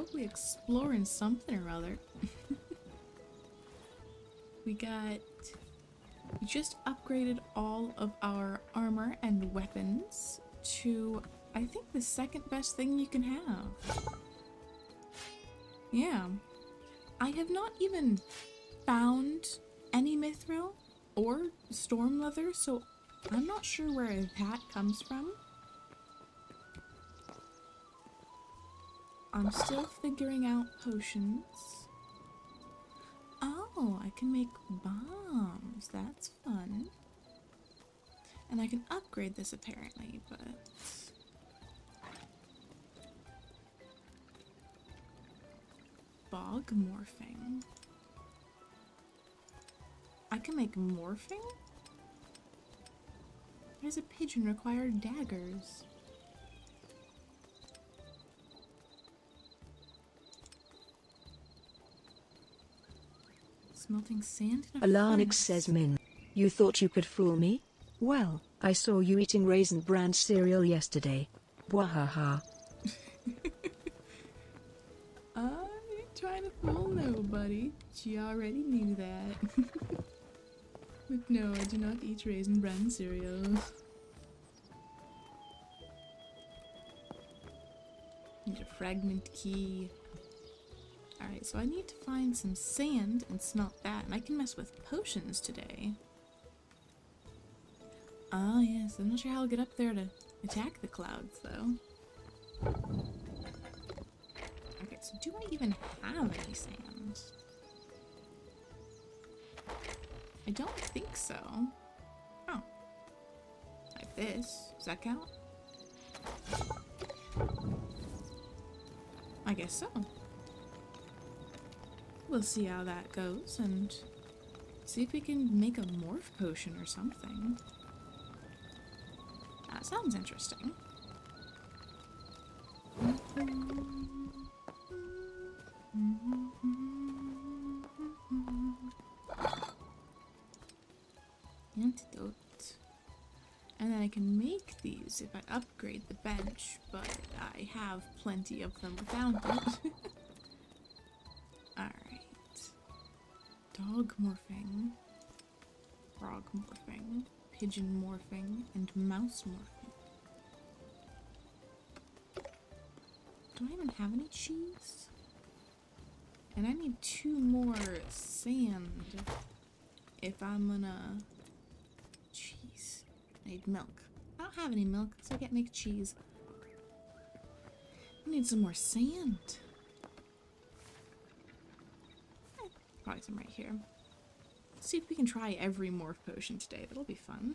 probably exploring something or other. We just upgraded all of our armor and weapons to, I think, the second best thing you can have. Yeah. I have not even found any mithril or storm leather, so I'm not sure where that comes from. I'm still figuring out potions. Oh, I can make bombs. That's fun. And I can upgrade this apparently, but... Bog morphing. I can make morphing? Why does a pigeon require daggers? Smelting sand in a Alarnix furnace. says, Min, you thought you could fool me? Well, I saw you eating Raisin Bran cereal yesterday. Wahaha. I ain't trying to fool nobody. She already knew that. But no, I do not eat Raisin Bran cereal. Need a fragment key. Alright, so I need to find some sand and smelt that, and I can mess with potions today. Ah, yes, I'm not sure how I'll get up there to attack the clouds, though. Okay, so do I even have any sand? I don't think so. Oh. Like this. Does that count? I guess so. We'll see how that goes and see if we can make a morph potion or something. That sounds interesting. Antidote. And then I can make these if I upgrade the bench, but I have plenty of them without it. Alright. Dog morphing, frog morphing, pigeon morphing, and mouse morphing. Do I even have any cheese? And I need 2 more sand if I'm gonna... Cheese. I need milk. I don't have any milk, so I can't make cheese. I need some more sand. Probably some right here. Let's see if we can try every morph potion today. That'll be fun.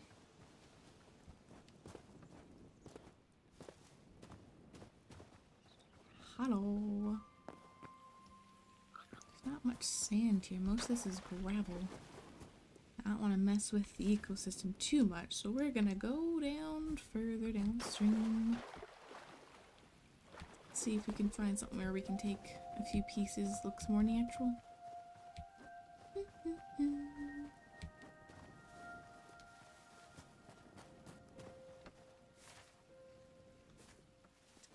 Hello. There's not much sand here. Most of this is gravel. I don't want to mess with the ecosystem too much, so we're gonna go down further downstream. See if we can find something where we can take a few pieces. Looks more natural.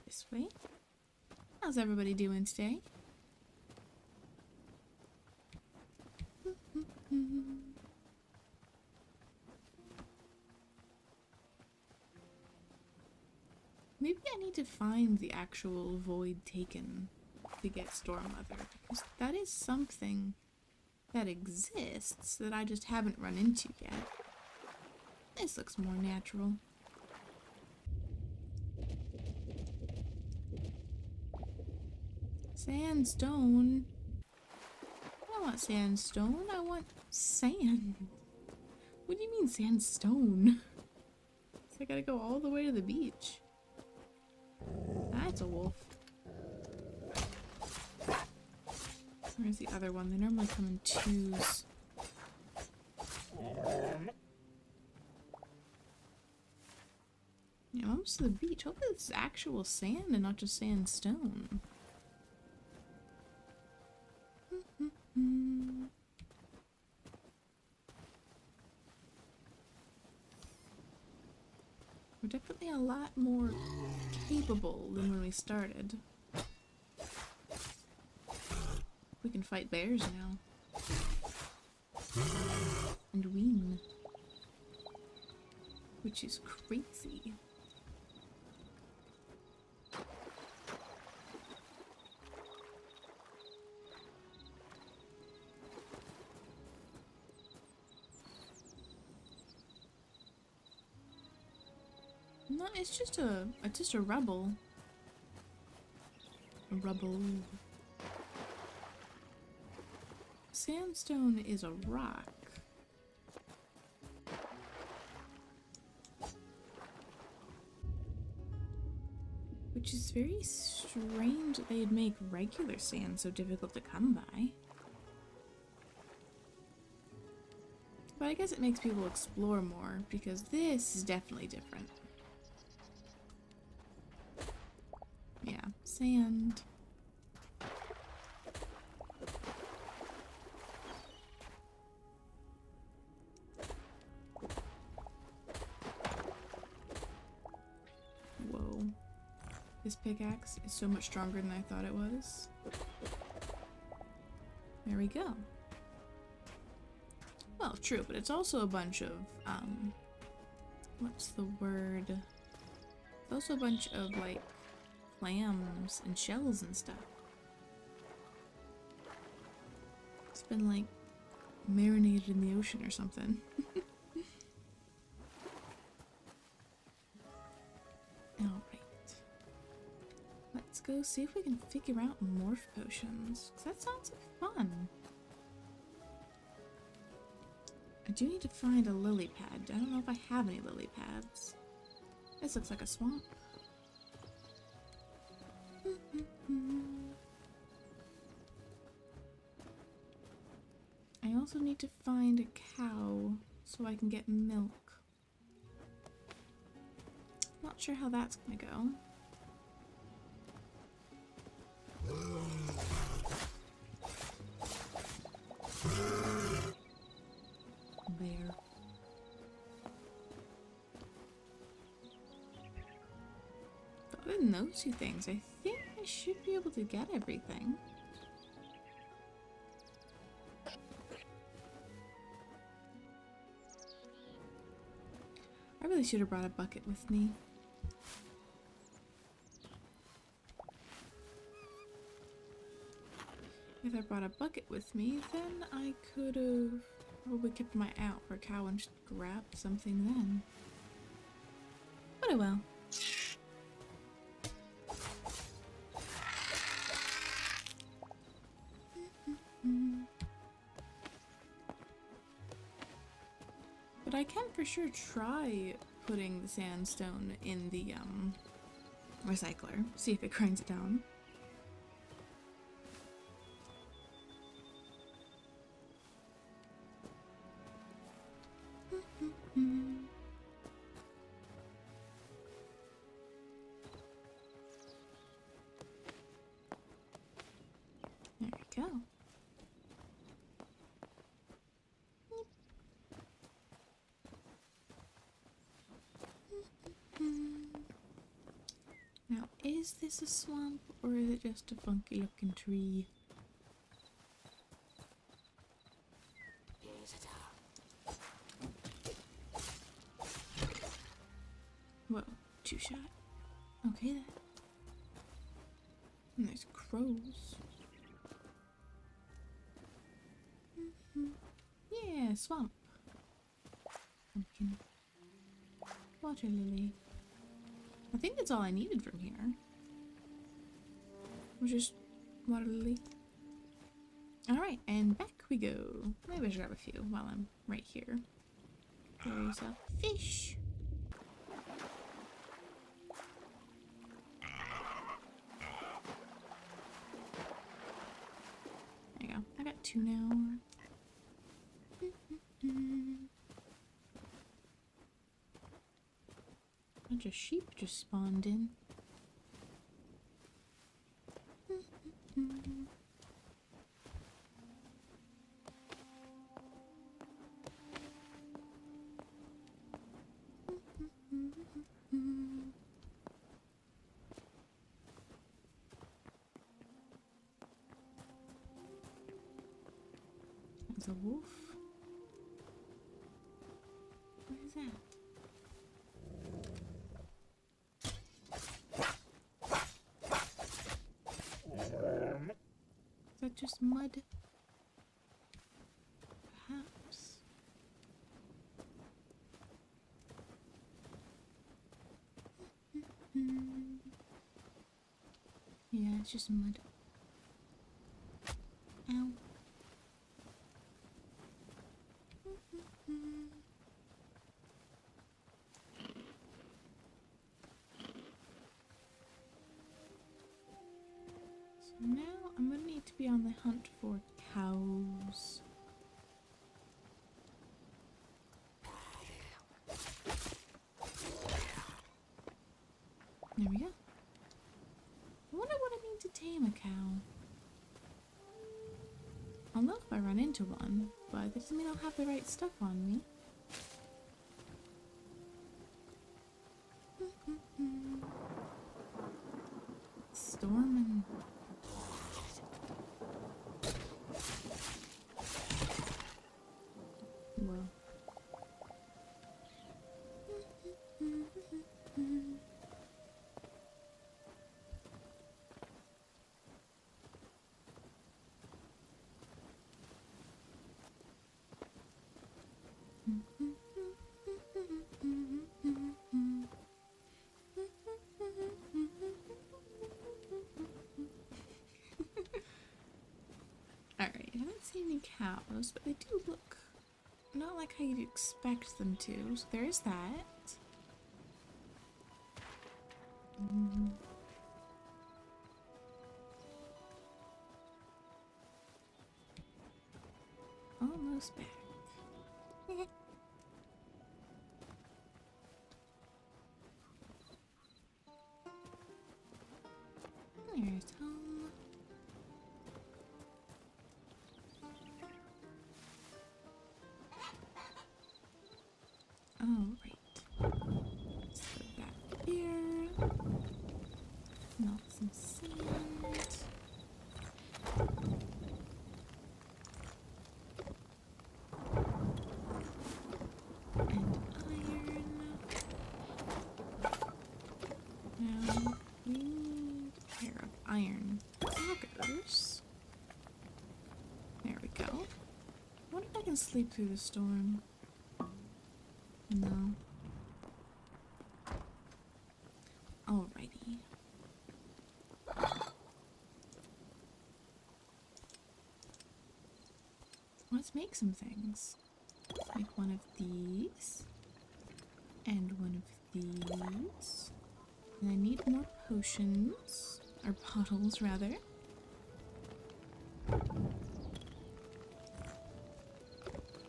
This way. How's everybody doing today? Maybe I need to find the actual void taken to get storm leather, because that is something that exists that I just haven't run into yet. This looks more natural. Sandstone. I don't want sandstone, I want sand. What do you mean sandstone? So I gotta go all the way to the beach. That's a wolf. Where's the other one? They normally come in 2s. Yeah, almost to the beach. Hopefully it's actual sand and not just sandstone. We're definitely a lot more capable than when we started. We can fight bears now. And win. Which is crazy. No, it's just a rubble. A rubble. Sandstone is a rock. Which is very strange that they'd make regular sand so difficult to come by. But I guess it makes people explore more, because this is definitely different. Yeah, sand. Whoa. This pickaxe is so much stronger than I thought it was. There we go. Well, true, but it's also a bunch of, what's the word? It's also a bunch of, like, clams and shells and stuff. It's been, like, marinated in the ocean or something. Alright. Let's go see if we can figure out morph potions, 'cause that sounds like fun. I do need to find a lily pad. I don't know if I have any lily pads. This looks like a swamp. I also need to find a cow so I can get milk. Not sure how that's gonna go. Bear. But other than those two things, I think I should be able to get everything. I really should have brought a bucket with me. If I brought a bucket with me, then I could have probably kept my eye out for a cow and just grabbed something then. But oh well. But I can for sure try putting the sandstone in the recycler, see if it grinds it down. There we go. Now, is this a swamp or is it just a funky looking tree? Whoa, two shot. Okay then. And there's crows. Yeah, swamp. Pumpkin. Water lily. I think that's all I needed from here. Was just water lily. Alright, and back we go. Maybe I should grab a few while I'm right here. There's a fish. There you go. I got two now. Bunch of sheep just spawned in. It's a wolf. What is that? Is that just mud? Perhaps. Yeah, it's just mud. Ow. So now I'm gonna need to be on the hunt for cows. There we go. I wonder what I need to tame a cow. I'll know if I run into one, but that doesn't mean I'll have the right stuff on me. Storming. Well. Alright, I haven't seen any cows, but they do look not like how you'd expect them to, so there is that. Almost back. There's home. Alright. Let's put that here. Melt some sand. And iron. Now we need a pair of iron augers. There we go. I wonder if I can sleep through the storm. No. Alrighty. Let's make some things. Make one of these. And one of these. And I need more potions. Or bottles, rather.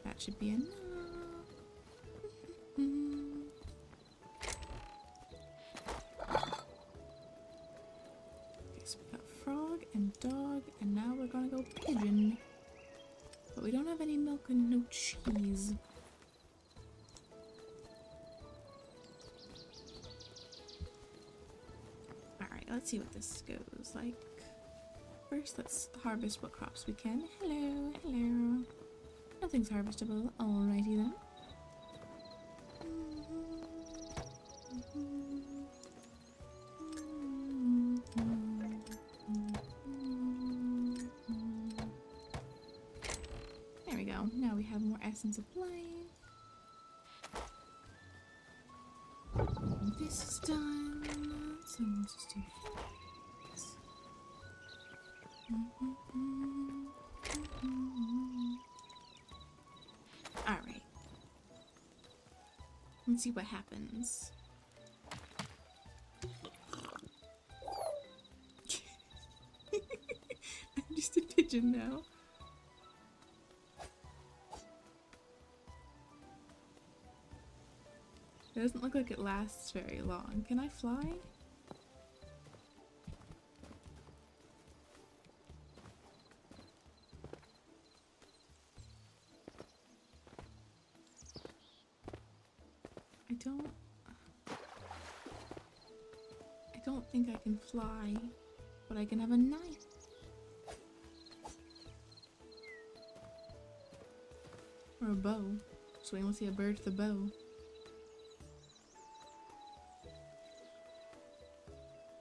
That should be enough. Okay, so we got frog and dog, and now we're gonna go pigeon. But we don't have any milk and no cheese. Alright, let's see what this goes like. First, let's harvest what crops we can. Hello, hello. Nothing's harvestable. Alrighty then. There we go. Now we have more essence of life. This is done. So we'll just do that. Alright. Let's see what happens. I'm just a pigeon now. It doesn't look like it lasts very long. Can I fly? I don't think I can fly, but I can have a knife. Or a bow. So we want to see a bird with a bow.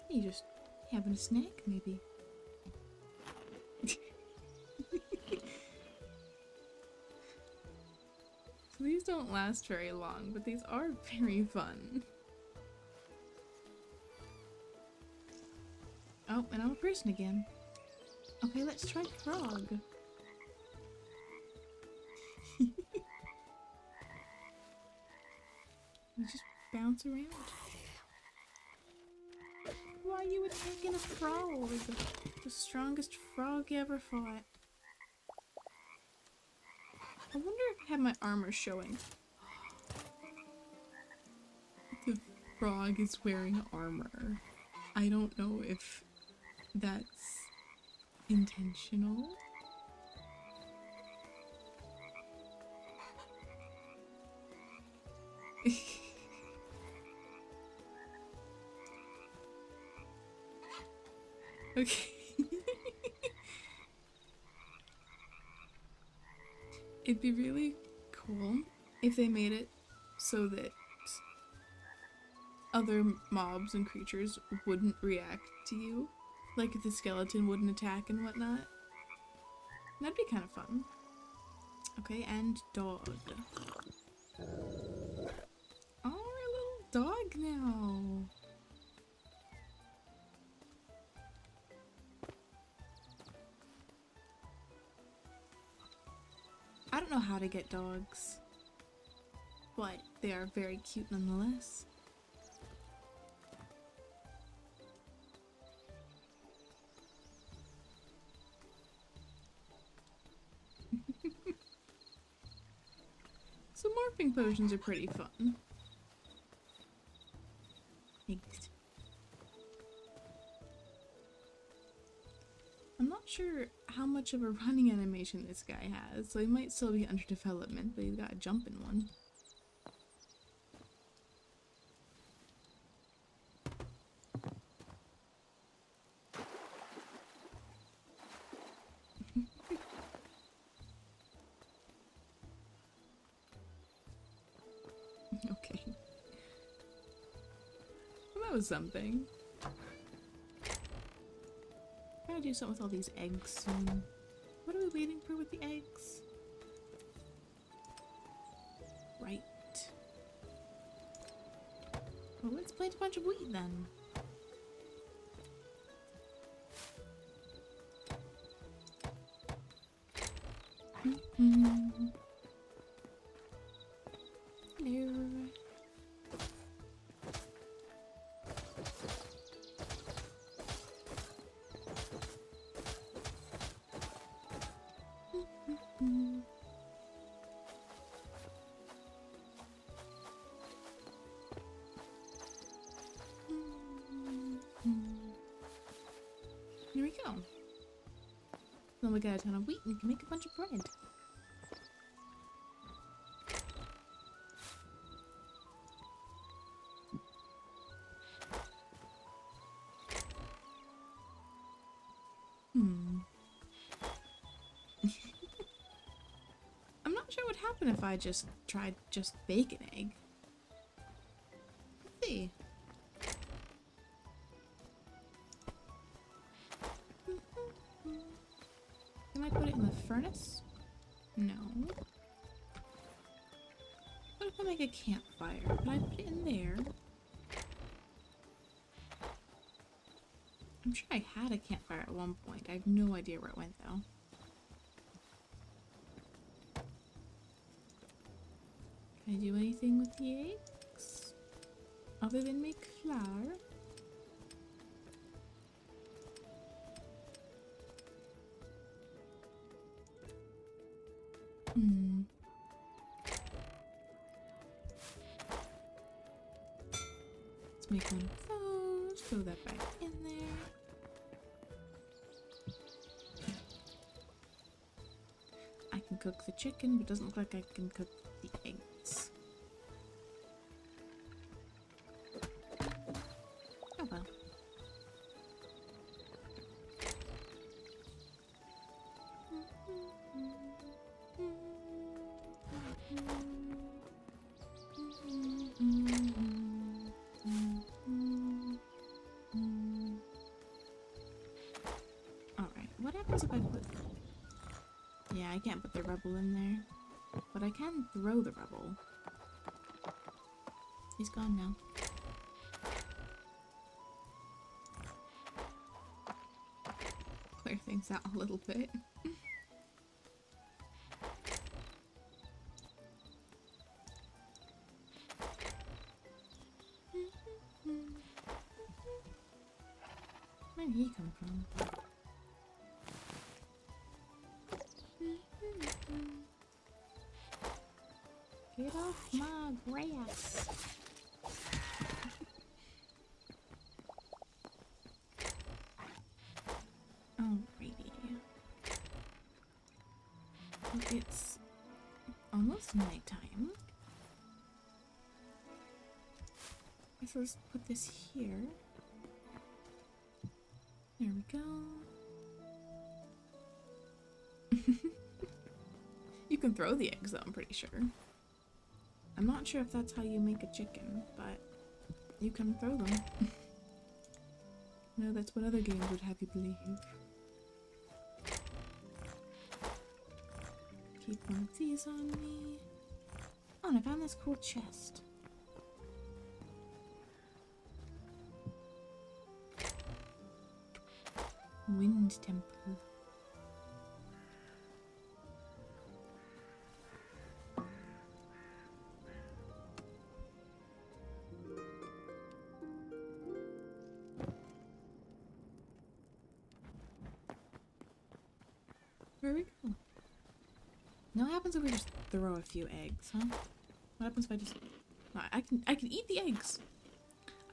You just having a snack, maybe. So these don't last very long, but these are very fun. Oh, and I'm a person again. Okay, let's try frog. We just bounce around. Why are you attacking a frog? The strongest frog you ever fought. I wonder if I have my armor showing. The frog is wearing armor. I don't know if that's intentional. Okay. It'd be really cool if they made it so that other mobs and creatures wouldn't react to you. Like if the skeleton wouldn't attack and whatnot. That'd be kind of fun. Okay, and dog. Oh, we're a little dog now. I don't know how to get dogs, but they are very cute nonetheless. So morphing potions are pretty fun. Thanks. I'm not sure how much of a running animation this guy has, so he might still be under development, but he's got a jumping one. Okay. Well, that was something. Gotta do something with all these eggs soon. What are we waiting for with the eggs? Right. Well, let's plant a bunch of wheat then. Hello. Here we go. Then we got a ton of wheat and we can make a bunch of bread. I'm not sure what would happen if I just tried bake an egg. Let's see. Can I put it in the furnace? No. What if I make a campfire? Can I put it in there? I'm sure I had a campfire at one point. I have no idea where it went though. Can I do anything with the eggs? Other than make flour? Let's make one of those. Throw that back in there. I can cook the chicken, but it doesn't look like I can cook the eggs. Oh well. happens if I put... Yeah, I can't put the rebel in there. But I can throw the rebel. He's gone now. Clear things out a little bit. Where did he come from? Get off my grass! Alrighty. Well, it's almost nighttime. Guess let's put this here. There we go. You can throw the eggs though, I'm pretty sure. I'm not sure if that's how you make a chicken, but you can throw them. No, that's what other games would have you believe. Keep one of these on me. Oh, and I found this cool chest. Wind Temple. There we go. Now what happens if we just throw a few eggs, huh? What happens if I just... I can eat the eggs!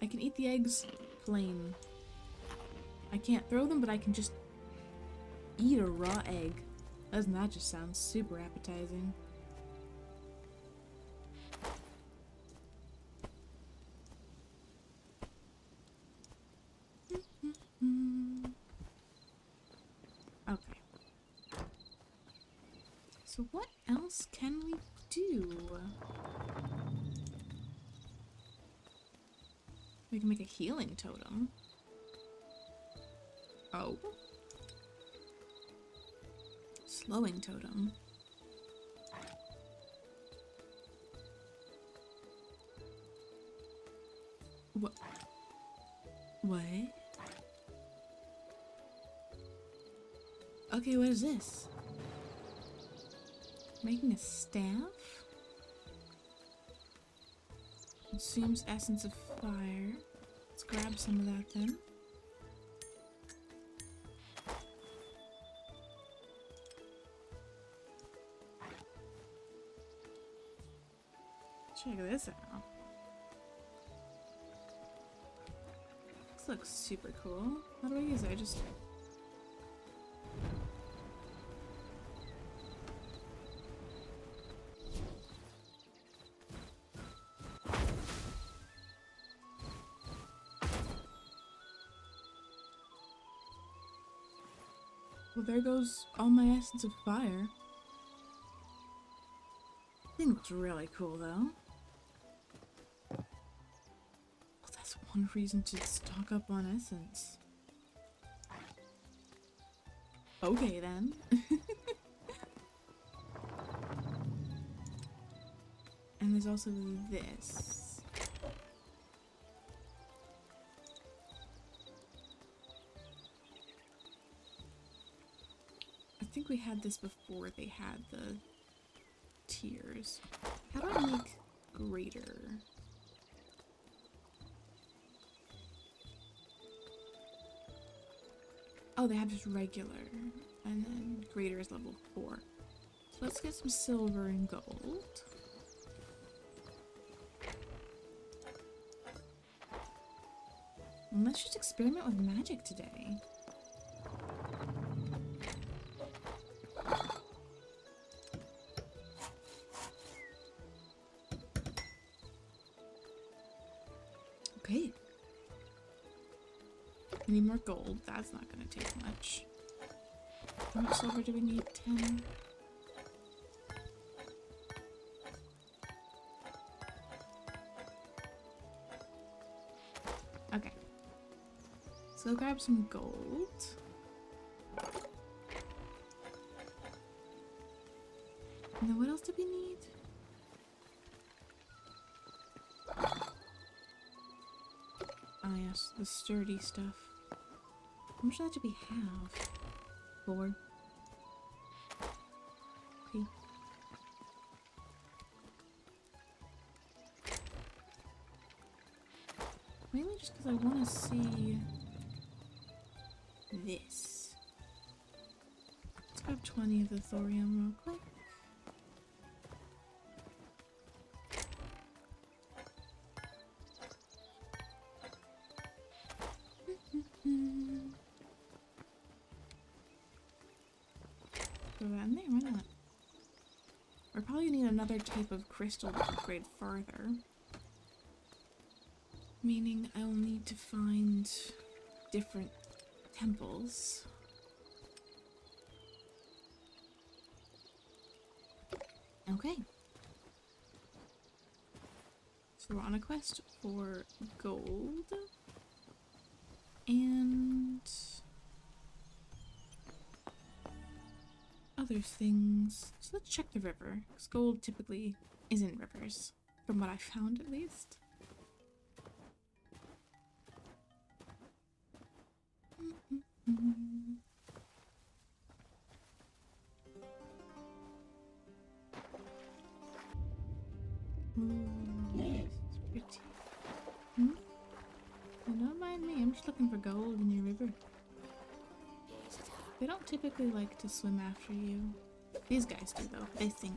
I can eat the eggs plain. I can't throw them, but I can just eat a raw egg. Doesn't that just sound super appetizing? Okay. So what else can we do? We can make a healing totem. Oh. Slowing totem. What? What? Okay, what is this? Making a staff? Consumes essence of fire. Let's grab some of that then. Check this out. This looks super cool. How do I use it? I just... Well, there goes all my essence of fire. Thing looks really cool, though. Well, that's one reason to stock up on essence. Okay, then. And there's also this. I think we had this before they had the tiers. How do I make greater? Oh, they have just regular, and then greater is level 4. So let's get some silver and gold. And let's just experiment with magic today. Okay. We need more gold. That's not going to take much. How much silver do we need? 10. Okay. So grab some gold. Now what else do we need? Oh yes, the sturdy stuff. How much of that do we have? 4. Okay. Mainly just because I want to see this. Let's grab 20 of the thorium real quick. Throw that in there, why not? We're probably gonna need another type of crystal to upgrade further. Meaning I'll need to find different temples. Okay. So we're on a quest for gold. And other things. So let's check the river, because gold typically isn't rivers, from what I found at least. Ooh, this is pretty. Don't mind me, I'm just looking for gold in your river. They don't typically like to swim after you. These guys do though, they think.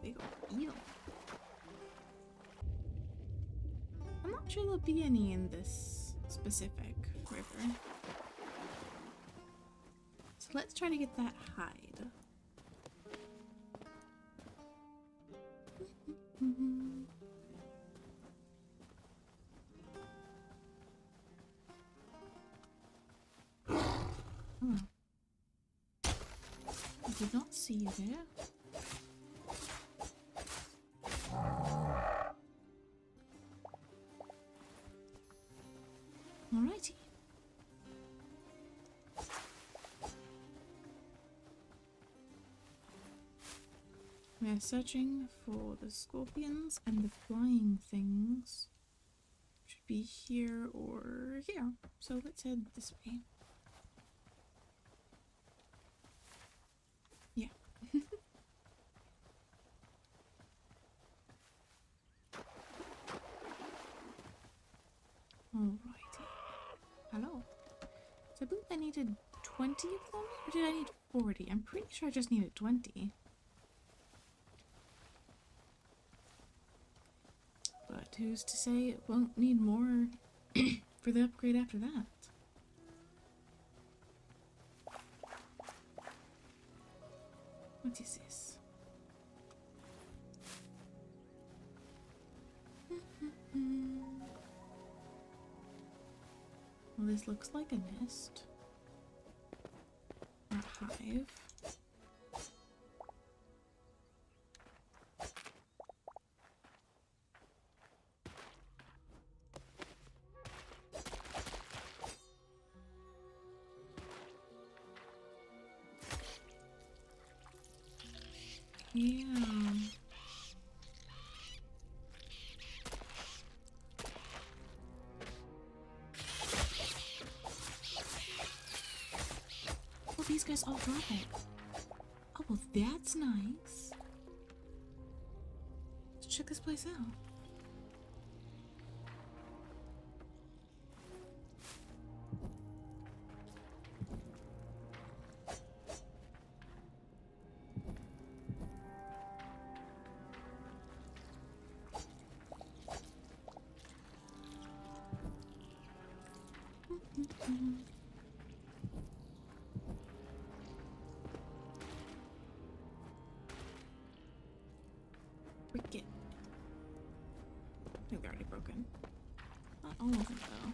Big ol' eel. I'm not sure there'll be any in this specific river. So let's try to get that hide. Oh. I did not see you there. Alrighty. We are searching for the scorpions, and the flying things should be here or here. So let's head this way. Yeah. Alrighty. Hello. So I believe I needed 20 of them? Or did I need 40? I'm pretty sure I just needed 20. But who's to say it won't need more for the upgrade after that? What is this? Well, this looks like a nest. Or a hive. Yeah. Oh, these guys all drop it. Oh, well, that's nice. Let's check this place out. Wicket. I think they're already broken. Not all of them, though.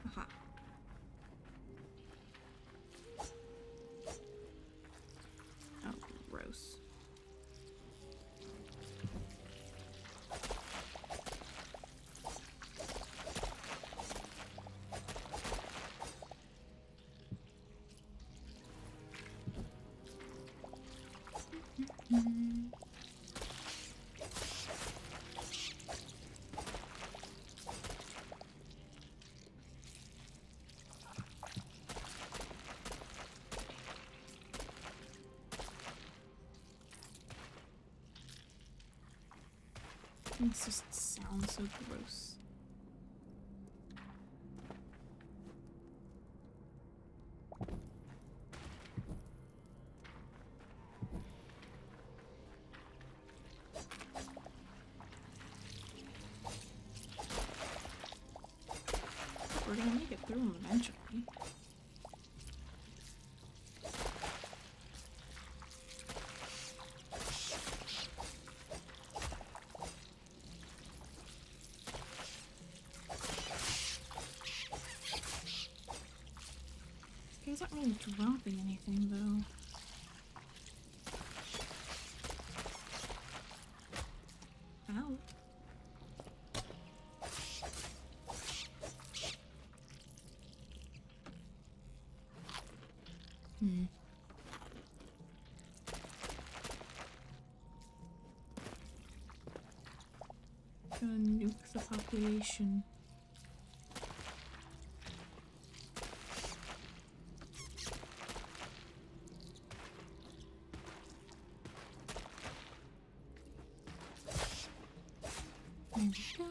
Aha. Oh, gross. This just sounds so gross. We're gonna make it through them eventually. It's not really dropping anything though. Ow. Gonna nuke the population. There we go.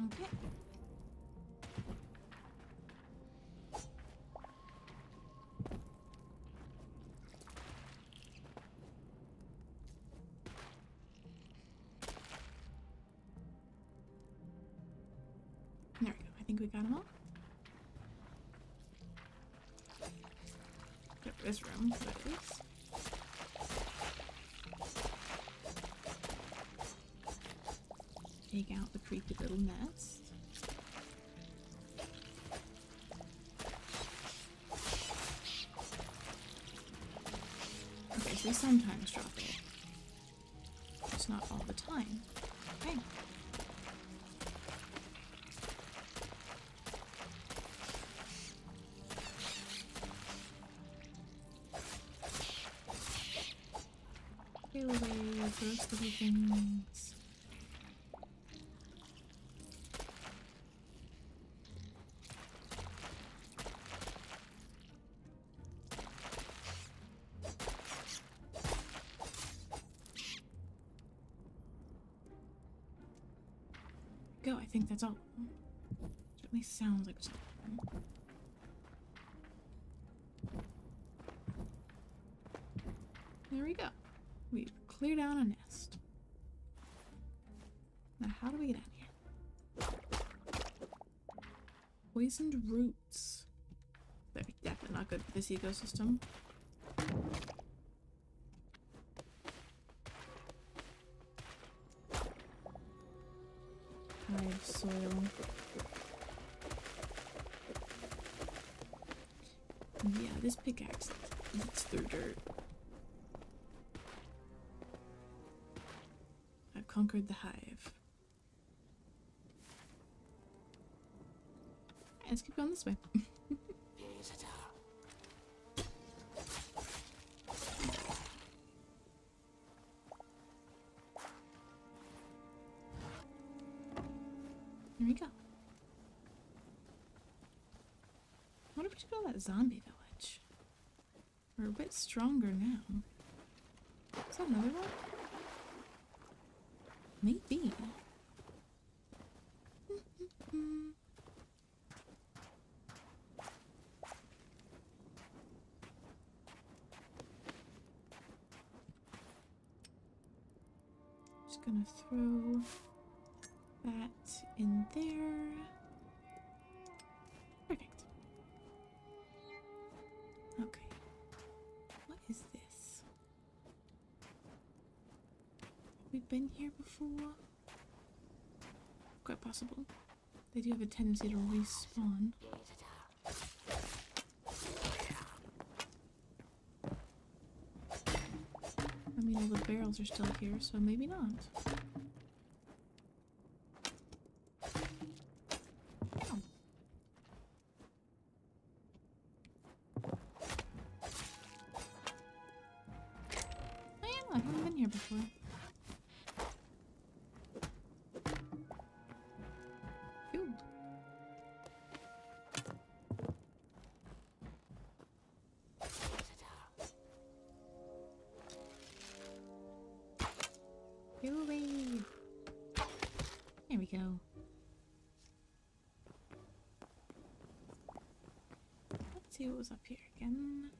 Okay. There we go. I think we got them all. Get this room, that is. Take out the creepy little nest. Okay, so they sometimes drop it. Just not all the time. Okay. Kill away those little things. Go, I think that's all. Certainly sounds like it's all. There we go. We've cleared out a nest. Now, how do we get out here? Poisoned roots. They're definitely not good for this ecosystem. Hive soil. Yeah, this pickaxe eats through dirt. I've conquered the hive. Let's keep going this way. Here we go. What if we should go to that zombie village? We're a bit stronger now. Is that another one? Maybe. Just gonna throw that in there. Perfect. Okay. What is this? Have we been here before? Quite possible. They do have a tendency to respawn. I mean, all the barrels are still here, so maybe not. Ow. Oh yeah, I haven't been here before. Ooh. Go away. There we go. Let's see what was up here again.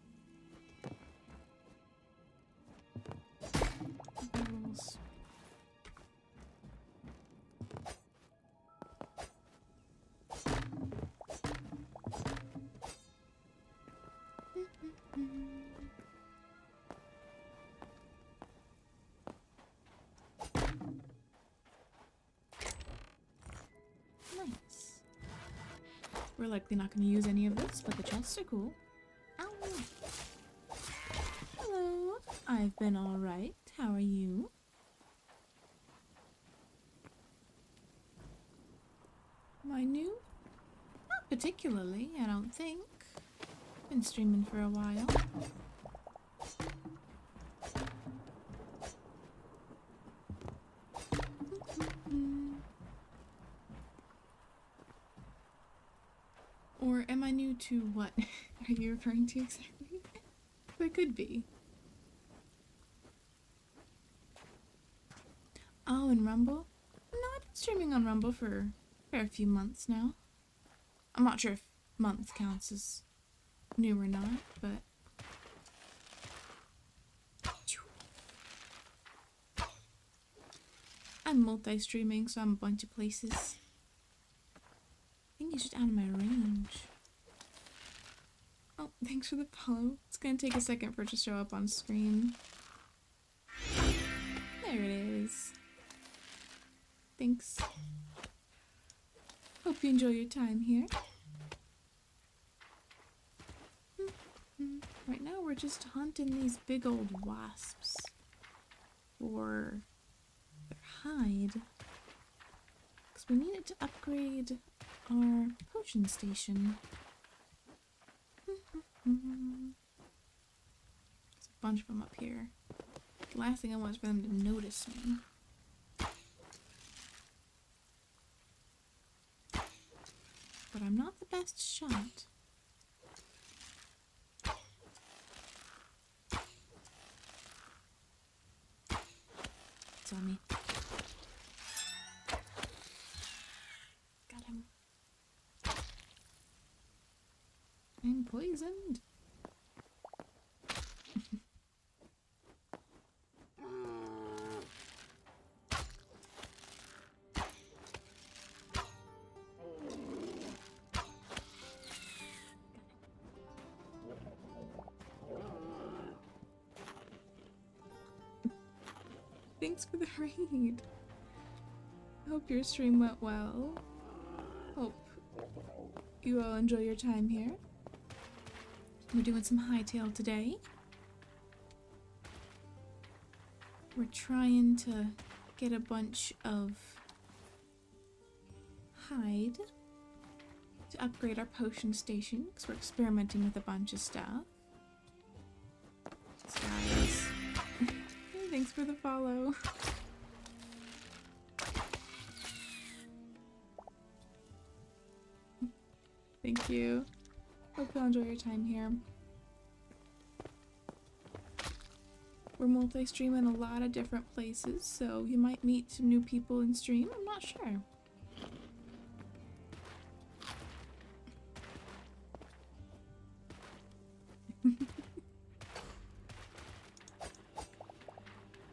Bubbles. Nice. We're likely not going to use any of this, but the chests are cool. Ow. Hello. I've been alright. How are you? Am I new? Not particularly, I don't think. Been streaming for a while. Or am I new to what are you referring to exactly? That could be. Oh, and Rumble? No, I've been streaming on Rumble for a few months now. I'm not sure if month counts as new or not, but... I'm multi-streaming, so I'm a bunch of places. I think he's just out of my range. Oh, thanks for the follow. It's gonna take a second for it to show up on screen. There it is. Thanks. Hope you enjoy your time here. Right now we're just hunting these big old wasps for their hide. Because we needed to upgrade our potion station. There's a bunch of them up here. The last thing I want is for them to notice me. But I'm not the best shot. It's on me. Got him. I'm poisoned. Thanks for the raid. Hope your stream went well. Hope you all enjoy your time here. We're doing some Hytale today. We're trying to get a bunch of hide to upgrade our potion station because we're experimenting with a bunch of stuff. Guys. Thanks for the follow. Thank you. Hope you enjoy your time here. We're multi-streaming a lot of different places, so you might meet some new people in stream. I'm not sure.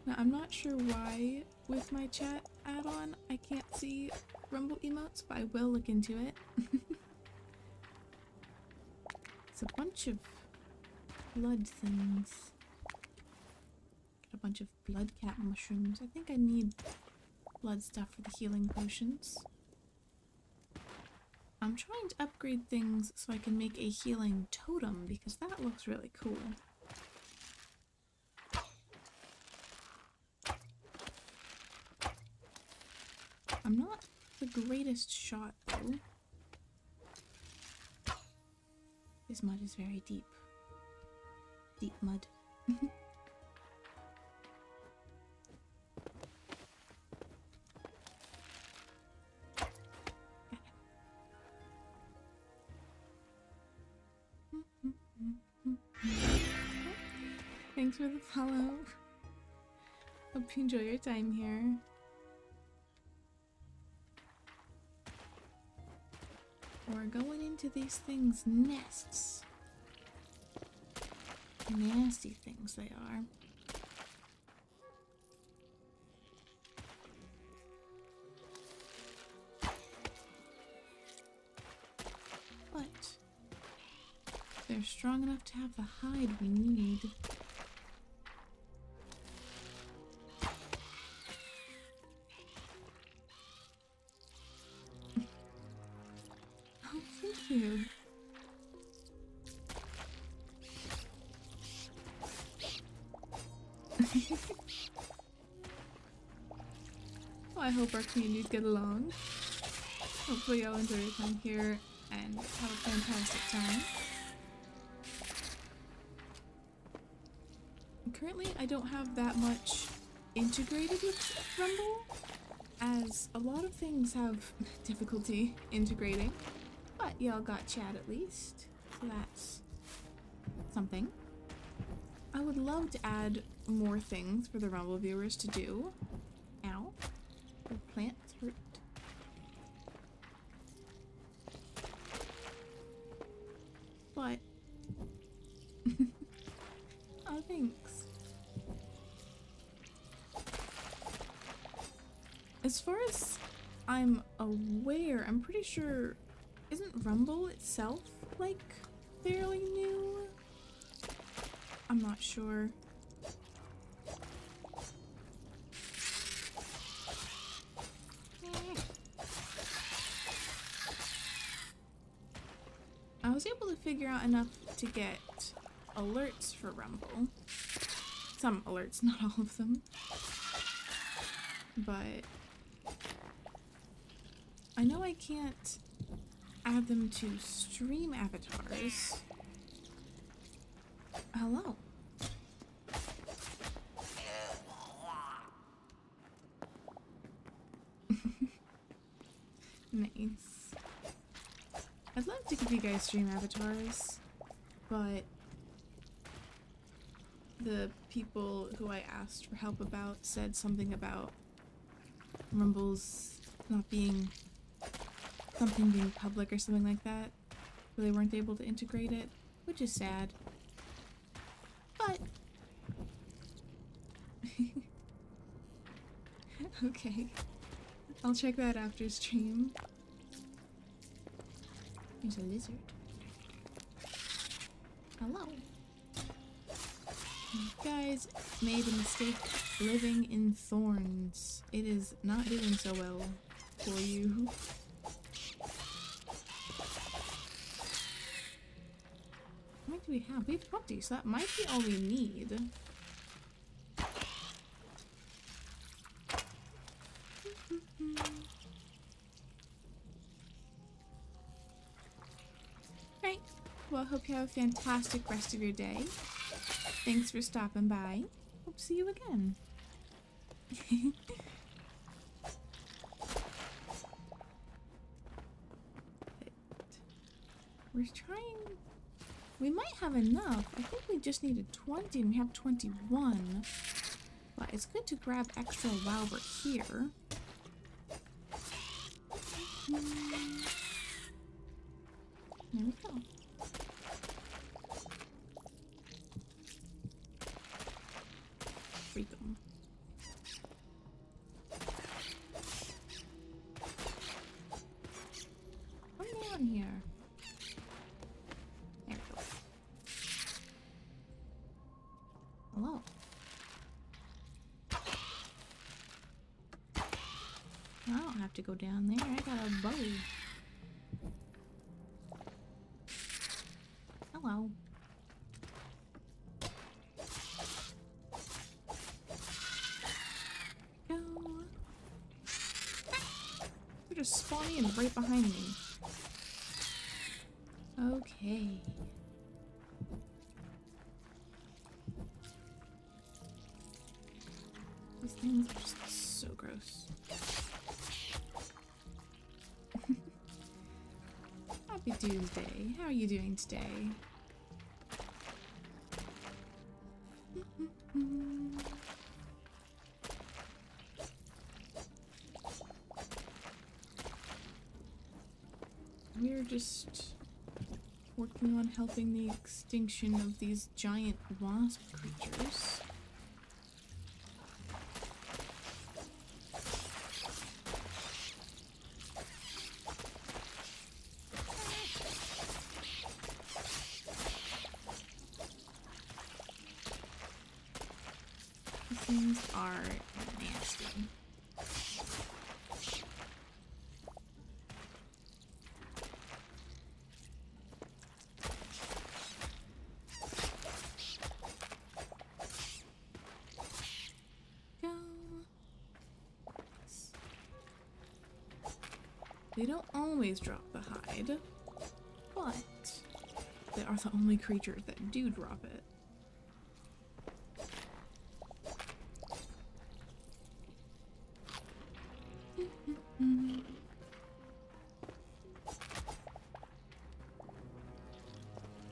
Now, I'm not sure why with my chat add-on I can't see Rumble emotes, but I will look into it. It's a bunch of blood things. Got a bunch of blood cat mushrooms. I think I need blood stuff for the healing potions. I'm trying to upgrade things so I can make a healing totem because that looks really cool. I'm not the greatest shot though. This mud is very deep. Deep mud. Thanks for the follow. Hope you enjoy your time here. We're going into these things' nests. Nasty things they are. But they're strong enough to have the hide we need. Oh, thank you. Well, I hope our communities get along. Hopefully y'all enjoy your time here and have a fantastic time. Currently, I don't have that much integrated with Rumble, as a lot of things have difficulty integrating, but y'all got chat at least, so that's something. I would love to add more things for the Rumble viewers to do. Ow. The plants hurt. But oh, thanks. As far as I'm aware, I'm pretty sure, isn't Rumble itself like fairly new? I'm not sure. I was able to figure out enough to get alerts for Rumble. Some alerts, not all of them. But I know I can't add them to stream avatars. Hello. Nice. I'd love to give you guys stream avatars, but the people who I asked for help about said something about Rumble's not being something being public or something like that, so they weren't able to integrate it, which is sad. But okay, I'll check that after stream. There's a lizard. Hello. You guys made a mistake living in thorns. It is not doing so well for you. How many do we have? We have 20, so that might be all we need. Right. Well, I hope you have a fantastic rest of your day. Thanks for stopping by. Hope to see you again. We're trying... We might have enough. I think we just needed 20 and we have 21. But it's good to grab extra while we're here. There we go. Freak 'em. Come down here. There we go. Hello. I don't have to go down there. I got a bow. Hello. Go. They're just spawning right behind me. Okay. These things are just so gross. Happy Tuesday. How are you doing today? we're just working on helping the extinction of these giant wasp creatures. These things are nasty. They don't always drop the hide, but they are the only creatures that do drop it.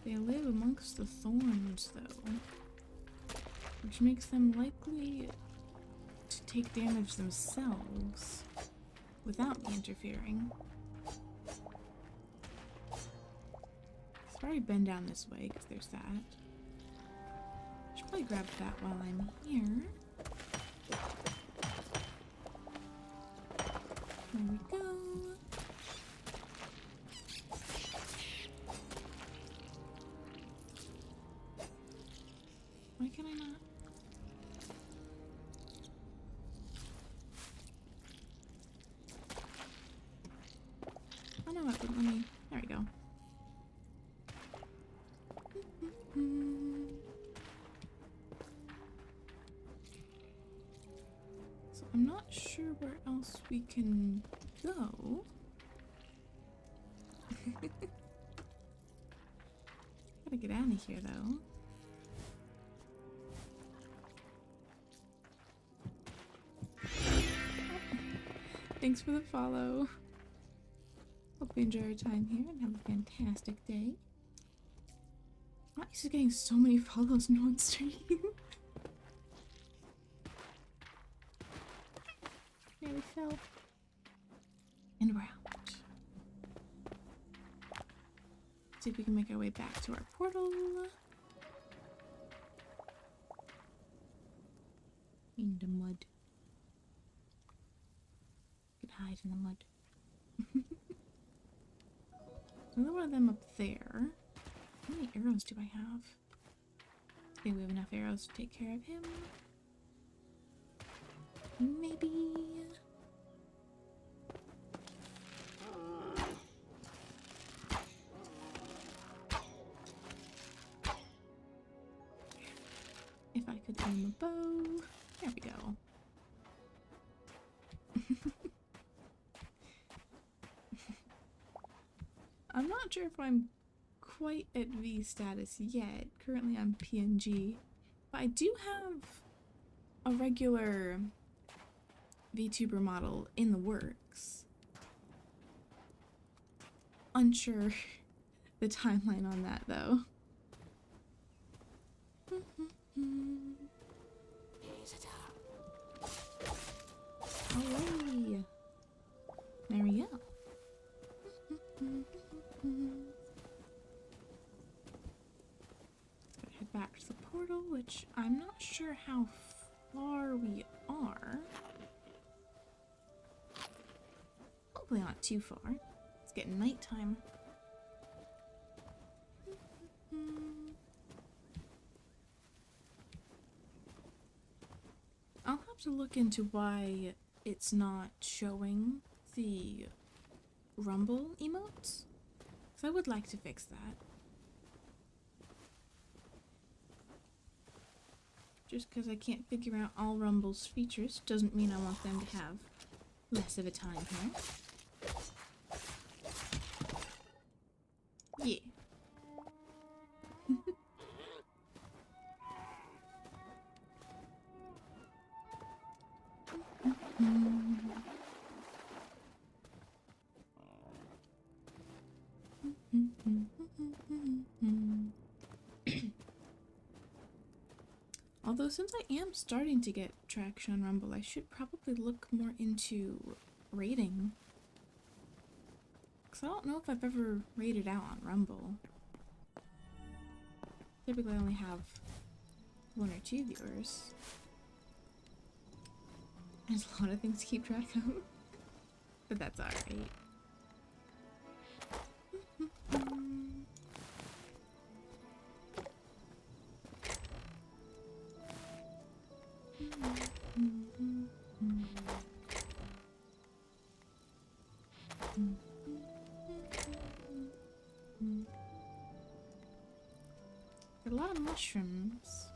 They live amongst the thorns, though, which makes them likely to take damage themselves without me interfering. I've already been down this way because there's that. I should probably grab that while I'm here. There we go. Why can I not? Oh no, it wouldn't let me. There we go. So I'm not sure where else we can go. Gotta get out of here though. Thanks for the follow. Hope you enjoy your time here and have a fantastic day. I'm not used to getting so many follows in one stream. There we fell. And we're out. See if we can make our way back to our portal. In the mud. Could hide in the mud. Another one of them up there. How many arrows do I have? Okay, we have enough arrows to take care of him. Maybe. If I could aim a bow. There we go. I'm not sure if I'm quite at V status yet. Currently I'm PNG. But I do have a regular VTuber model in the works. Unsure the timeline on that though. Away. There we go. Head back to the portal, which I'm not sure how far we are. Hopefully not too far. It's getting nighttime. I'll have to look into why it's not showing the rumble emotes, because I would like to fix that. Just because I can't figure out all Rumble's features doesn't mean I want them to have less of a time here. Yeah. Although since I am starting to get traction on Rumble, I should probably look more into rating. Because I don't know if I've ever rated out on Rumble. Typically I only have 1 or 2 viewers. There's a lot of things to keep track of. But that's alright. A lot of mushrooms.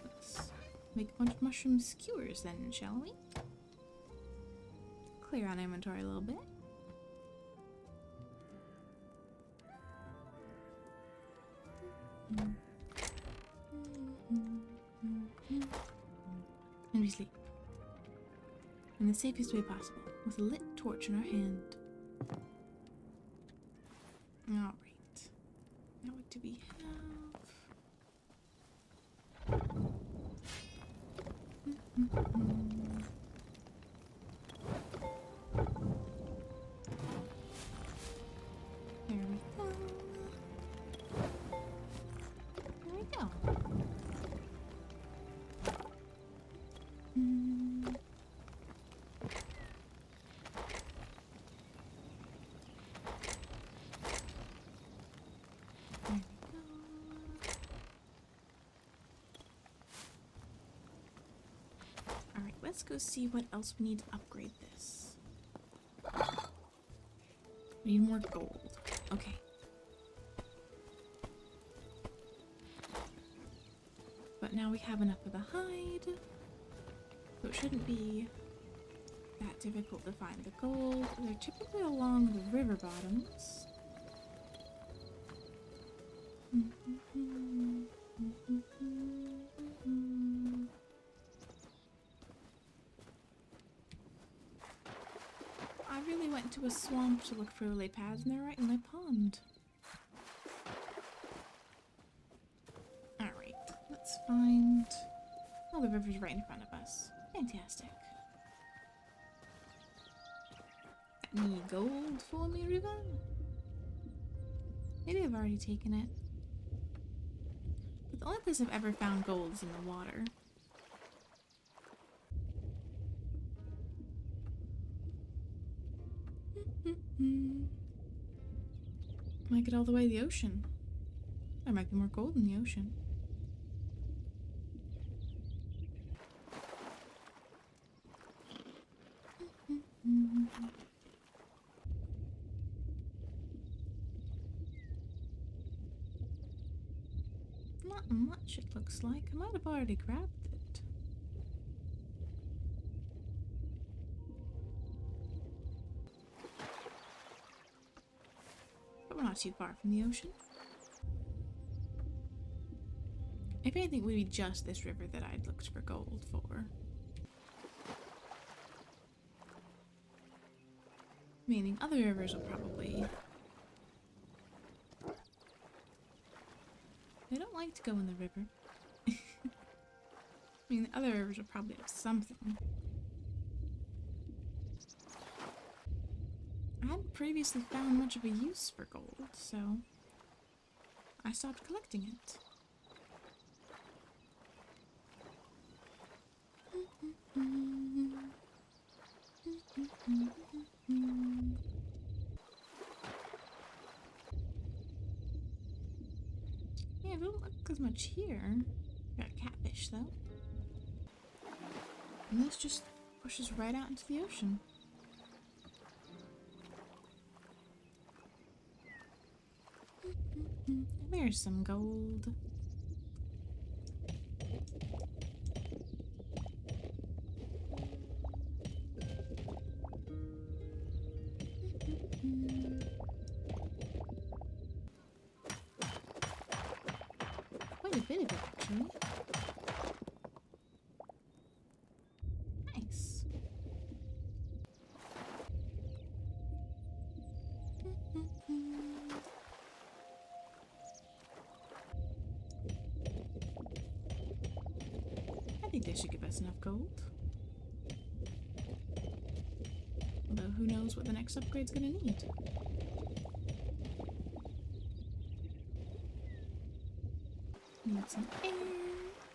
Let's make a bunch of mushroom skewers then, shall we? Clear out inventory a little bit. And we sleep. In the safest way possible, with a lit torch in our hand. Alright. Now what do we have? There we go. There we go. Alright, let's go see what else we need to upgrade this. We need more gold. Okay. But now we have enough of the hide. So it shouldn't be that difficult to find the gold. They're typically along the river bottoms. I really went to a swamp to look for lily pads, and they're right in my pond. Alright, let's find... Oh, the river's right in front of us. Fantastic. Got any gold for me, river? Maybe I've already taken it. But the only place I've ever found gold is in the water. Might get all the way to the ocean. There might be more gold in the ocean. Not much, it looks like. I might have already grabbed it. But we're not too far from the ocean. If anything, it would be just this river that I'd looked for gold for. Meaning other rivers will probably... They don't like to go in the river. I mean, the other rivers will probably have something. I hadn't previously found much of a use for gold, so I stopped collecting it. Yeah, it doesn't look as much here. Got catfish though. And this just pushes right out into the ocean. There's some gold. Quite a bit of it, actually. Nice. I think they should give us enough gold. who knows what the next upgrade's gonna need. Need some air.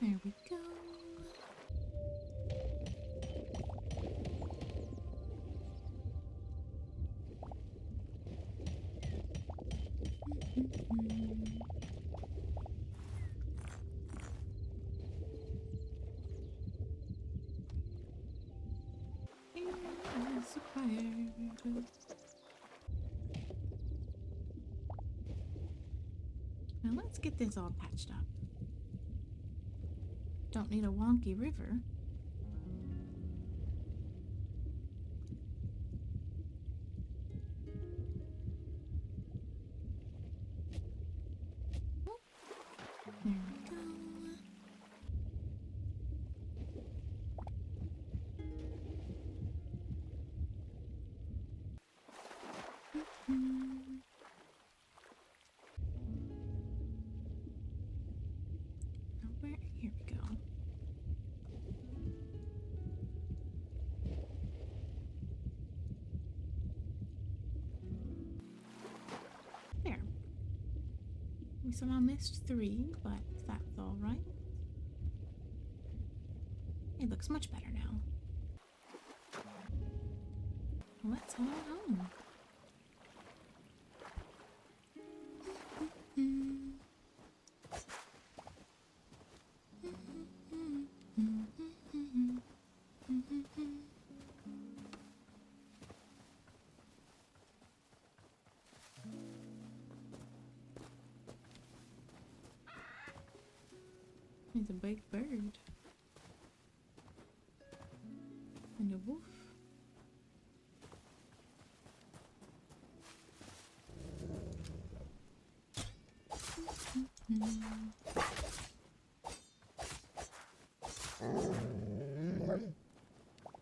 There we go. Air is required. Now let's get this all patched up. Don't need a wonky river. Oh, there we go. Now where? Here we go. There. We somehow missed 3, but that's alright. It looks much better now. Let's head on home. He's a big bird. And a wolf.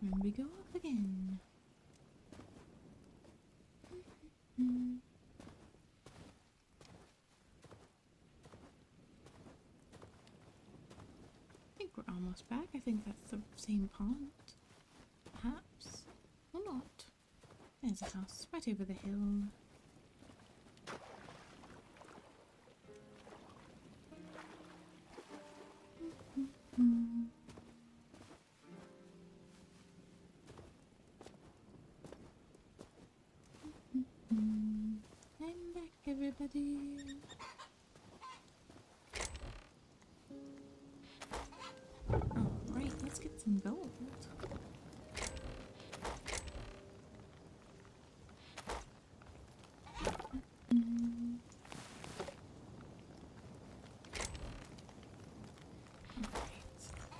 And we go up again. I think we're almost back. I think that's the same pond. Perhaps. Or not. There's a house right over the hill. I'm back, everybody. Alright, let's get some gold.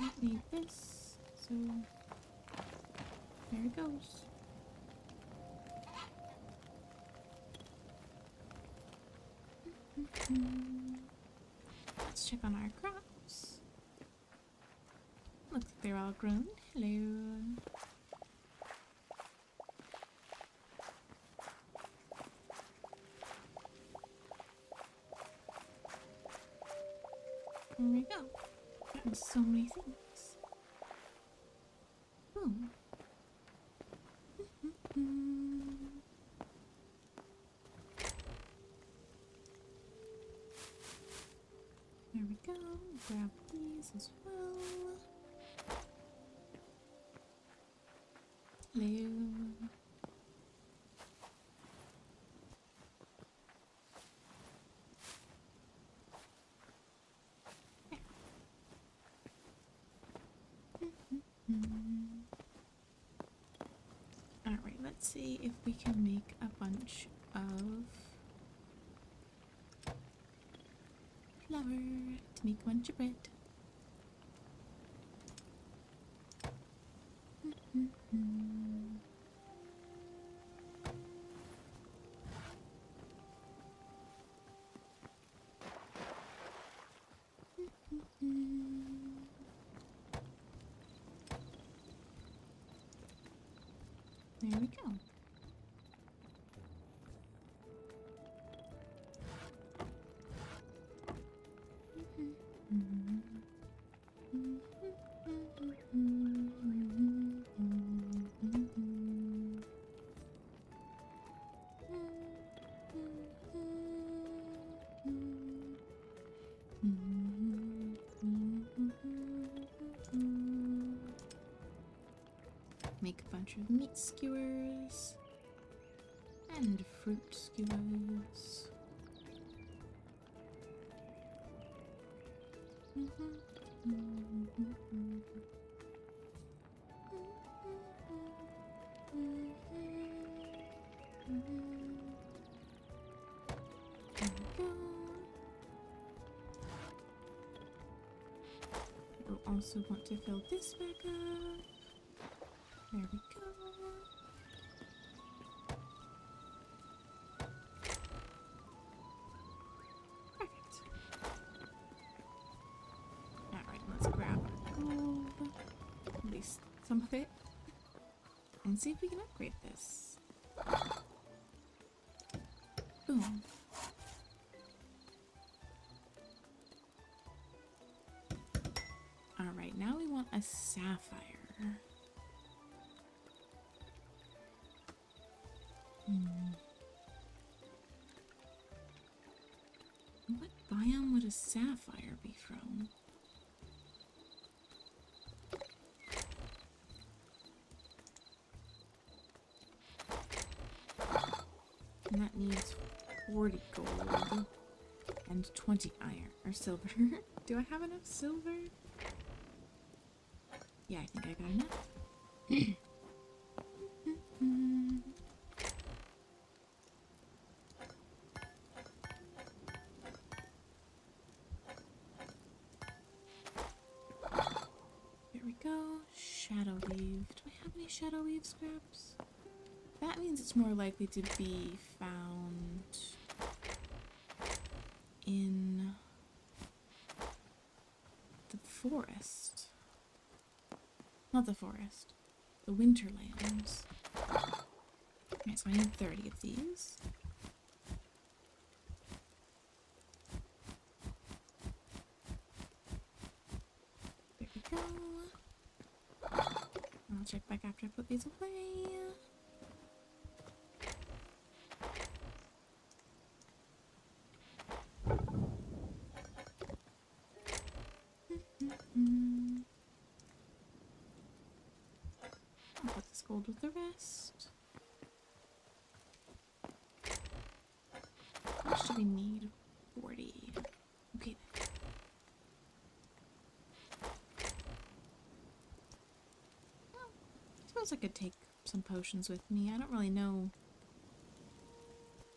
Alright, need this, so there it goes. Let's check on our crops. Looks like they're all grown. Hello. There we go. Gotten so many things. Boom. There we go. Grab these as well. Hello. Alright, let's see if we can make a bunch of flour to make a bunch of bread. There we go. make a bunch of meat skewers and fruit skewers. There we go. We'll also want to fill this back up. There we go. Perfect. Alright, let's grab our gold. At least some of it. And see if we can upgrade this. Boom. Alright, now we want a sapphire. What biome would a sapphire be from? And that needs 40 gold and 20 iron or silver. Do I have enough silver? Yeah, I think I got enough. There we go. Shadow weave. Do I have any shadow weave scraps? That means it's more likely to be found in the forest. Not the forest. The winterlands. Okay, so I need 30 of these. There we go. I'll check back after I put these away. I'll put this gold with the rest. How much do we need? 40. Okay then. Well, I suppose I could take some potions with me. I don't really know.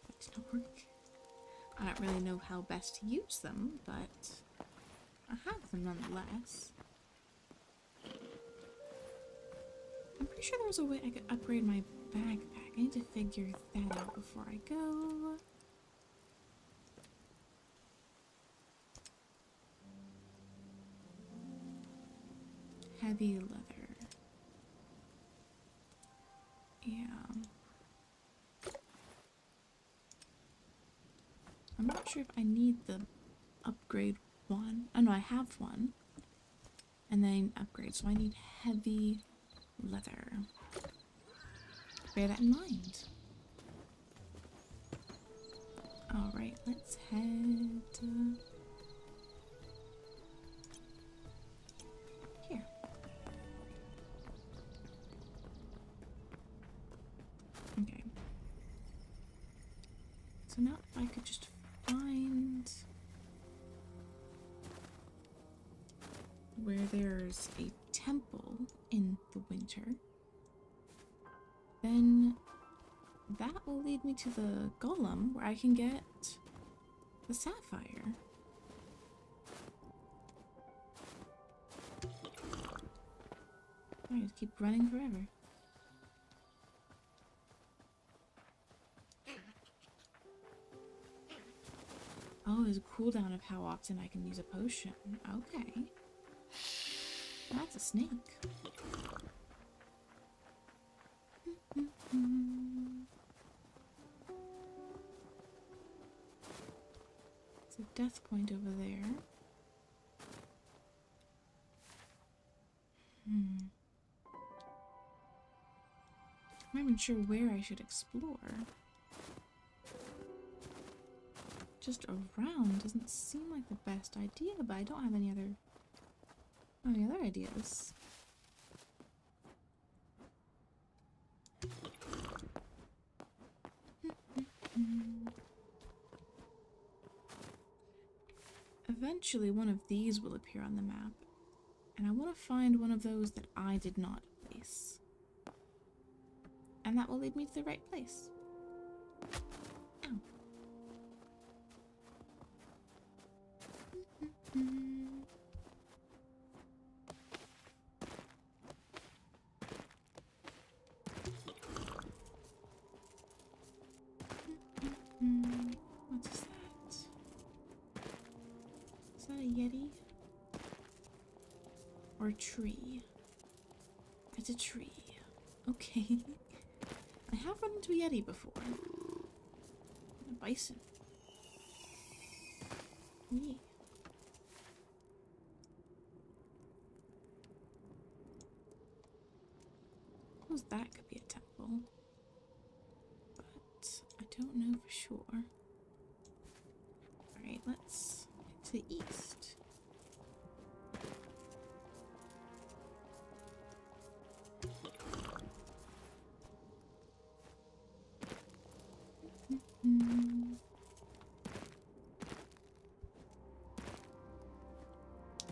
That did not work. I don't really know how best to use them, but I have them nonetheless. I'm pretty sure there was a way I could upgrade my backpack. I need to figure that out before I go. Heavy leather. Yeah. I'm not sure if I need the upgrade one. Oh no, I have one. And then upgrade, so I need heavy leather. Bear that in mind. Alright, let's head here. Okay. So now if I could just find where there's a temple in the winter, then that will lead me to the golem where I can get the sapphire. I just keep running forever. Oh, there's a cooldown of how often I can use a potion. Okay. That's a snake. It's a death point over there. I'm not even sure where I should explore. Just around doesn't seem like the best idea, but I don't have any other ideas. Eventually, one of these will appear on the map, and I want to find one of those that I did not place. And that will lead me to the right place. Ow. What is that? Is that a yeti? Or a tree? It's a tree. Okay. I have run into a yeti before. A bison. Yeah. Suppose that could be a temple. But I don't know for sure. Alright, let's head to the east.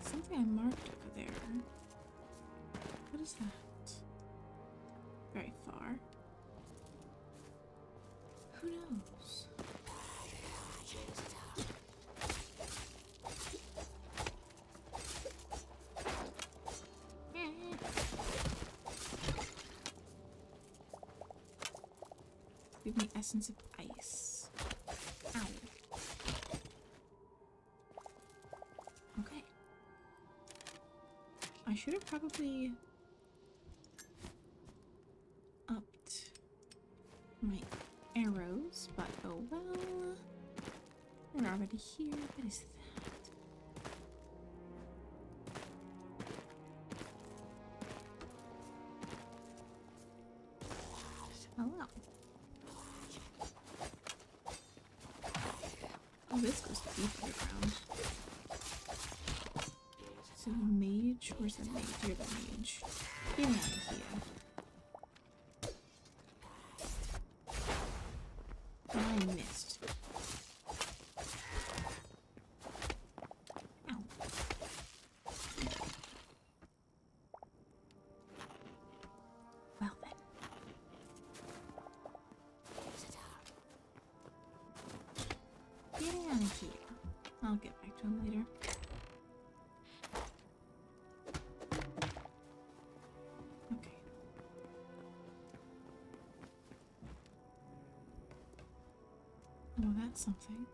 Something I marked over there. What is that? Very far. Who knows? Give me essence of ice. Ow. Okay. I should have probably upped my arrows, but oh well. We're already here. What is that? Hello. Oh, this goes deep underground. So the mage? Where's the mage? You're the mage. Get out of here. I missed. Ow. Well then. Getting out of here. I'll get back to him later. Okay. Oh, that's something.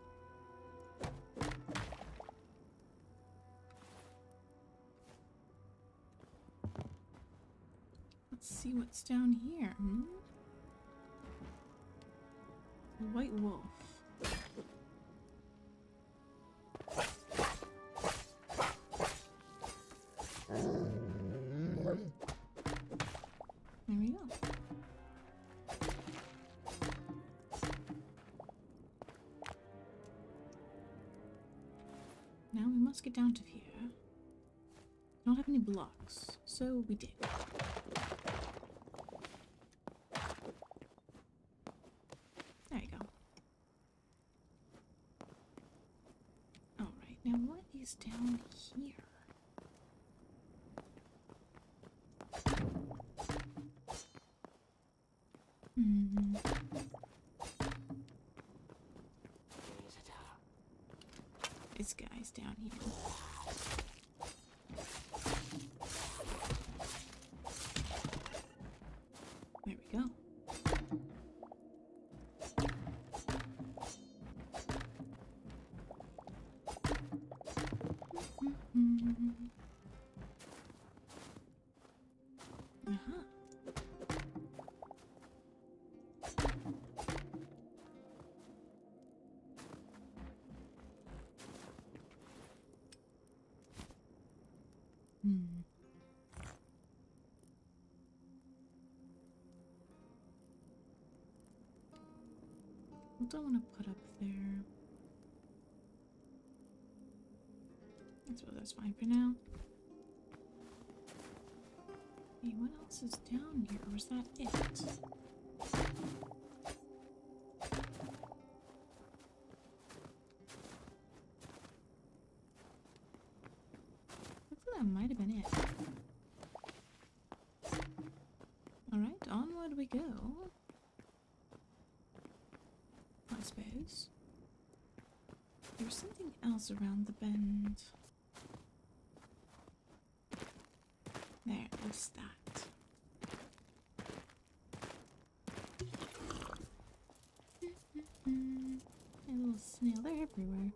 Let's see what's down here. A white wolf. There we go. Now we must get down to here. Don't have any blocks, so we dig. There you go. Alright, now what is down here? This guy's down here. There we go. Uh-huh. What do I want to put up there? I suppose that's fine for now. Hey, what else is down here? Or is that it? think that might have been it. Alright, onward we go. I suppose. There's something else around the bend. There, what's that? A little snail, they're everywhere.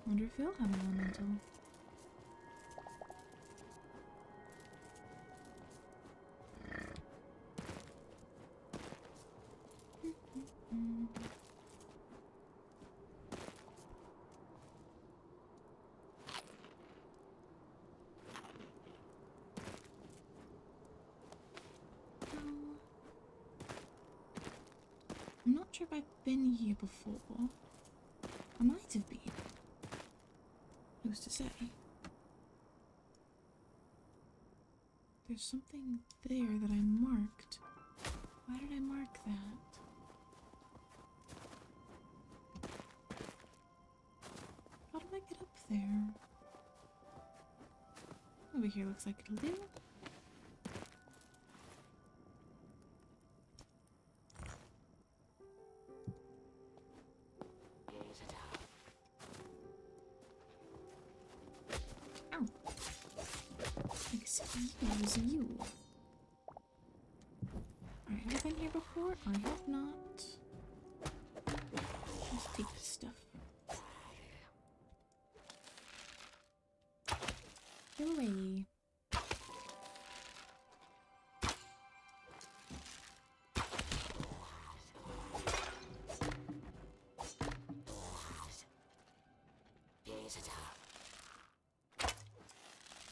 Wonder if he'll have an elemental. I'm not sure if I've been here before. I might have been. Who's to say? There's something there that I marked. Why did I mark that? How do I get up there? Over here looks like it'll do. Excuse you. Alright, have I been here before? I have not. Let's take this stuff. Go away.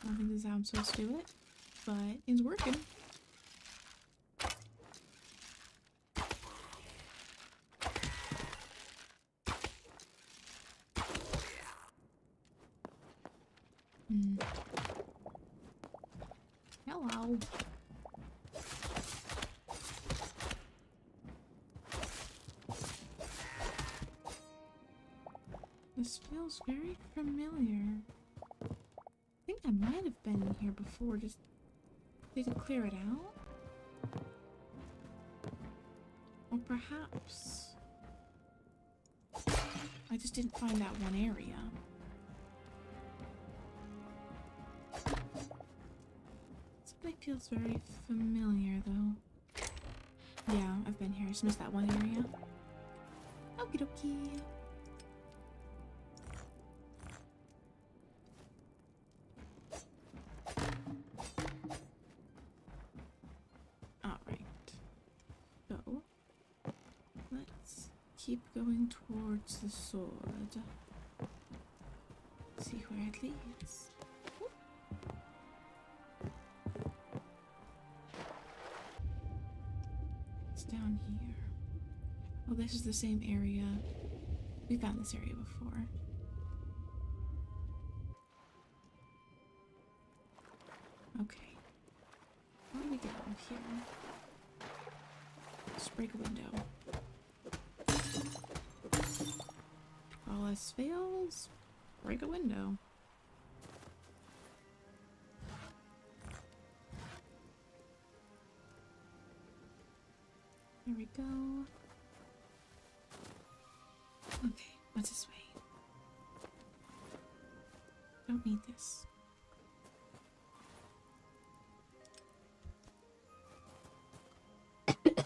I don't think this is how I'm supposed to do it, but it's working. Hello. This feels very familiar. I think I might have been here before, just didn't clear it out. Or perhaps I just didn't find that one area. Something feels very familiar though. Yeah, I've been here. I just missed that one area. Okie dokie. Keep going towards the sword. See where it leads. Oop. It's down here. Oh, this is the same area. We found this area before. Okay. How do we get out of here? Let's break a window. All else fails, break a window. Here we go. Okay, what's this way? Don't need this. Sorry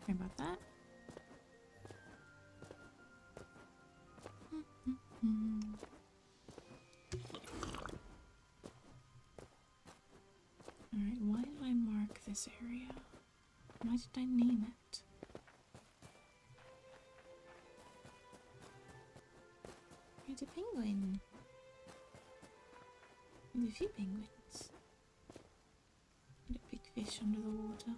about that. Alright, why did I mark this area? Why did I name it? There's a penguin. There's a few penguins. And a big fish under the water.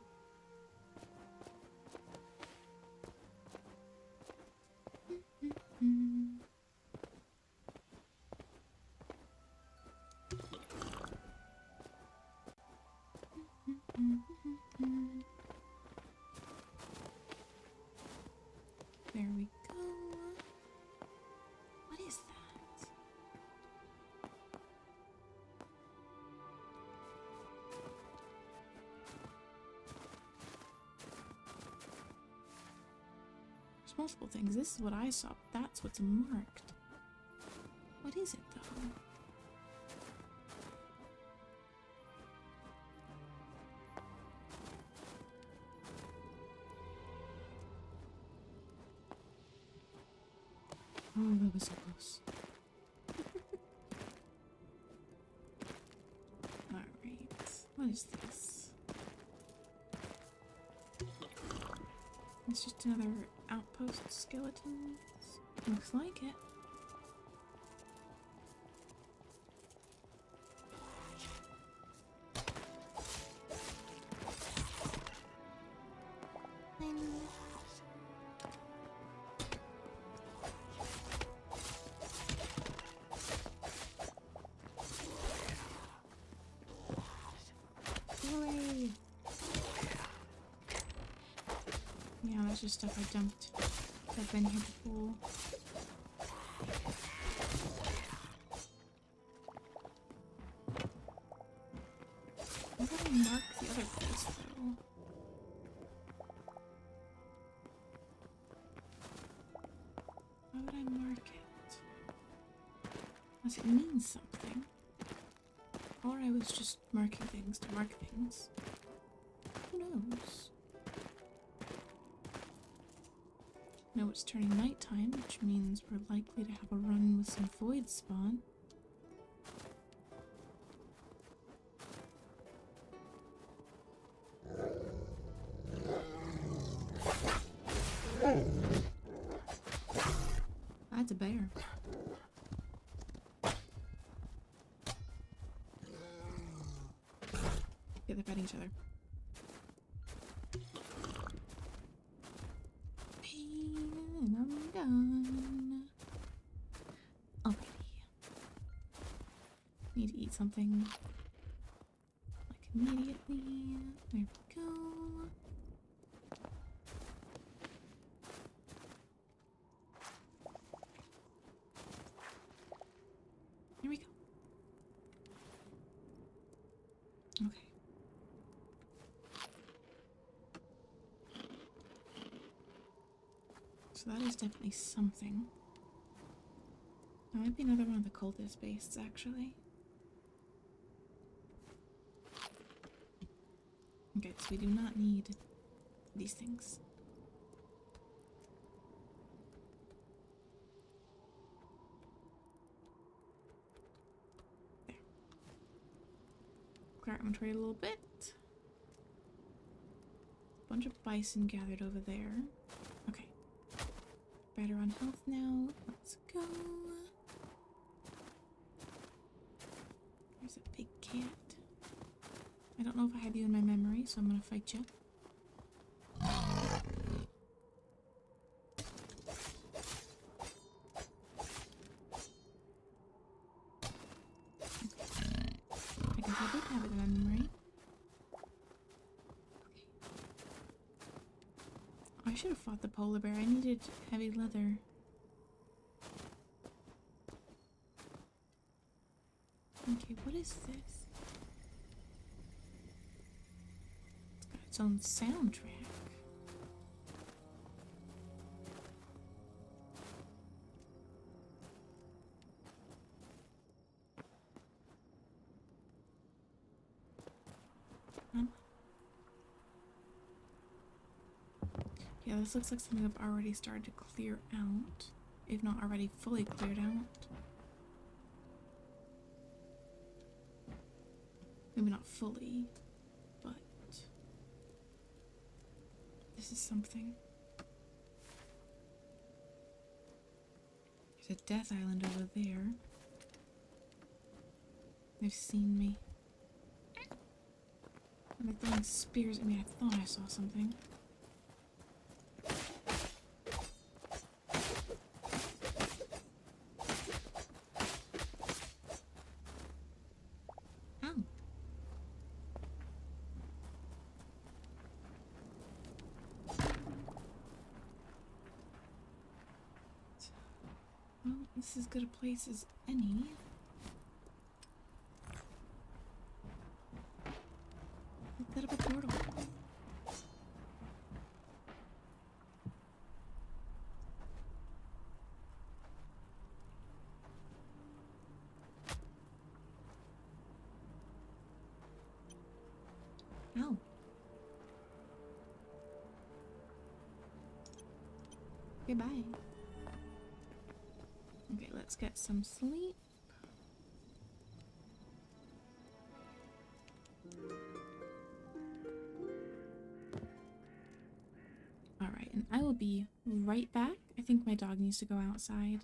There's multiple things. This is what I saw. That's what's marked. What is it, though? Oh, that was so close. Alright. What is this? It's just another outpost skeleton. Looks like it. Hooray! Yeah, that's just stuff I dumped. I've been here before. How do I mark the other place, though? Why would I mark it? Unless it means something. Or I was just marking things to mark things. Who knows? No, it's turning nighttime, which means we're likely to have a run with some void spawn. That's a bear. Yeah, they're fighting each other. And I'm done. Alrighty. Need to eat something. Like immediately. There we go. Here we go. Okay. So that is definitely something. That might be another one of the cultist bases, actually. Okay, so we do not need these things. There. Clear our inventory a little bit. Bunch of bison gathered over there. Okay. Better on health now. Let's go. There's a big cat. I don't know if I have you in my memory, so I'm gonna fight you. I guess I did have it in my memory. Okay. I should have fought the polar bear. I needed heavy leather. Okay, what is this? It's got its own soundtrack. Yeah, this looks like something I've already started to clear out, if not already fully cleared out. Maybe not fully, but this is something. There's a death island over there. They've seen me. And they're throwing spears at me. I thought I saw something. Well, this is as good a place as any. Let's set up a portal. Goodbye. Okay, let's get some sleep. Alright, and I will be right back. I think my dog needs to go outside.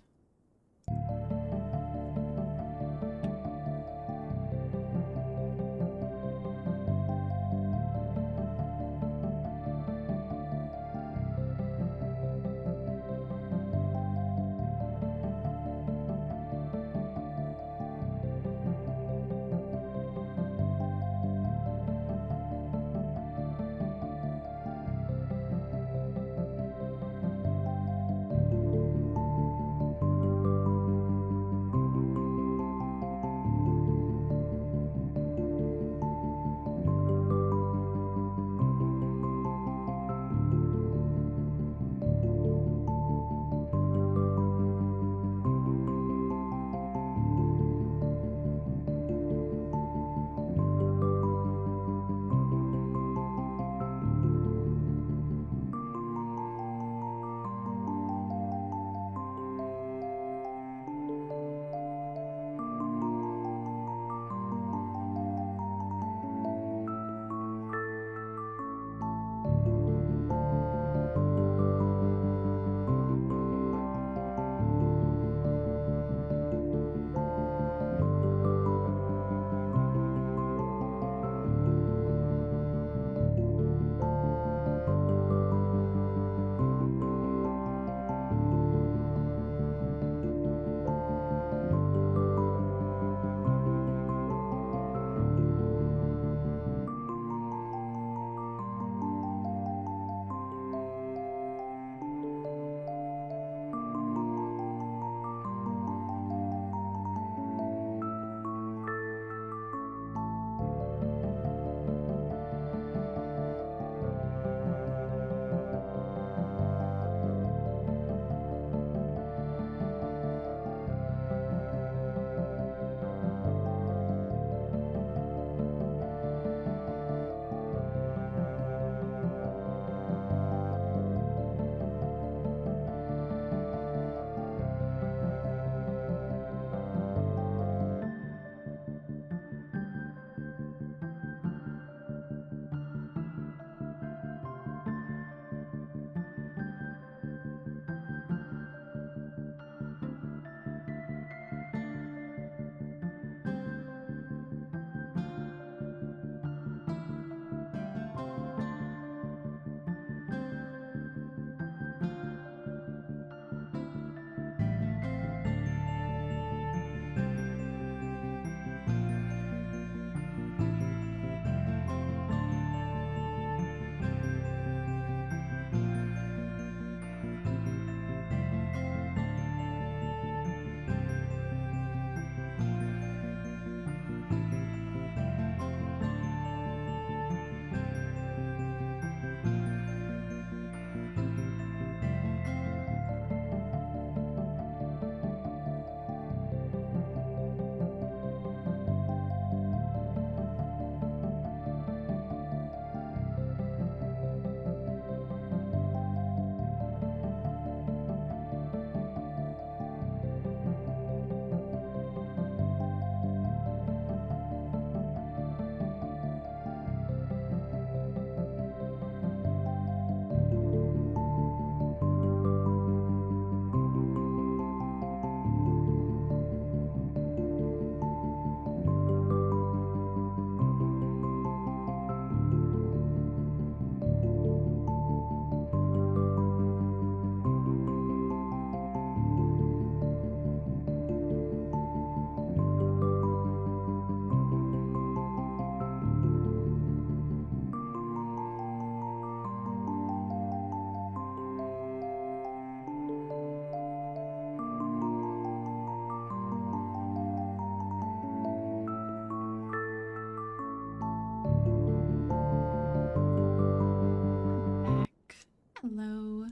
Hello.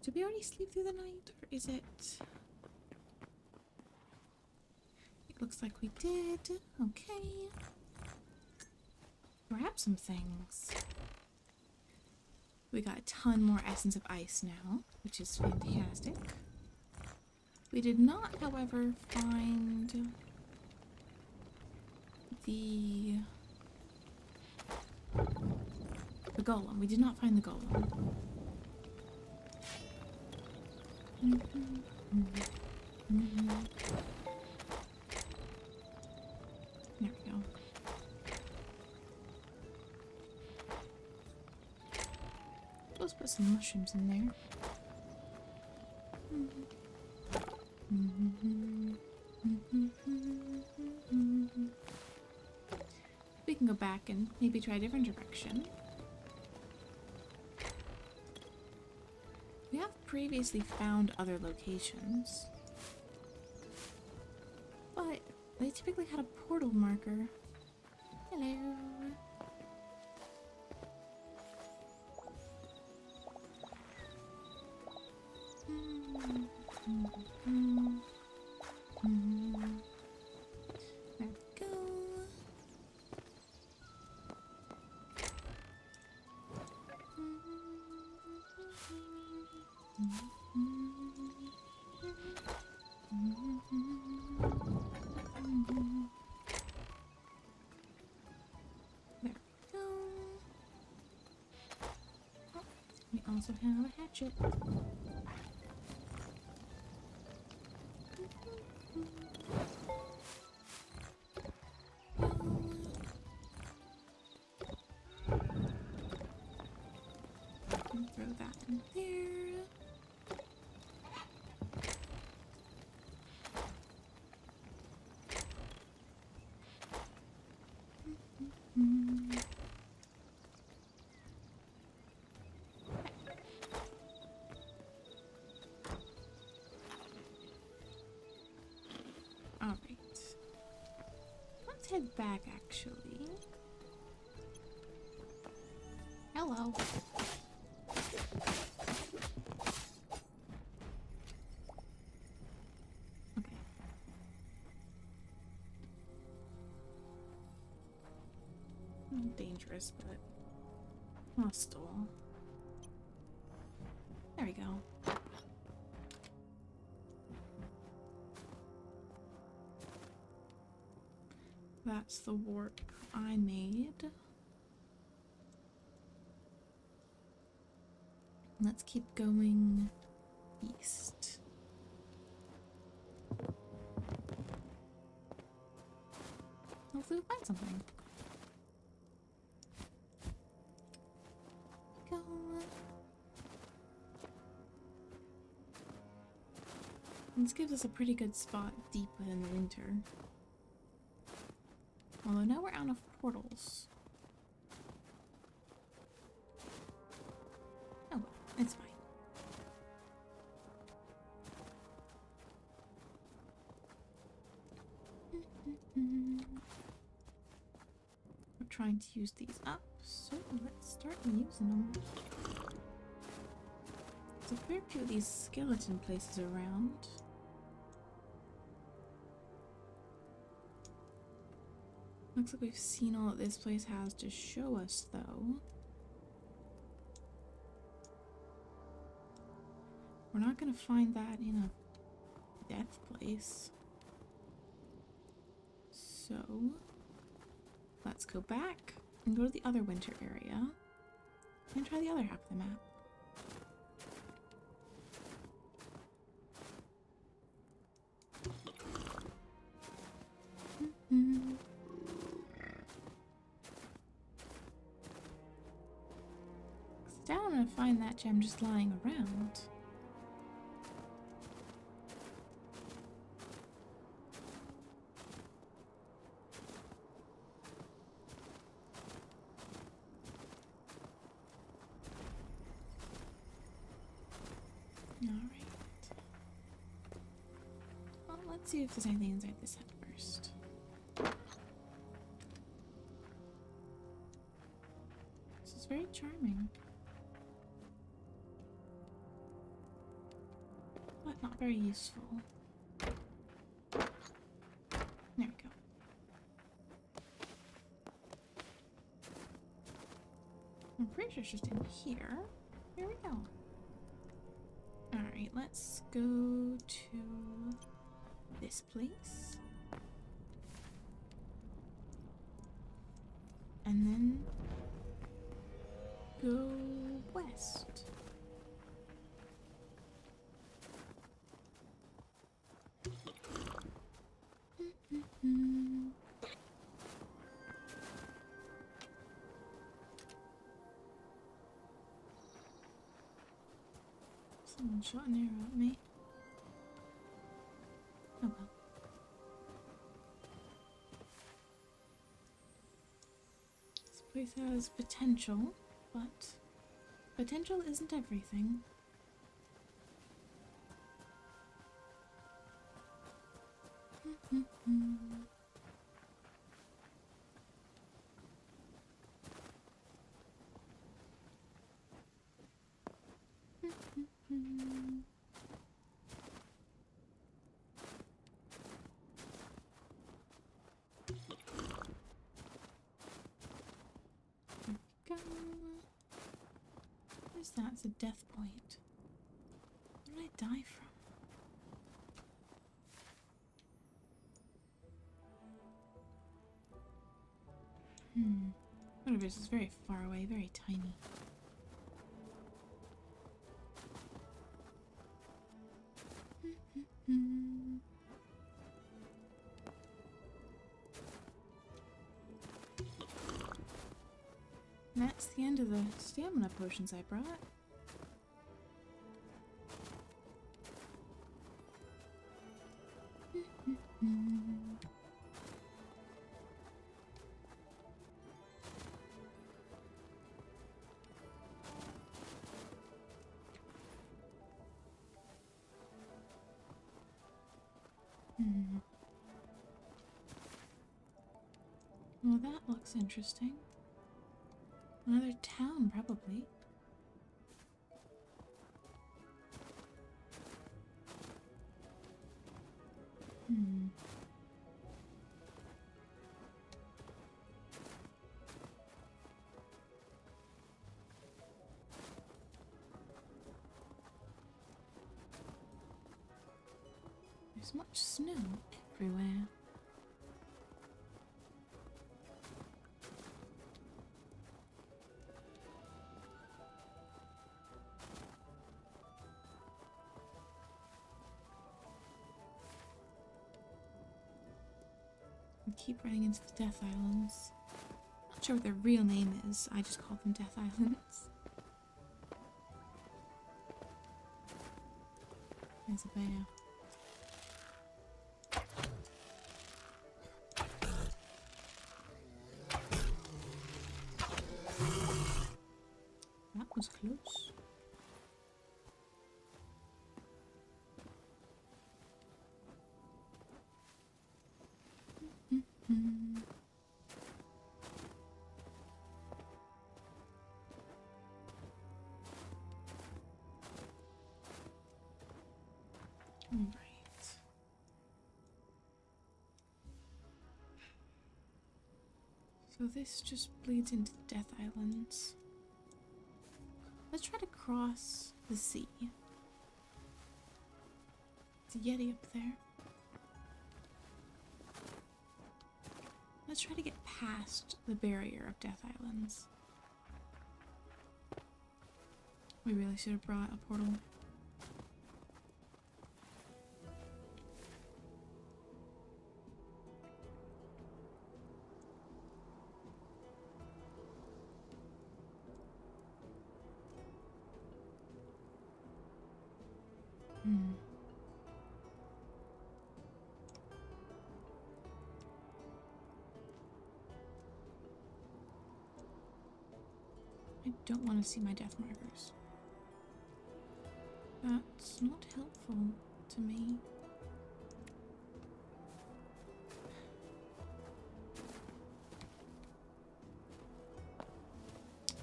Did we already sleep through the night, or is it... It looks like we did. Okay. Grab some things. We got a ton more Essence of Ice now, which is fantastic. We did not, however, find the golem. We did not find the golem. There we go. Let's put some mushrooms in there. We can go back and maybe try a different direction. We have previously found other locations, but they typically had a portal marker. Hello. There we go. There we go. Oh, we also have a hatchet. Throw that in there. All right. Let's head back, actually. Hello. Okay. Dangerous, but hostile. There we go. That's the warp I made. Let's keep going east. Hopefully we'll find something. Go. This gives us a pretty good spot deep within the winter. Although now we're out of portals. Oh well, it's fine. We're trying to use these up, so let's start using them. There's a fair few of these skeleton places around. Looks like we've seen all that this place has to show us, though. We're not going to find that in a death place. So, let's go back and go to the other winter area and try the other half of the map. I don't want to find that gem just lying around. Alright. Well, let's see if there's anything inside this head first. This is very charming. But not very useful. There we go. I'm pretty sure it's just in here. There we go. Alright, let's go to this place. And then go west. Someone shot an arrow at me. Oh well. This place has potential, but potential isn't everything. Go. Where's that? It's a death point. Where did I die from? Whatever, this is very far away, very tiny. That's the end of the stamina potions I brought. Well, that looks interesting. Another town, probably. There's much snow everywhere. I keep running into the Death Islands. Not sure what their real name is, I just call them Death Islands. There's a bear. That was close. Alright. So this just bleeds into the Death Islands. Let's try to cross the sea. It's a Yeti up there. Let's try to get past the barrier of Death Islands. We really should have brought a portal. I don't want to see my death markers. That's not helpful to me.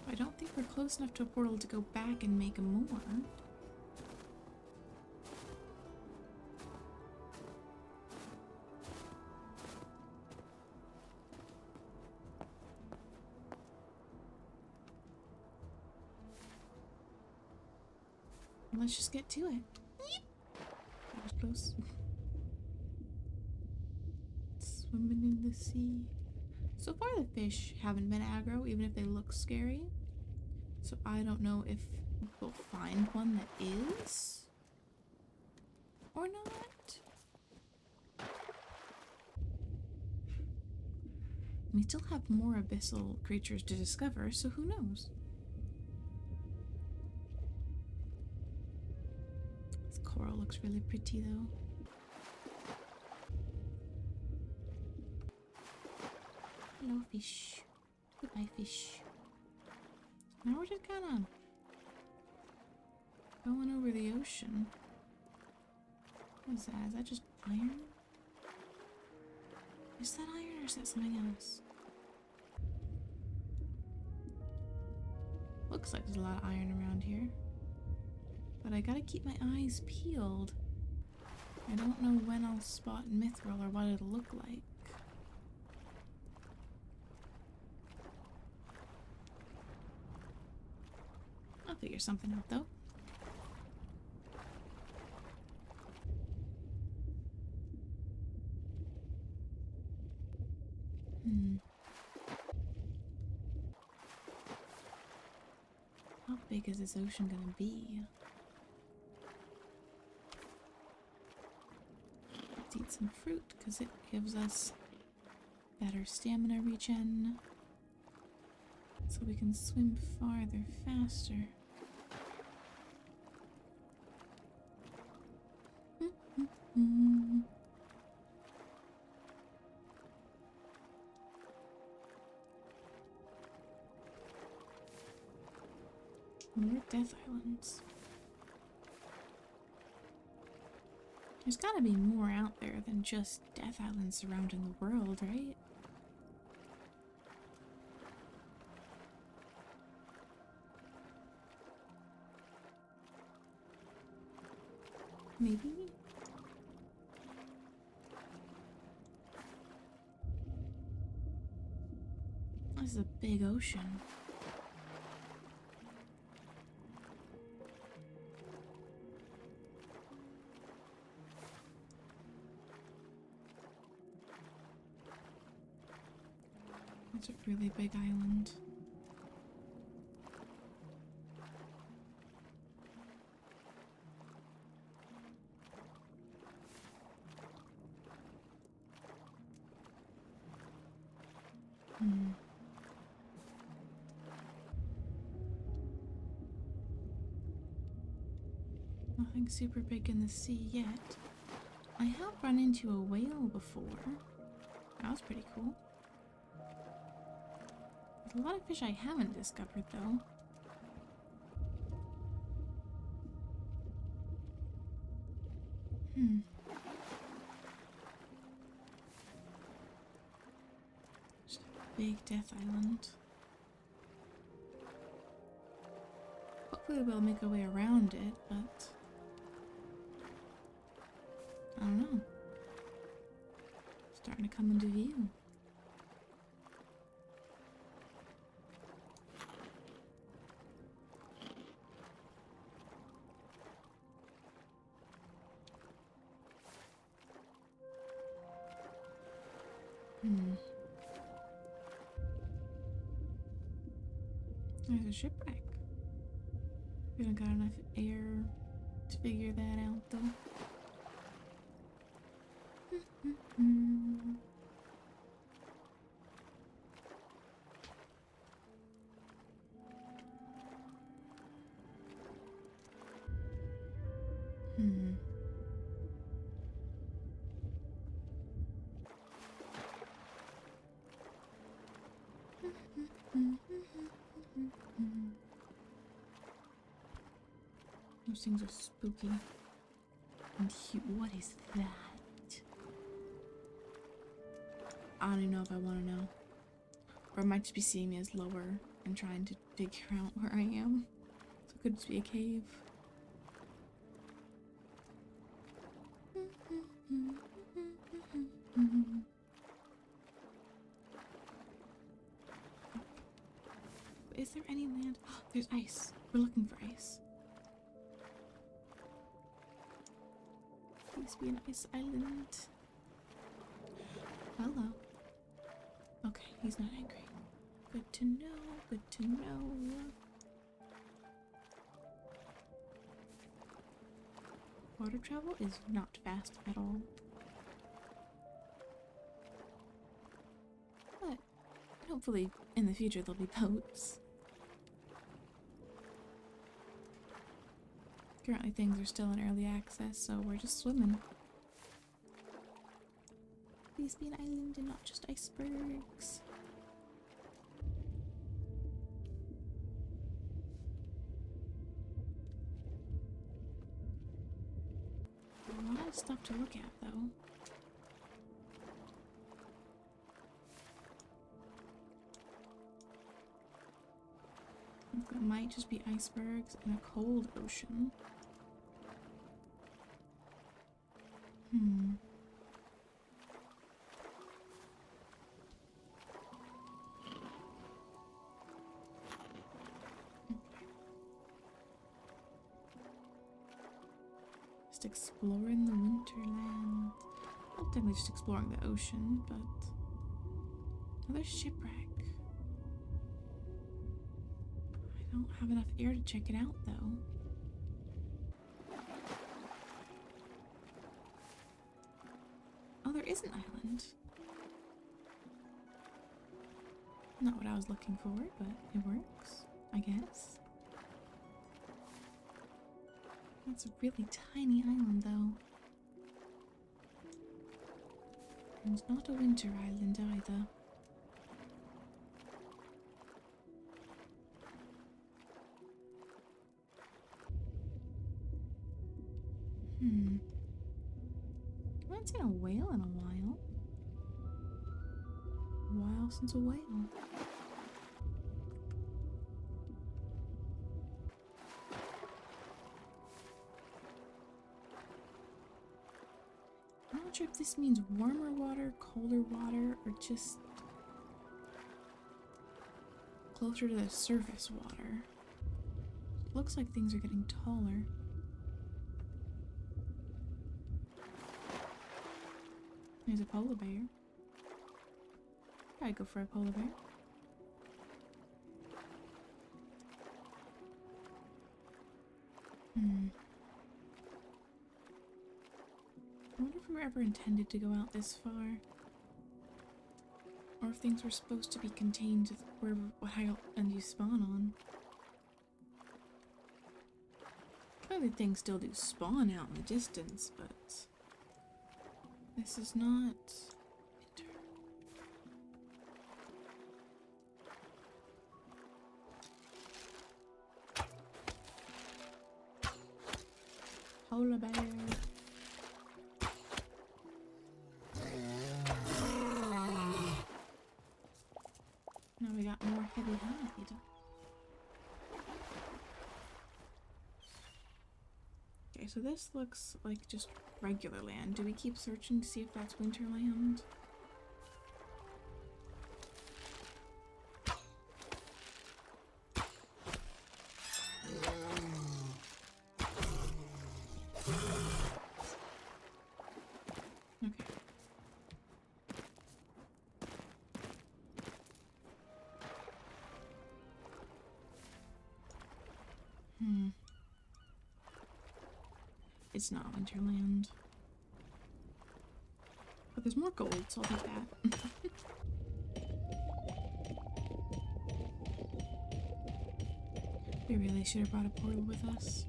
I don't think we're close enough to a portal to go back and make more. Let's just get to it. That was close. Swimming in the sea. So far the fish haven't been aggro, even if they look scary. So I don't know if we'll find one that is or not. We still have more abyssal creatures to discover, so who knows? This coral looks really pretty though. Hello, fish. Goodbye, fish. Now we're just kind of going over the ocean. What is that? Is that just iron? Is that iron or is that something else? Looks like there's a lot of iron around here. But I gotta keep my eyes peeled. I don't know when I'll spot mithril or what it'll look like. I'll figure something out though. How big is this ocean gonna be? Let's eat some fruit because it gives us better stamina regen. So we can swim farther, faster. More death islands. There's gotta be more out there than just death islands surrounding the world, right? Maybe? This is a big ocean. It's a really big island. Nothing super big in the sea yet. I have run into a whale before. That was pretty cool. There's a lot of fish I haven't discovered though. Just a big death island. Hopefully we'll make our way around it, but I don't know. Starting to come into view. There's a shipwreck. We don't got enough air to figure that out though. Those things are spooky. And what is that? I don't even know if I want to know. Or it might just be seeing me as lower and trying to figure out where I am. So it could just be a cave. Is there any land? Oh, there's ice. We're looking for ice. Please be an ice island. Hello. Okay, he's not angry. Good to know, good to know. Water travel is not fast at all. But hopefully in the future there'll be boats. Currently things are still in early access, so we're just swimming. Please be an island and not just icebergs. A lot of stuff to look at, though. It might just be icebergs in a cold ocean. Just exploring the winterland. Well, technically just exploring the ocean, but another shipwreck. I don't have enough air to check it out, though. Oh, there is an island. Not what I was looking for, but it works, I guess. That's a really tiny island, though. And not a winter island either. I haven't seen a whale in a while. A while since a whale. I'm not sure if this means warmer water, colder water, or just closer to the surface water. Looks like things are getting taller. There's a polar bear. I'd go for a polar bear. I wonder if we were ever intended to go out this far. Or if things were supposed to be contained to wherever and you spawn on. Clearly things still do spawn out in the distance, but this is not winter. Polar bear. Now we got more heavy hide. Okay, so this looks like just regular land. Do we keep searching to see if that's winterland? Okay. It's not winterland. But there's more gold, so I'll take that. We really should have brought a portal with us.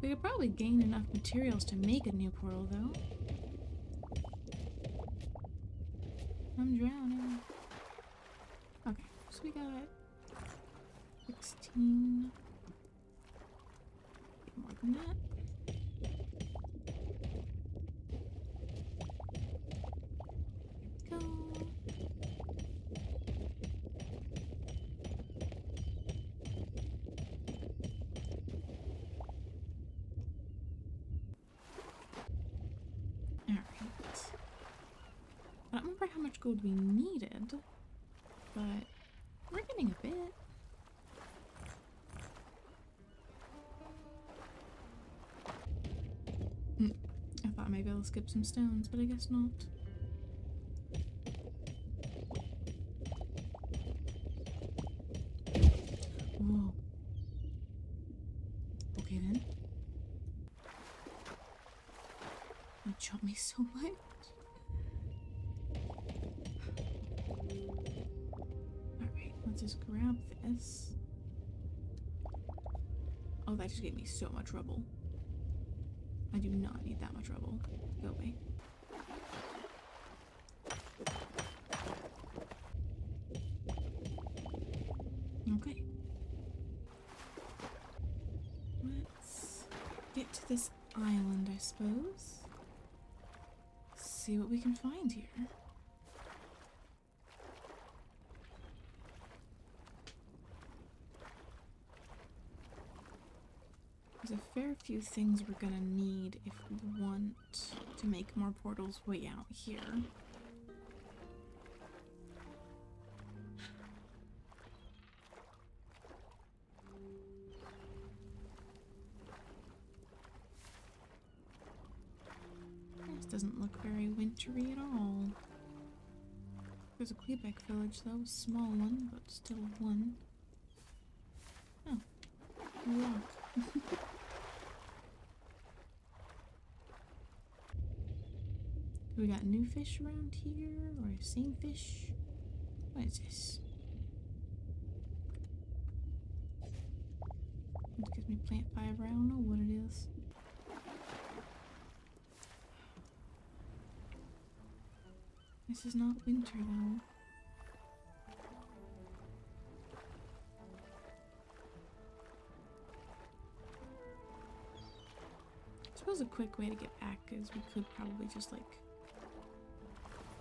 We could probably gain enough materials to make a new portal, though. I'm drowning. Okay, so we got 16. More than that. Go. Alright. I don't remember how much gold we needed, but we're getting a bit. skip some stones, but I guess not. Whoa. Okay then. It shot me so much. Alright, let's just grab this. Oh, that just gave me so much rubble. I do not need that much rubble. Go away. Okay. Let's get to this island, I suppose. See what we can find here. There's a fair few things we're gonna need if we want to make more portals way out here. This doesn't look very wintry at all. There's a Quebec village though, a small one, but still one. Oh, a rock. We got new fish around here, or same fish? What is this? It gives me plant fiber, I don't know what it is. This is not winter though. I suppose a quick way to get back is we could probably just like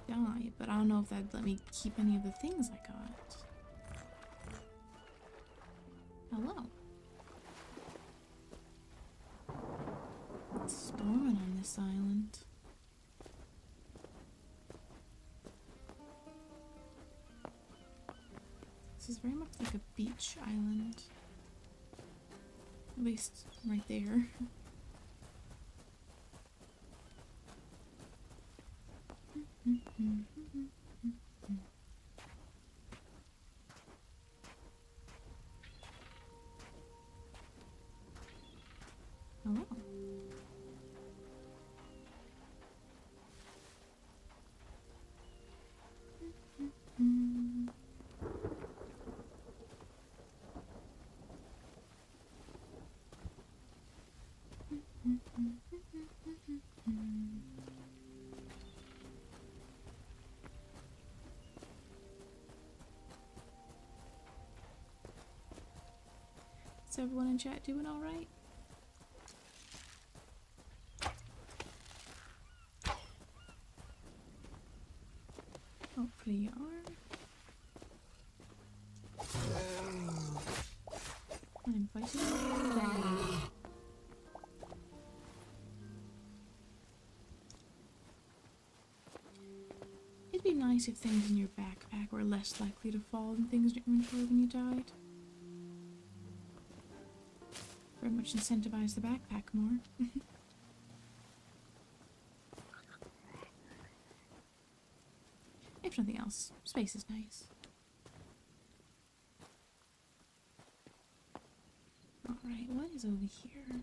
die, but I don't know if that'd let me keep any of the things I got. Hello. It's storming on this island. This is very much like a beach island. At least right there. Hello. Is everyone in chat doing alright? Hopefully you are. I'm fighting. It'd be nice if things in your backpack were less likely to fall than things in your inventory when you died. Very much incentivize the backpack more. If nothing else, space is nice. Alright, what is over here?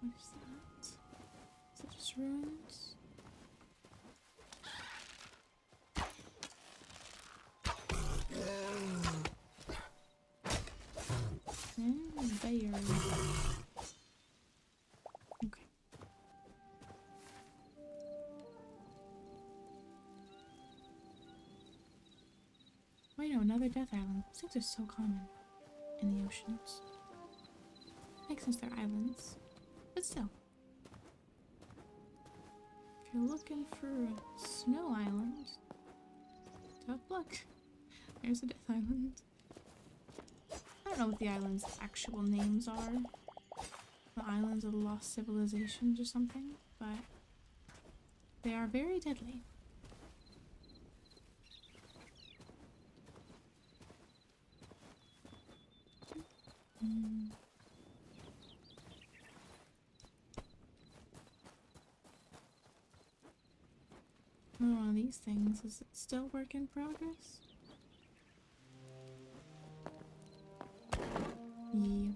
What is that? Is that just ruins? Bear. Okay. Wait, no, another death island. These things are so common in the oceans. Makes sense they're islands, but still. If you're looking for a snow island, tough luck. There's a death island. I don't know what the island's actual names are. The Islands of the Lost Civilizations or something, but they are very deadly. Another one of these things. Is it still work in progress? Yeah.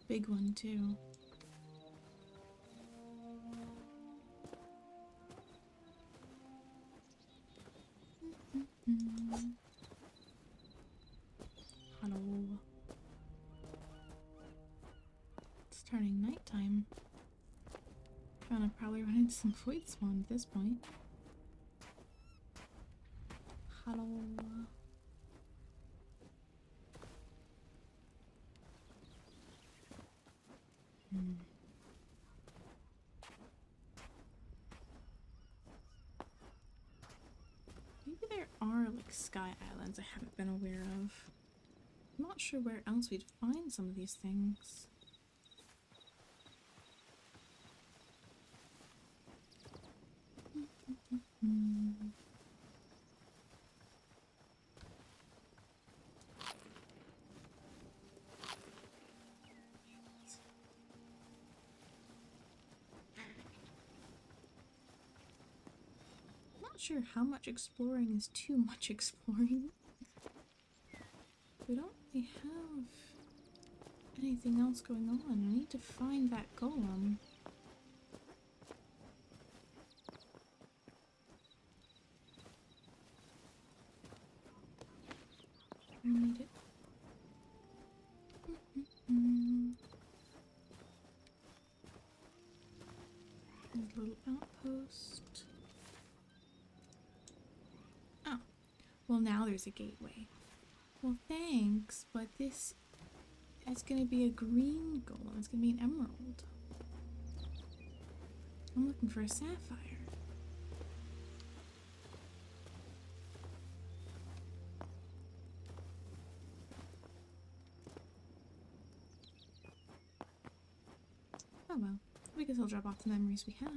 Big one too. Hello. It's turning nighttime. Gonna probably run into some void spawn at this point. Hello. Maybe there are like sky islands I haven't been aware of. I'm not sure where else we'd find some of these things. Not sure how much exploring is too much exploring. We don't really have anything else going on. I need to find that golem. I need it. There's a little outpost. Oh. Well, now there's a gateway. Well, thanks, but this is gonna be a green golem. It's gonna be an emerald. I'm looking for a sapphire. Oh well, we can still drop off the memories we have.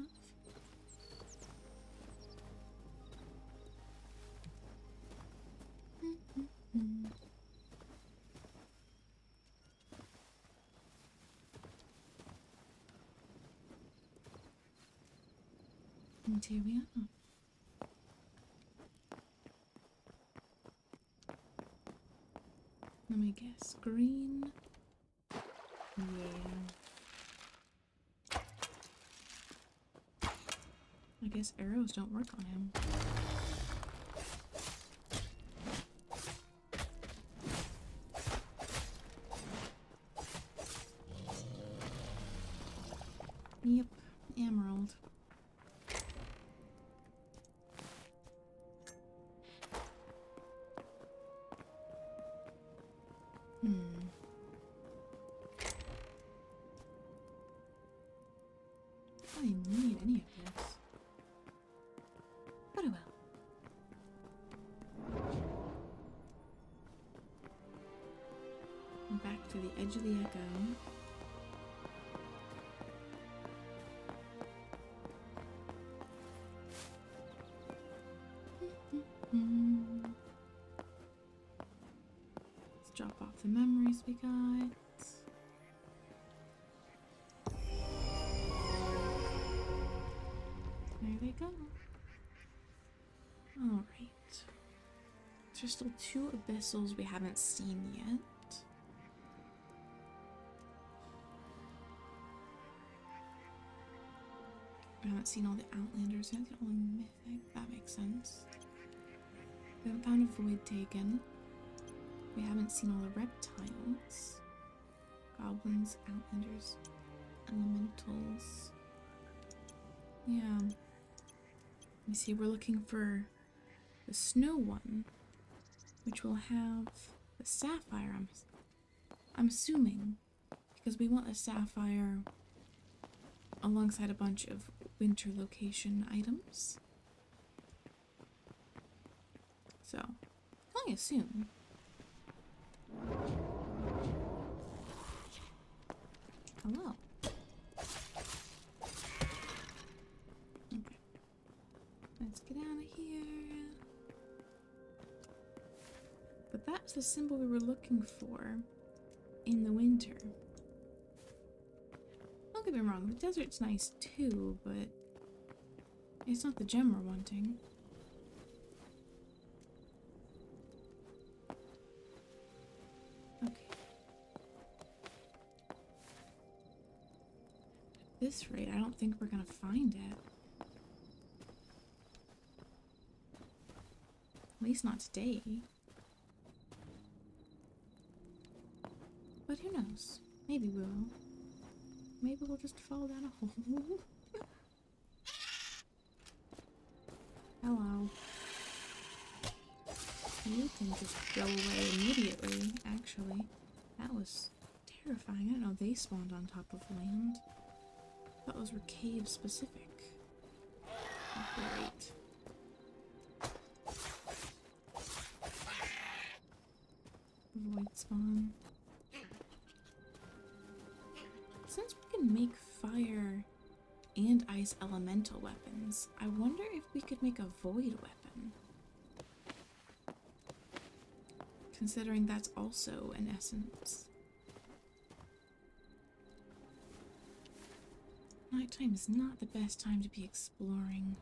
And here we are. Let me guess. Green. Yeah. I guess arrows don't work on him. Yep, emerald. I didn't need any of this. But oh well. I'm back to the edge of the echo. Let's drop off the memories we got. There they go. Alright. There's still 2 abyssals we haven't seen yet. We haven't seen all the Outlanders yet, they're only mythic. That makes sense. We haven't found a void taken. We haven't seen all the reptiles. Goblins, Outlanders, Elementals. Yeah. Let me see, we're looking for the snow one, which will have the sapphire, I'm assuming, because we want a sapphire alongside a bunch of winter location items. So, I only assume. Hello. Okay. Let's get out of here. That's the symbol we were looking for in the winter. Don't get me wrong, the desert's nice too, but it's not the gem we're wanting. Okay. At this rate, I don't think we're gonna find it. At least not today. But who knows? Maybe we'll. Maybe we'll just fall down a hole. Hello. You can just go away immediately, actually. That was terrifying. I didn't know they spawned on top of land. I thought those were cave specific. Oh, great. Void spawn. Since we can make fire and ice elemental weapons, I wonder if we could make a void weapon. Considering that's also an essence. Nighttime is not the best time to be exploring.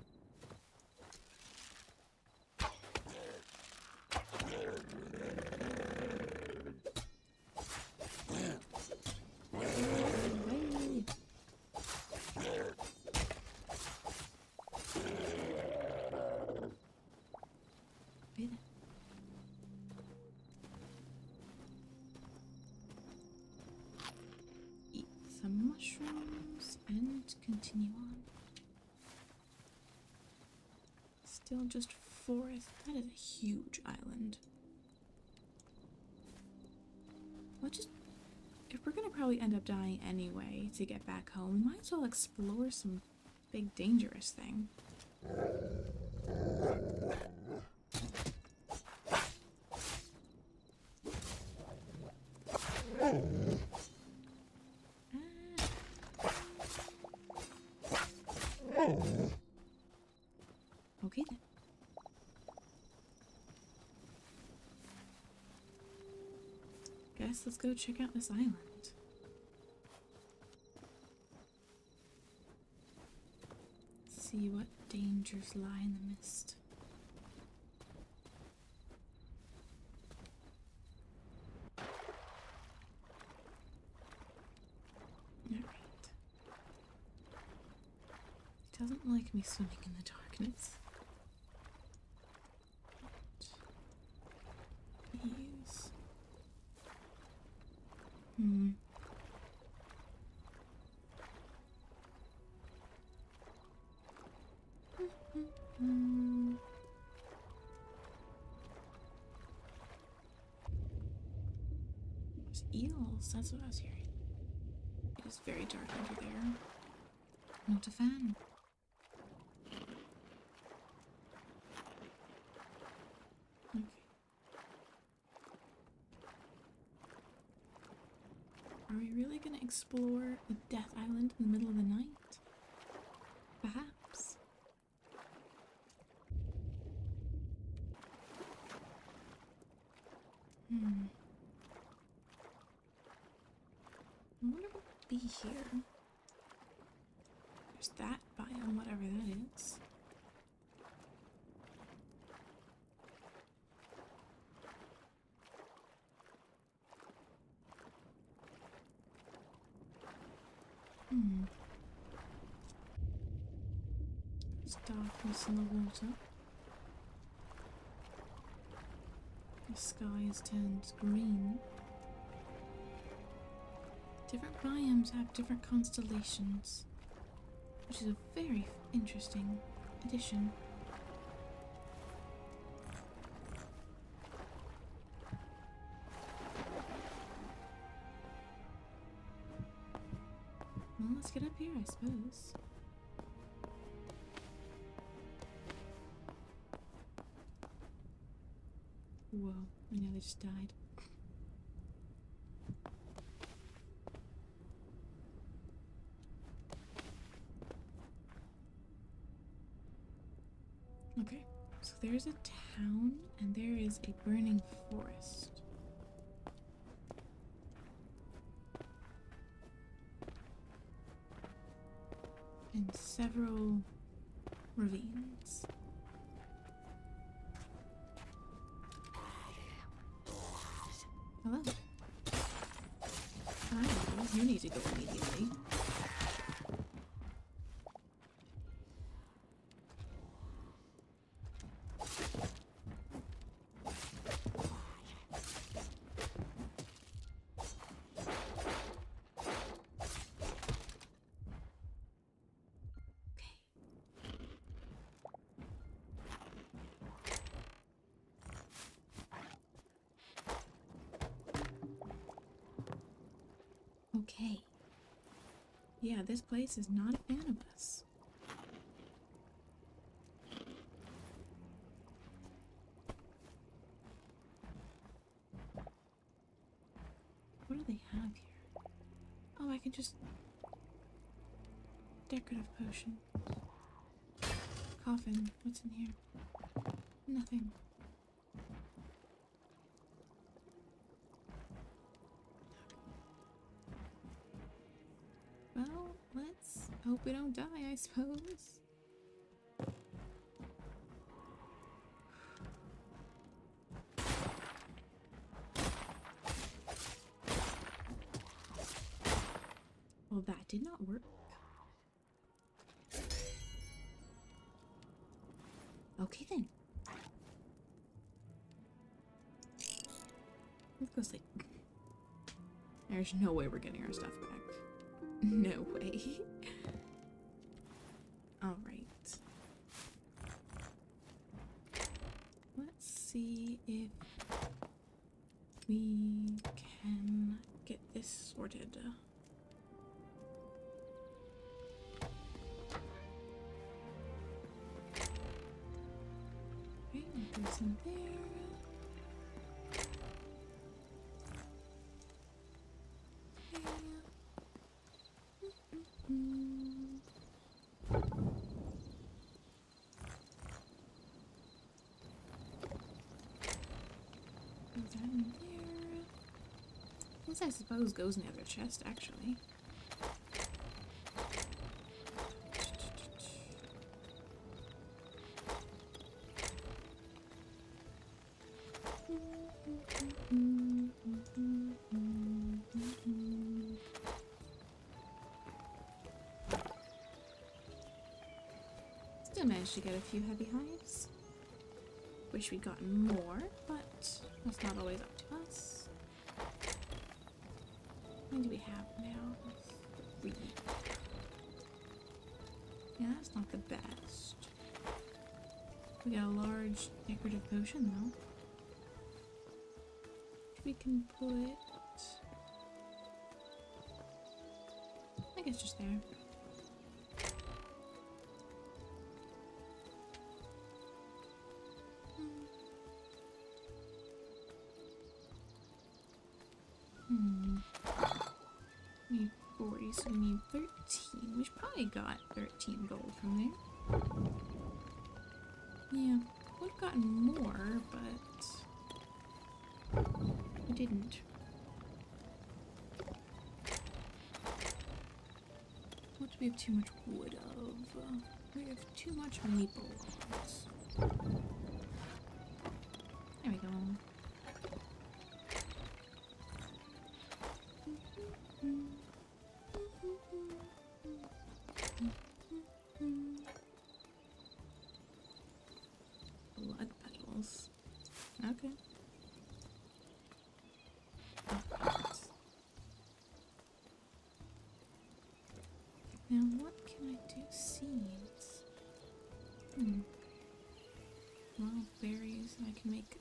Eat some mushrooms and continue on. Still just forest. That is a huge island. If we're gonna probably end up dying anyway to get back home, we might as well explore some big dangerous thing. Okay then. Guess let's go check out this island. See what dangers lie in the mist. Alright. He doesn't like me swimming in the darkness. Use. There's eels, that's what I was hearing. It is very dark under there. Not a fan. Okay. Are we really gonna explore a death island in the middle of the night? Perhaps. I wonder what would be here. There's that biome, whatever that is. There's darkness in the water. The sky has turned green. Different biomes have different constellations, which is a very interesting addition. Well, let's get up here, I suppose. Whoa, I nearly just died. Okay, so there's a town, and there is a burning forest. And several ravines. Hello. Hi, you need to go immediately. Okay. Yeah, this place is not a fan of us. What do they have here? Oh, I can just... Decorative potion. Coffin. What's in here? Nothing. Well, let's hope we don't die, I suppose. Well, that did not work. Okay then. Let's go sleep. There's no way we're getting our stuff back. No way. Alright. Let's see if we can get this sorted. Okay, there's some there. This, I suppose, goes in the other chest, actually. Still managed to get a few heavy hives. Wish we'd gotten more, but that's not always up to us. What do we have now? 3. Yeah, that's not the best. We got a large decorative potion, though. We can put... I guess just there. We need 40, so we need 13. We probably got 13 gold from there. Yeah, would have gotten more, but we didn't. What do we have too much wood of? We have too much maple logs. There we go. Blood petals. Okay. Now what can I do? Seeds. Wild berries. I can make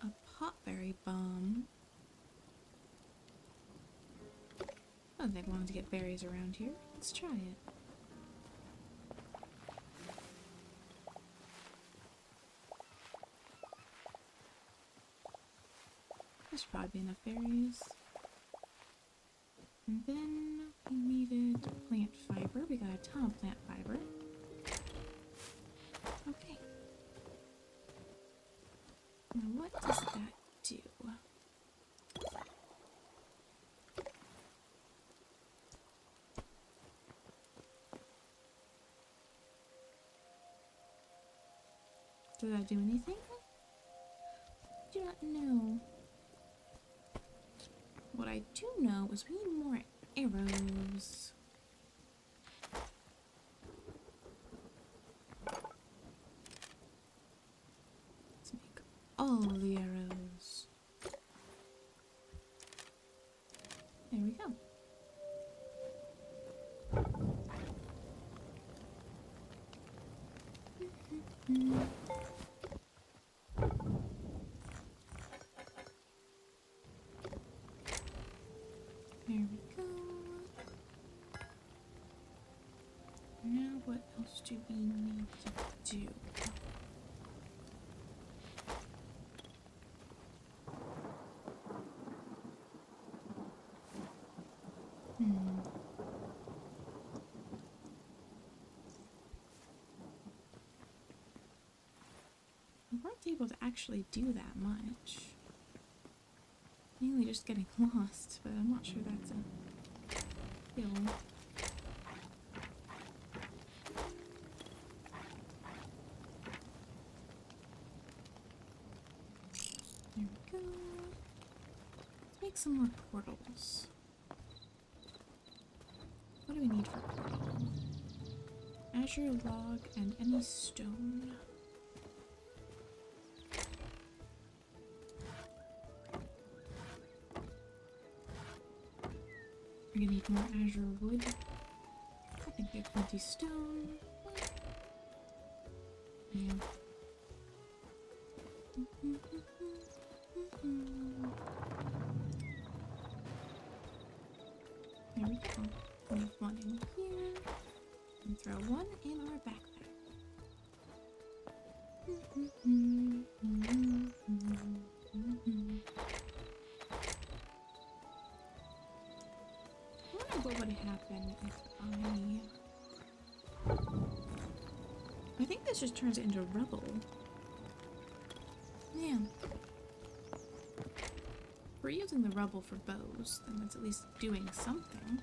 a potberry bomb. Oh, they wanted to get berries around here. Let's try it. There's probably enough berries. And then we needed plant fiber. We got a ton of plant fiber. Okay. Now what does that do? Does that do anything? I do not know. What I do know is we need more arrows. Let's make all the arrows. There we go. There we go. Now what else do we need to do? We weren't able to actually do that much. Mainly just getting lost, but I'm not sure that's a skill. There we go. Let's make some more portals. What do we need for a portal? Azure log and any stone. We're gonna need more azure wood. I think we have plenty stone. Yeah. There we go. We have one in here. And throw one in our backpack. I wonder what would happen if I think this just turns it into rubble. Man. If we're using the rubble for bows, then that's at least doing something.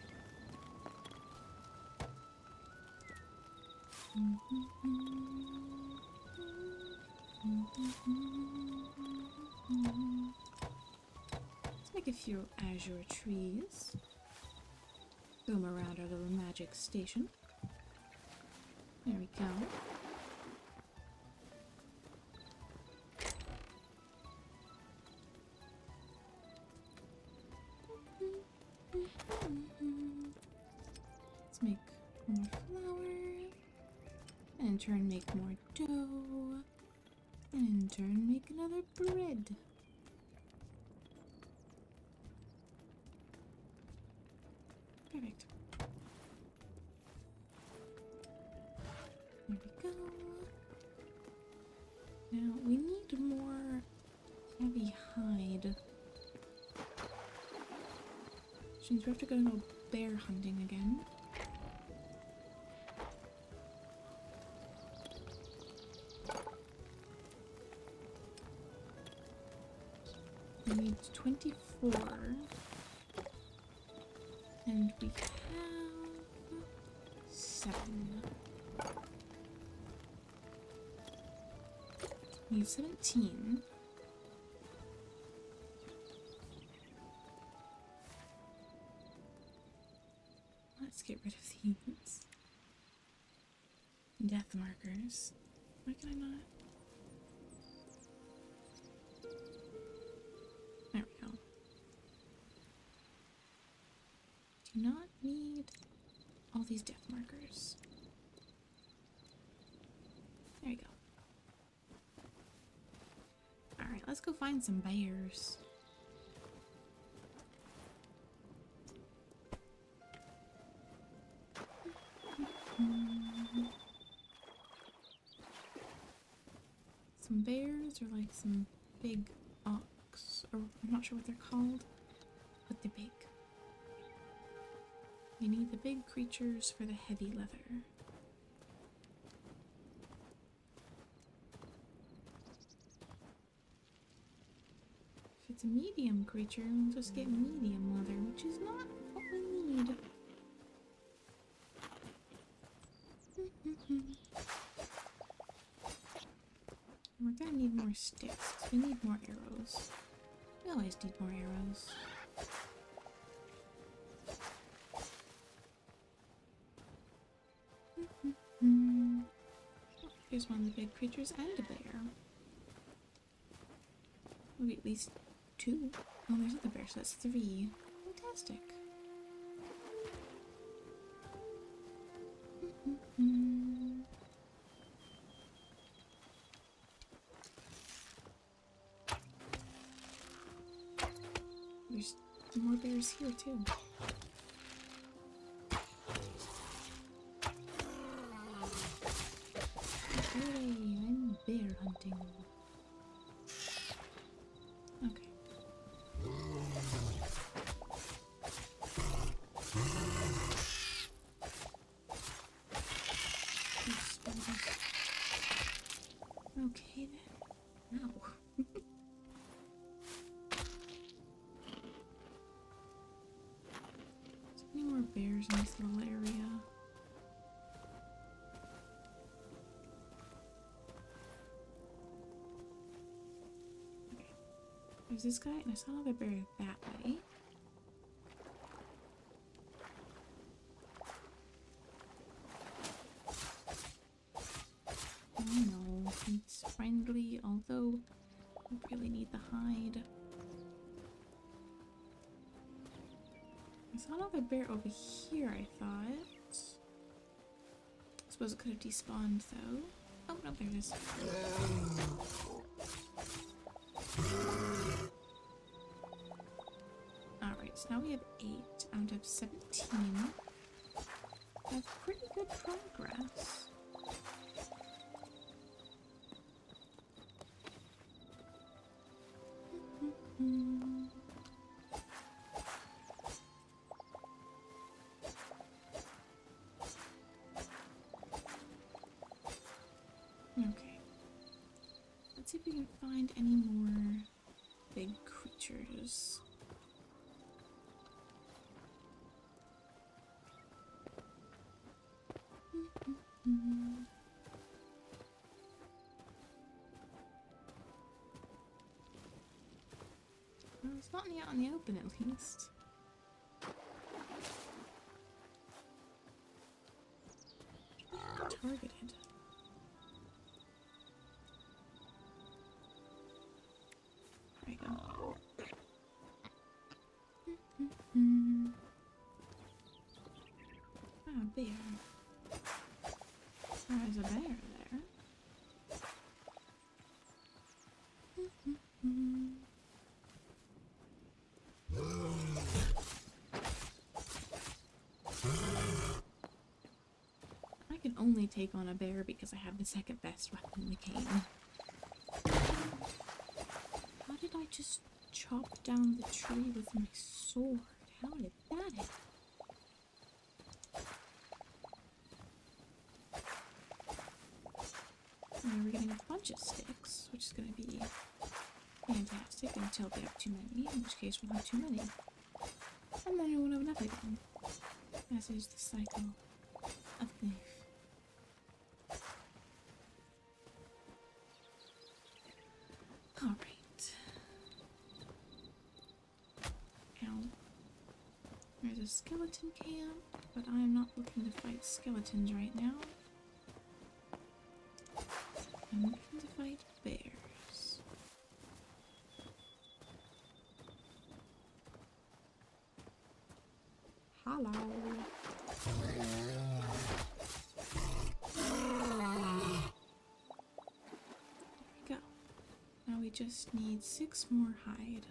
Let's make a few azure trees. Boom around our little magic station. There we go. Let's make more flour. And in turn make more dough. And in turn make another bread. Perfect. There we go. Now we need more heavy hide. Which means we have to go bear hunting again. We need 24. And we have 7. We need 17. Let's get rid of these death markers. Why can I not? There we go. Do not need all these death markers. There you go. Alright, let's go find some bears. Some bears are like some big ox, or I'm not sure what they're called, but they're big. We need the big creatures for the heavy leather. it's a medium creature, we'll just get medium leather, which is not what we need. We're gonna need more sticks, 'cause we need more arrows. We always need more arrows. Here's one of the big creatures and a bear. Maybe at least 2. Oh, there's another bear, so that's 3. Fantastic. There's more bears here too. Hey, I'm bear hunting. Okay. Okay then. Ow. So many more bears in this little area. Okay. There's this guy, and I saw another bear that way. Oh no, he's friendly, although I really need the hide. I saw another bear over here, I thought. Suppose it could have despawned though. Oh no, there it is. Alright, so now we have 8 out of 17. That's pretty good progress. Okay. Let's see if we can find any more big creatures. Well, it's not out in the open at least. Targeted. There you go. Ah, bear. There's a bear there. I can only take on a bear because I have the second best weapon in the game. How did I just chop down the tree with my sword? How did that happen? And we're getting a bunch of sticks, which is going to be fantastic until they have too many, in which case we'll have too many. And then we won't have enough again. As is the cycle of life. Alright. Ow. There's a skeleton camp, but I'm not looking to fight skeletons right now. I'm looking to fight bears. Hello. Go. Now we just need 6 more hide.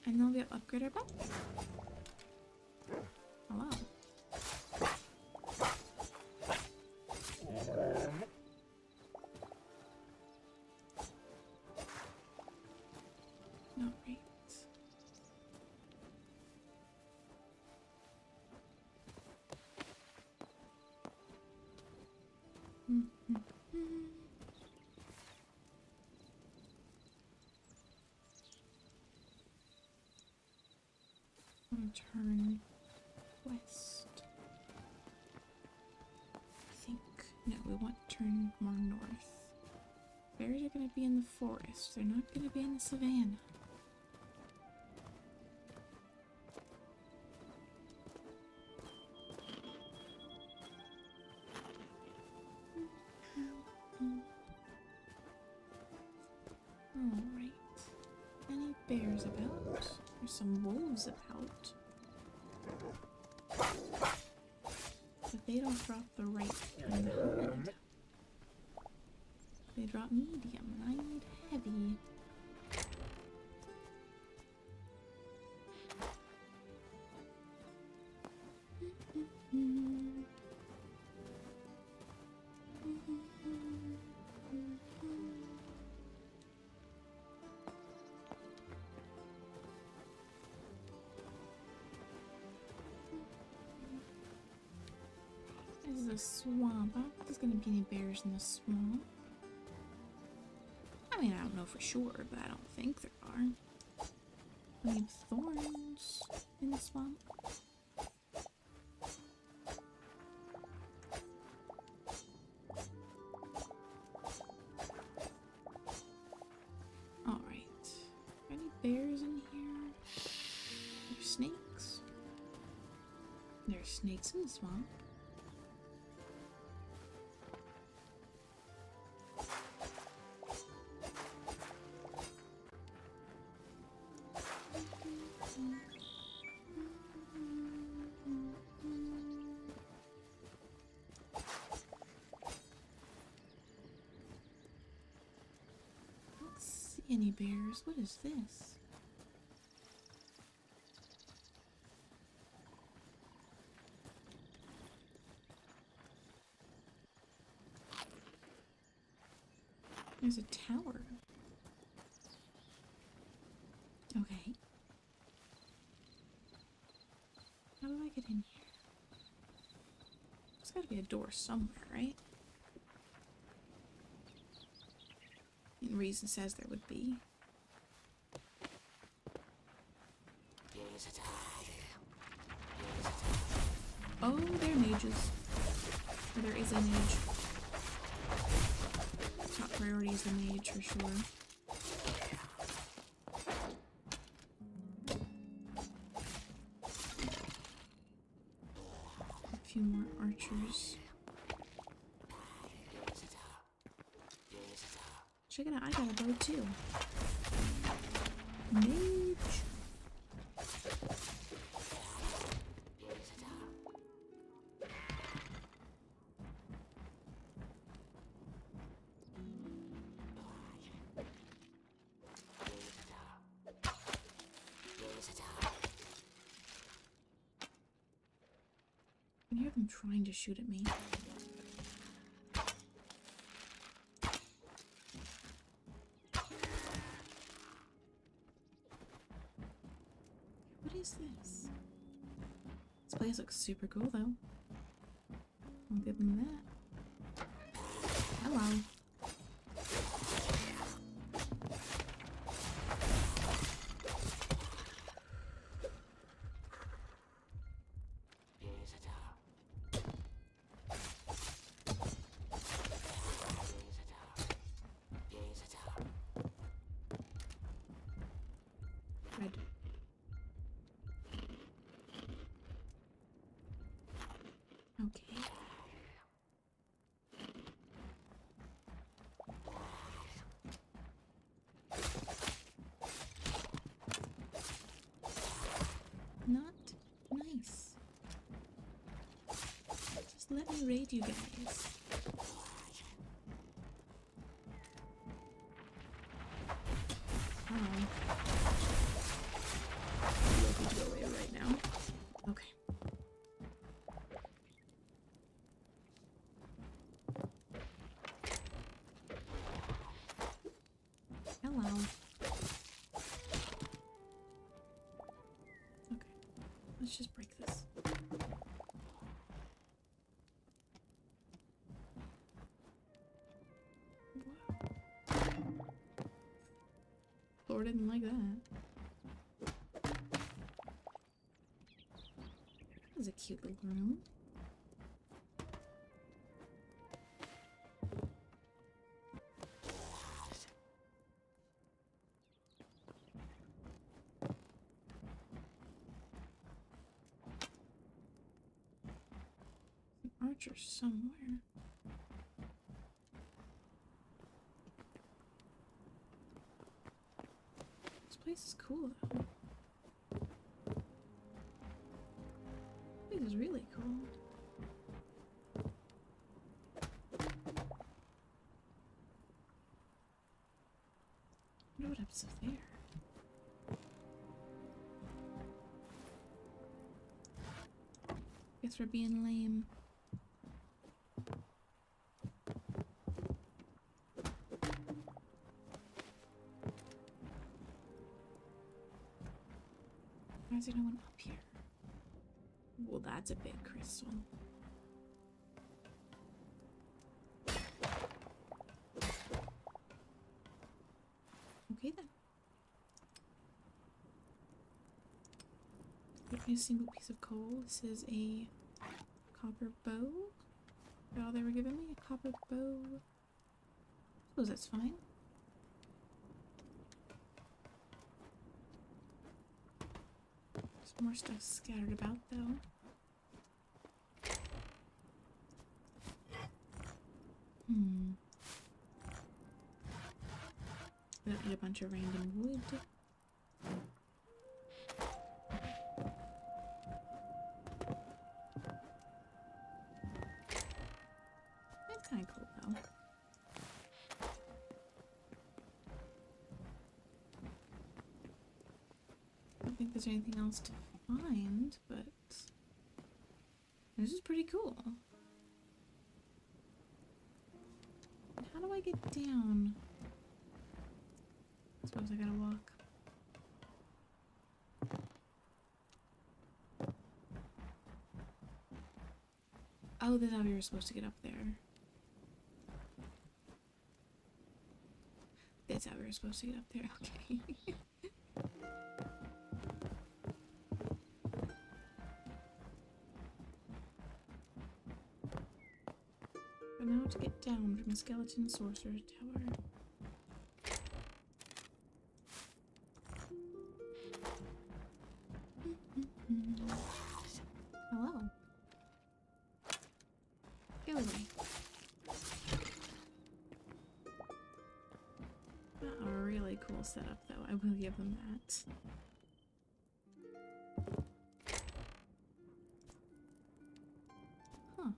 And then we'll upgrade our backpack. Hello. Not right. turn west. I think. No, we want to turn more north. Bears are going to be in the forest. They're not going to be in the savannah. Alright. Any bears about? There's some wolves about. But they don't drop the right kind of hide. They drop medium, and I need heavy. This is a swamp. I don't think there's gonna be any bears in the swamp. I mean, I don't know for sure, but I don't think there are. We need thorns in the swamp. Alright. Any bears in here? There's snakes. There's snakes in the swamp. Any bears? What is this? There's a tower. Okay. How do I get in here? There's gotta be a door somewhere, right? Reason says there would be. Oh, they're mages. Or there is a mage. Top priority is the mage for sure. A few more archers. Check it out, I got a bow too. Mage. I hear them trying to shoot at me. What is this? This place looks super cool though. I'll give them that. Hello. Red. Okay. Not nice. Just let me raid you guys. To go away right now. Okay. Hello. Okay. Let's just break this. Wow. Thor didn't like that. is a cute little room. An archer somewhere. This place is cool though. This is really cool. I wonder what else is there. Guess we're being lame. Why is there no one up here? Well, that's a big crystal. Okay then. Give me a single piece of coal. This is a copper bow. That's all they were giving me? A copper bow. I suppose that's fine. There's more stuff scattered about though. I don't need a bunch of random wood. That's kind of cool though. I don't think there's anything else to find, but this is pretty cool. How do I get down? I suppose I gotta walk. Oh, that's how we were supposed to get up there. That's how we were supposed to get up there, okay. But now to get down from the Skeleton Sorcerer's Tower. Hello. Go away. Not a really cool setup though, I will give them that. Huh.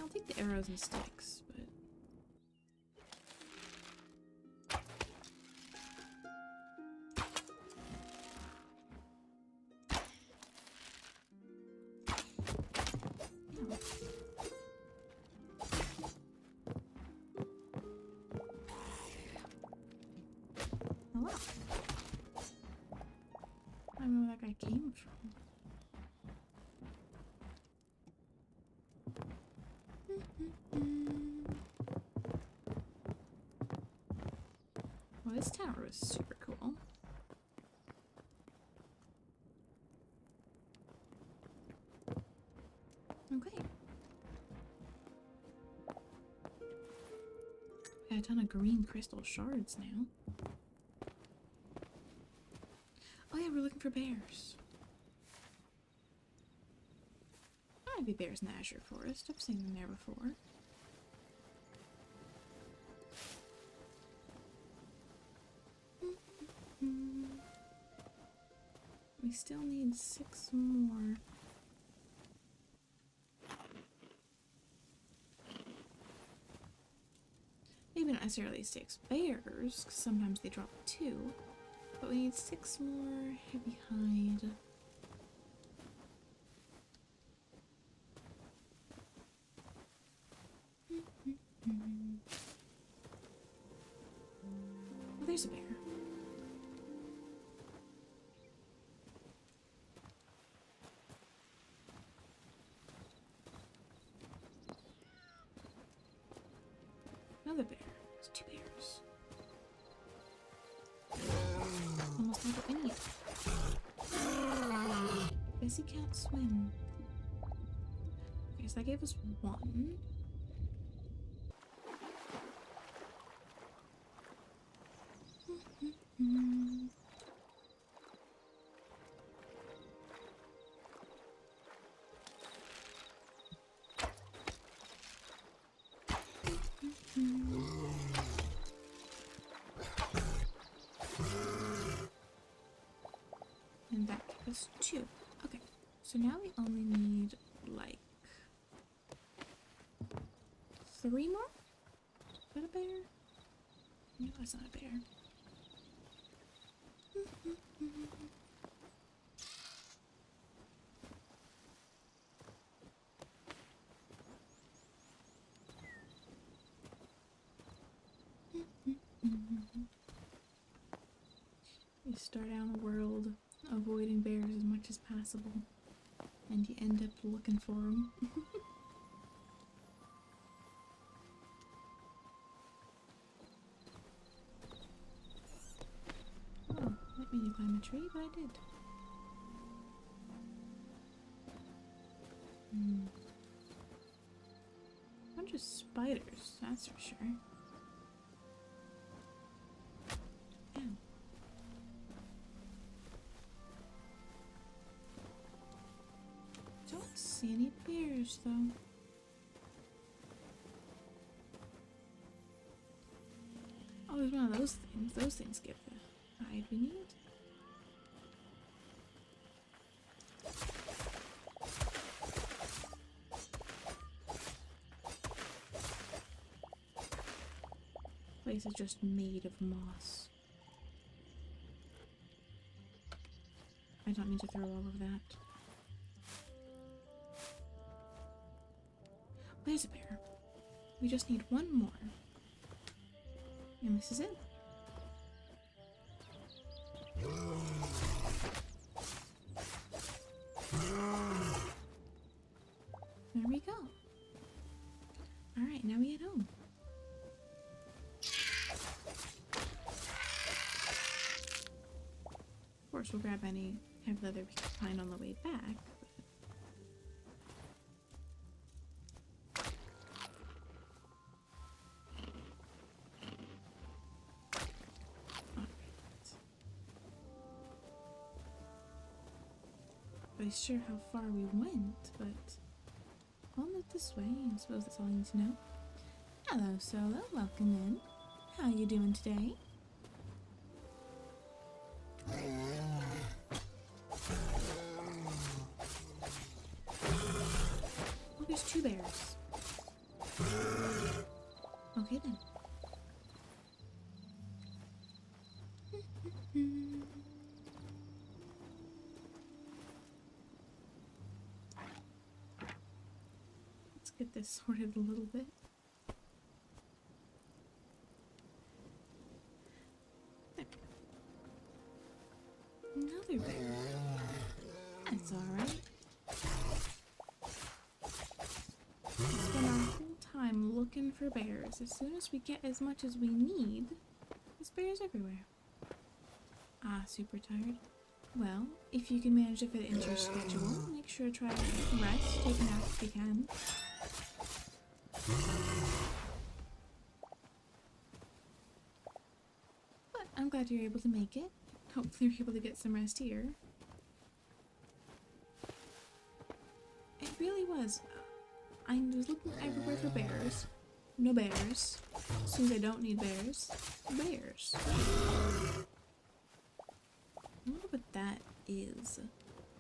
I'll take the arrows and sticks, but no. Hello. I don't know where that guy came from. Well, this tower is super cool. Okay. Got a ton of green crystal shards now. Oh yeah, we're looking for bears. There might be bears in the Azure Forest. I've seen them there before. We still need 6 more. Maybe not necessarily 6 bears, because sometimes they drop 2. But we need 6 more heavy hide. Oh, there's a bear. Another bear. There's 2 bears. guess he can't swim. Okay, so that gave us one. And that gave us two. Okay, so now we only need like 3 more? Is that a bear? No, that's not a bear. You start out in a world avoiding bears as much as possible, and you end up looking for them. Oh, I didn't mean to climb a tree, but I did. Bunch of spiders, that's for sure. Ow. Don't see any bears though. Oh, there's one of those things. Those things give the hide we need. Place is just made of moss. I don't need to throw all of that. There's a bear. We just need one more. And this is it. There we go. Alright, now we head home. Of course, we'll grab any heavy leather we can find on the way back. Not sure how far we went, but I'll look this way. I suppose that's all I need to know. Hello, Solo. Welcome in. How you doing today? Oh, there's 2 bears. Okay then. Get this sorted a little bit. There. Another bear. That's alright. We spend our whole time looking for bears. As soon as we get as much as we need, there's bears everywhere. Ah, super tired. Well, if you can manage to fit it into your schedule, make sure to try to rest, take a nap if you can. But I'm glad you're able to make it. Hopefully you're able to get some rest here. It really was. I was looking everywhere for bears. No bears. As soon as I don't need bears, bears. I wonder what that is.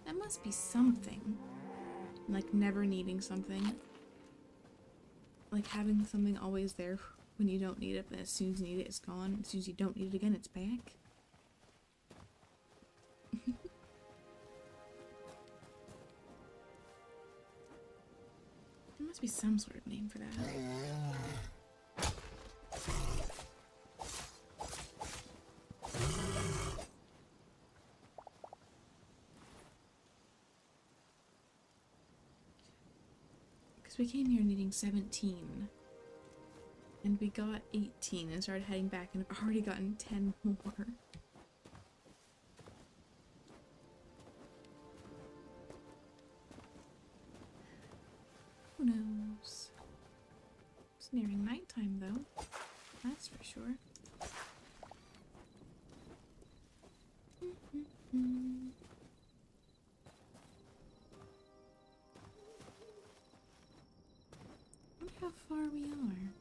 That must be something. Like never needing something. Like having something always there when you don't need it, but as soon as you need it, it's gone. As soon as you don't need it again, it's back. There must be some sort of name for that. Because we came here needing 17. And we got 18 and started heading back and have already gotten 10 more. It's nearing nighttime, though. That's for sure. Look how far we are.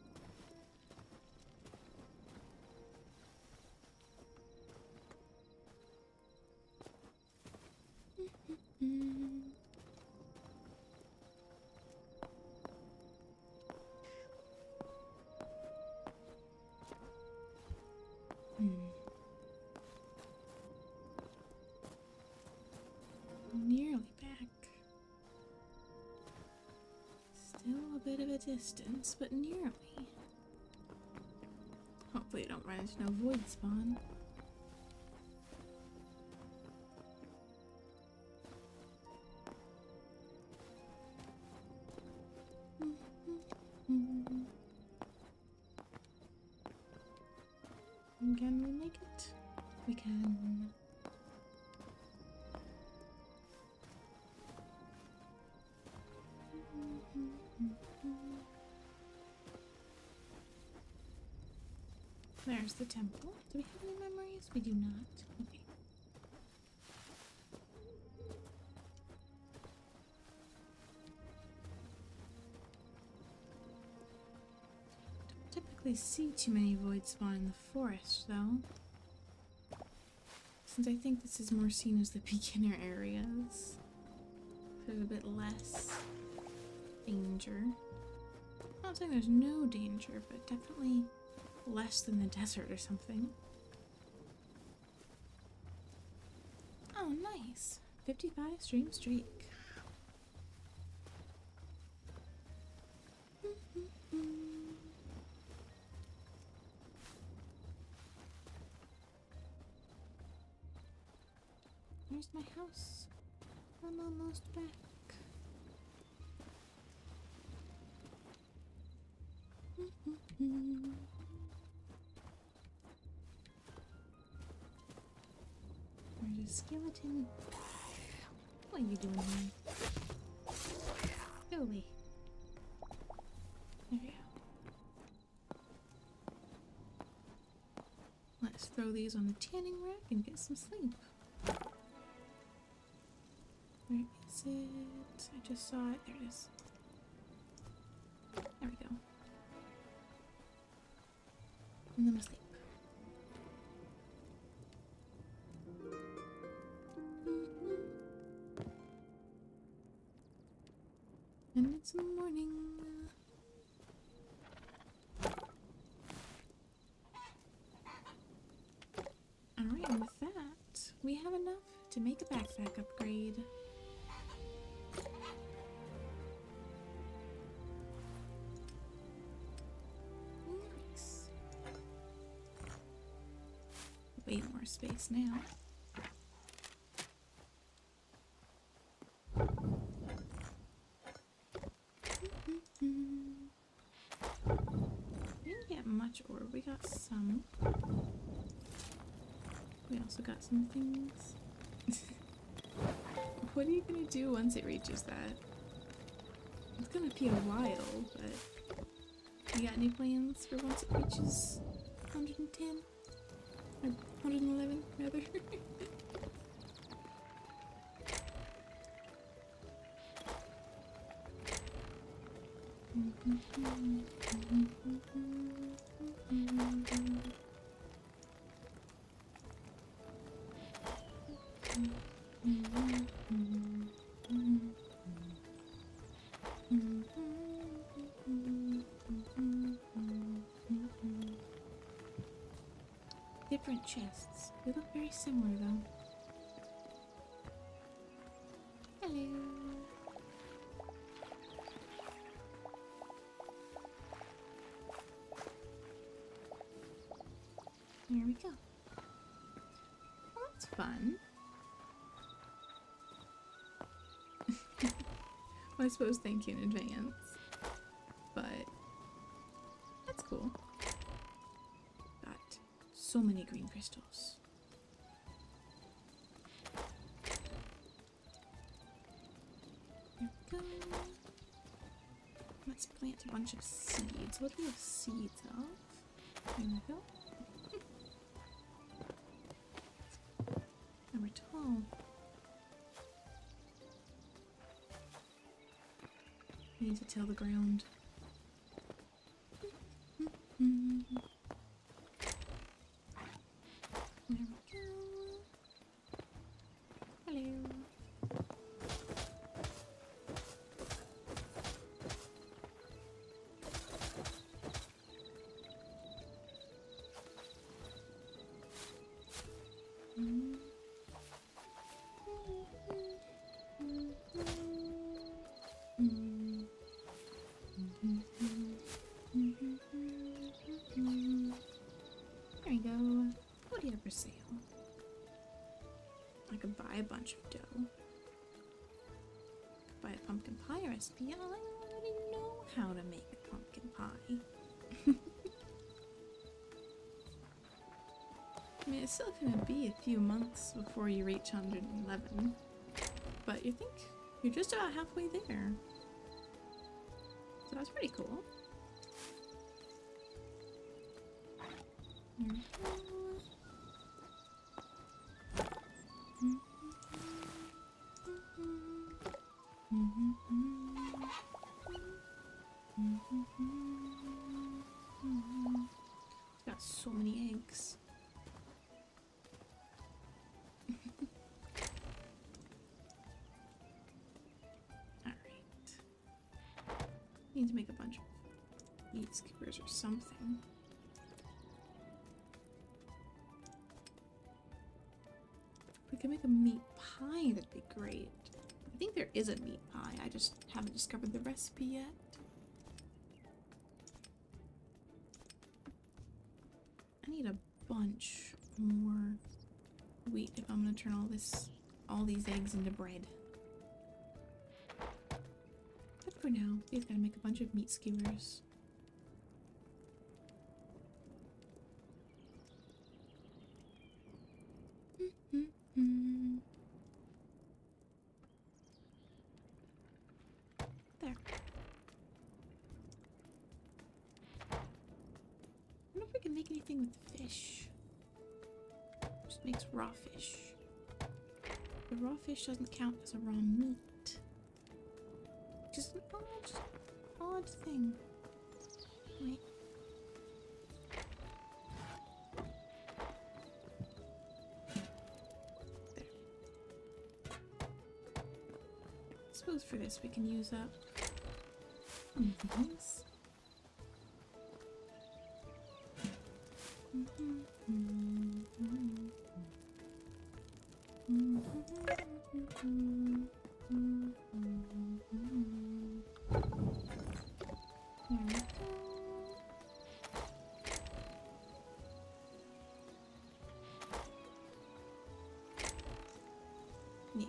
Nearly back. Still a bit of a distance, but nearly. Hopefully I don't run into no void spawn. Can we make it? We can. There's the temple. Do we have any memories? We do not. Okay. Don't typically see too many void spawn in the forest, though. Since I think this is more seen as the beginner areas. There's a bit less danger. I'm not saying there's no danger, but definitely less than the desert or something. Oh, nice. 55 stream streak. Where's my house? I'm almost back. There's a skeleton. What are you doing here? Go away. There we go. Let's throw these on the tanning rack and get some sleep. Where is it? I just saw it. There it is. There we go. And then we'll sleep. And it's morning. Alright, and with that, we have enough to make a backpack upgrade. Nice. Way more space now. We didn't get much ore, we got some. We also got some things. What are you gonna do once it reaches that? It's gonna be a while, but you got any plans for once it reaches 110? Or 111, rather? Different chests. They look very similar though. Hello. Here we go. Well, that's fun. Well, I suppose thank you in advance. But that's cool. Got so many green crystals. There we go. let's plant a bunch of seeds. What do we have seeds of? There we go. And we're tall. We need to till the ground. There we go. Hello. There you go. What do you have for sale? I could buy a bunch of dough. Buy a pumpkin pie recipe. I already know how to make a pumpkin pie. I mean, it's still gonna be a few months before you reach 111, but you think you're just about halfway there. So that's pretty cool. There we go. Got so many eggs. Alright. Need to make a bunch of meat skewers or something. If we could make a meat pie, that'd be great. I think there is a meat pie, I just haven't discovered the recipe yet. I need a bunch more wheat if I'm gonna turn all these eggs into bread. But for now, we've gotta make a bunch of meat skewers. There. I wonder if we can make anything with fish. Just makes raw fish. The raw fish doesn't count as a raw meat. Just an odd thing. Wait. There. I suppose for this we can use up things. Yeah.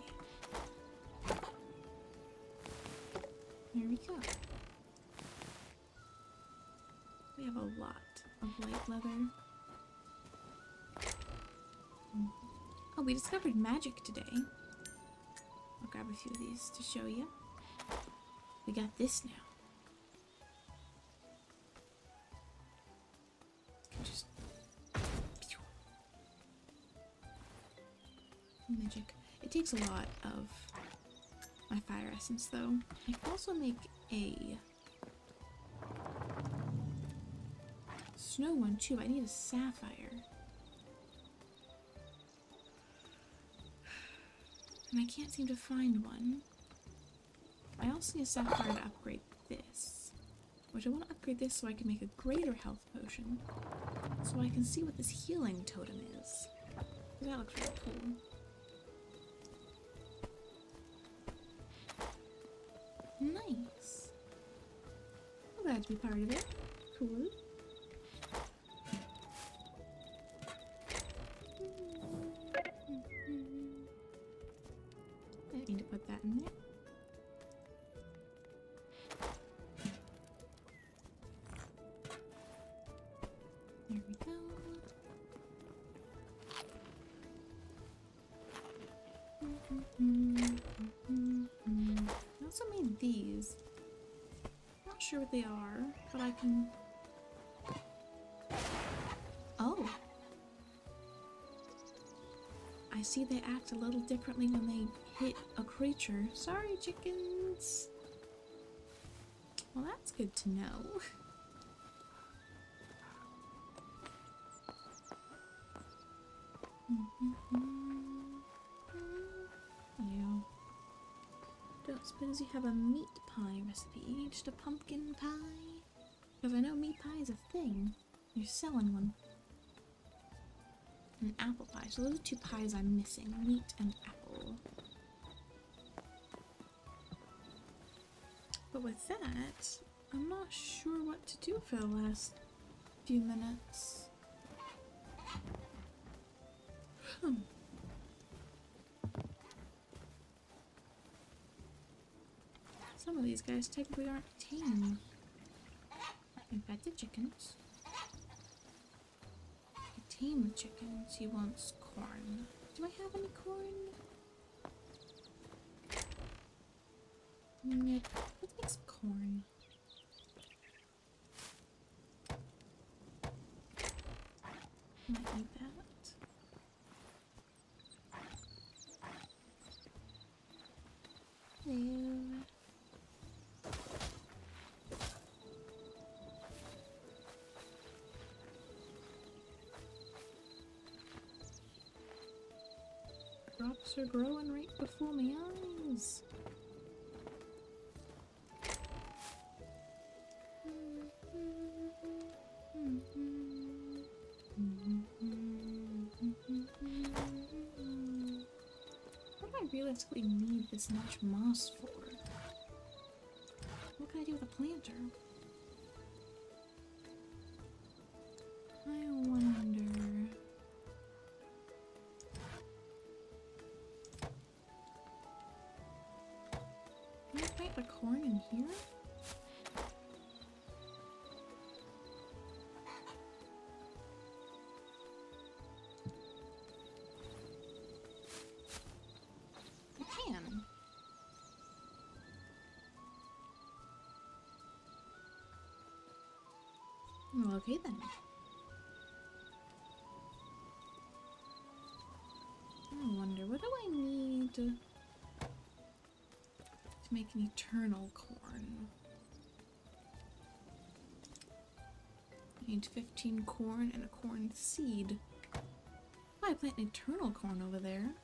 There we go. We have a lot of light leather. Oh, we discovered magic today. I'll grab a few of these to show you. We got this now. Can just magic. It takes a lot of my fire essence, though. I can also make a snow one too. I need a sapphire. And I can't seem to find one. I also need a sapphire to upgrade this. Which I want to upgrade this so I can make a greater health potion. So I can see what this healing totem is. That looks really cool. Nice. I'm glad to be part of it. Cool. I need to put that in there. There we go. I also made these. Not not sure what they are, but I can... Oh! I see they act a little differently when they hit a creature. Sorry, chickens! Well, that's good to know. You don't suppose you have a meat pie recipe? Just a pumpkin pie? Because I know meat pie is a thing. You're selling one. An apple pie. So those are two pies I'm missing. Meat and apple. But with that, I'm not sure what to do for the last few minutes. Some of these guys technically aren't tame. Infected chickens. Tame chickens. He wants corn. Do I have any corn? Nope. Let's make some corn. Might need that. Hello. Crops are growing right before my eyes. What do I realistically need this much moss for? What can I do with a planter? I wonder... Can I plant the corn in here? I can. Well, okay then. I wonder, what do I need to make an eternal corn? I need 15 corn and a corn seed. Oh, I plant an eternal corn over there.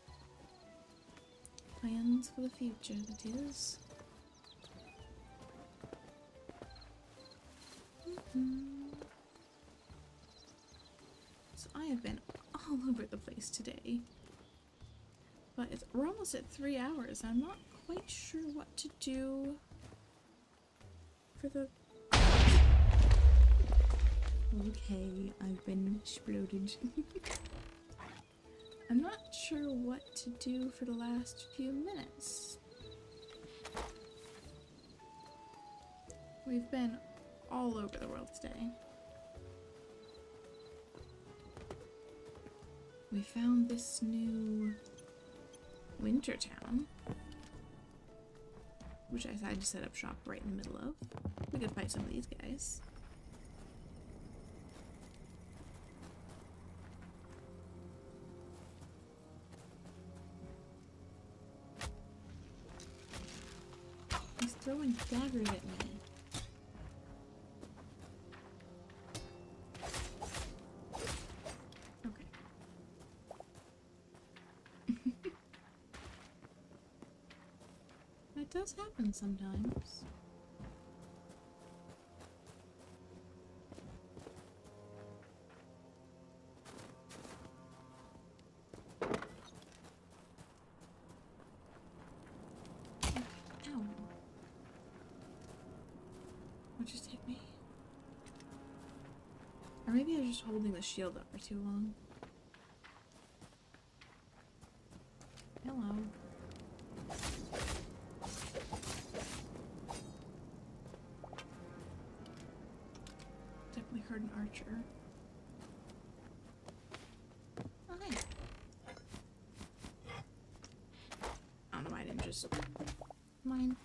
Plans for the future, that is. So I have been all over the place today. But we're almost at 3 hours. I'm not quite sure what to do for the... Okay, I've been exploded. I'm not sure what to do for the last few minutes. We've been all over the world today. We found this new winter town, which I decided to set up shop right in the middle of. We could fight some of these guys. He's throwing daggers at me. Okay. That does happen sometimes. Ow. What just hit me? Or maybe I was just holding the shield up for too long. Hello. Definitely heard an archer. Oh, hey. I don't know why I didn't just... Mine.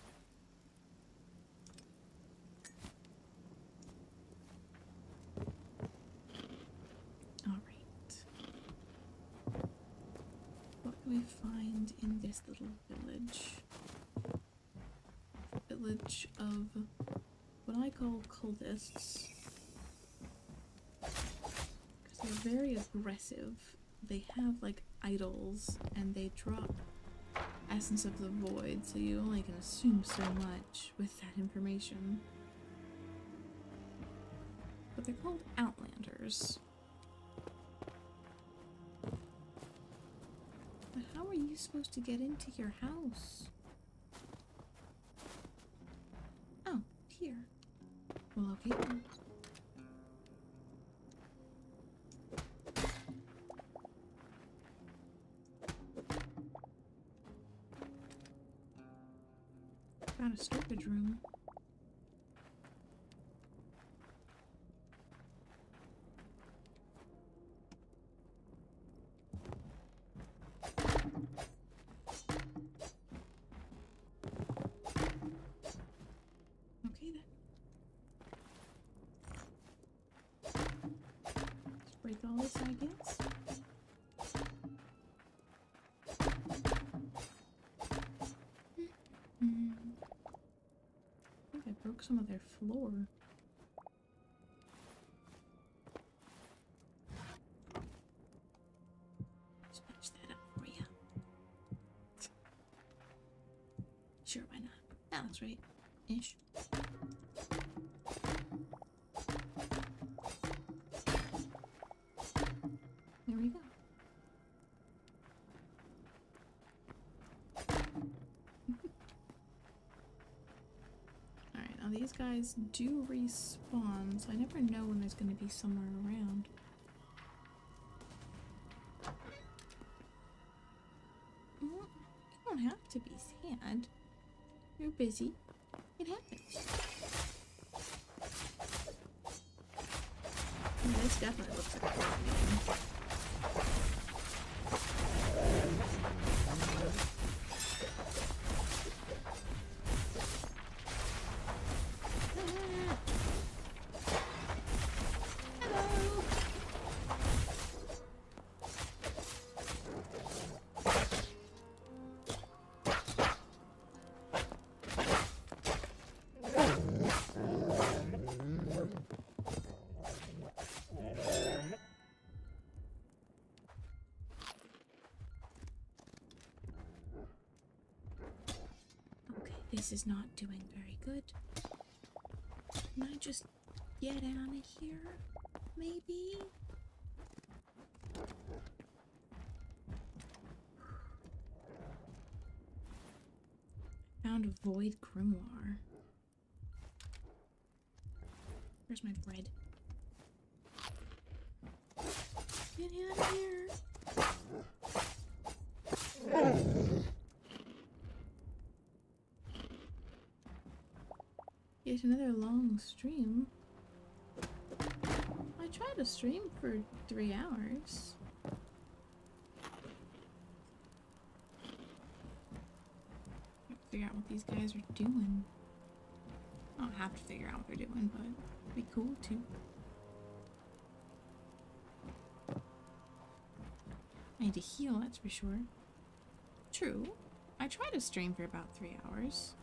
I find in this little village? Village of what I call cultists. Because they're very aggressive. They have like idols and they drop essence of the void, so you only can assume so much with that information. But they're called Outlanders. But how are you supposed to get into your house? Oh, here. Well, okay then. Found a storage room. Okay then. Let's break all this, I guess. I think I broke some of their floor. Just patch that up for you. Sure, why not? That looks right. Ish. There we go. Alright, now these guys do respawn, so I never know when there's going to be somewhere around. Well, you don't have to be sad. You're busy. It happens. This definitely looks like a fun game. This is not doing very good. Can I just get out of here? Maybe? Found a void grimoire. Where's my bread? Get out of here! Yet another long stream. I tried to stream for 3 hours. Figure out what these guys are doing. I don't have to figure out what they're doing, but it'd be cool too. I need to heal, that's for sure. True. I try to stream for about 3 hours.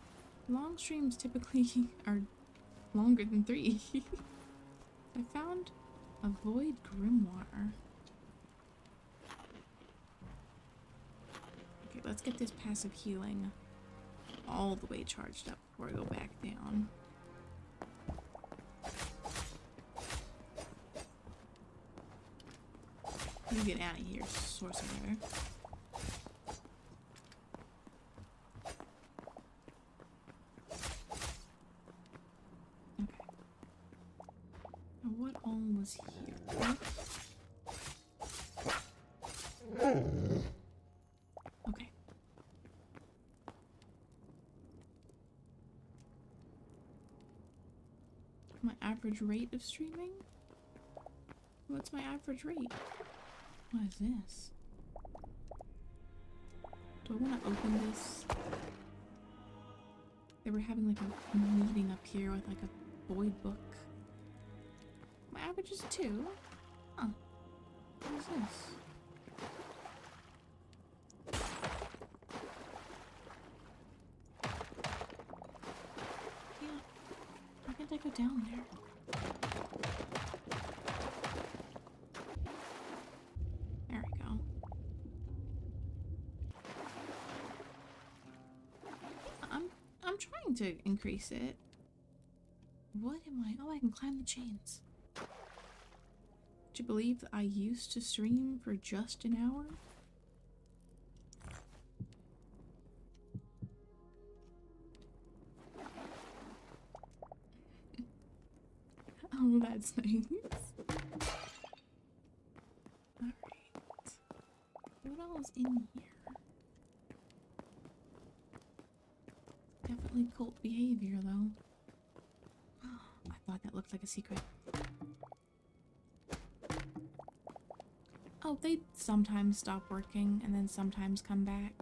Long streams typically are longer than 3. I found a void grimoire. Okay, let's get this passive healing all the way charged up before I go back down. You get out of here, sorcerer. What all was here? Okay. My average rate of streaming? What's my average rate? What is this? Do I want to open this? They were having like a meeting up here with like a void book. My average is 2. Huh. What is this? can't I go down there? There we go. I'm trying to increase it. What am I? Oh, I can climb the chains. Would you believe that I used to stream for just an hour? Oh, that's nice. Alright. What all is in here? Definitely cult behavior, though. I thought that looked like a secret. Oh, they sometimes stop working and then sometimes come back.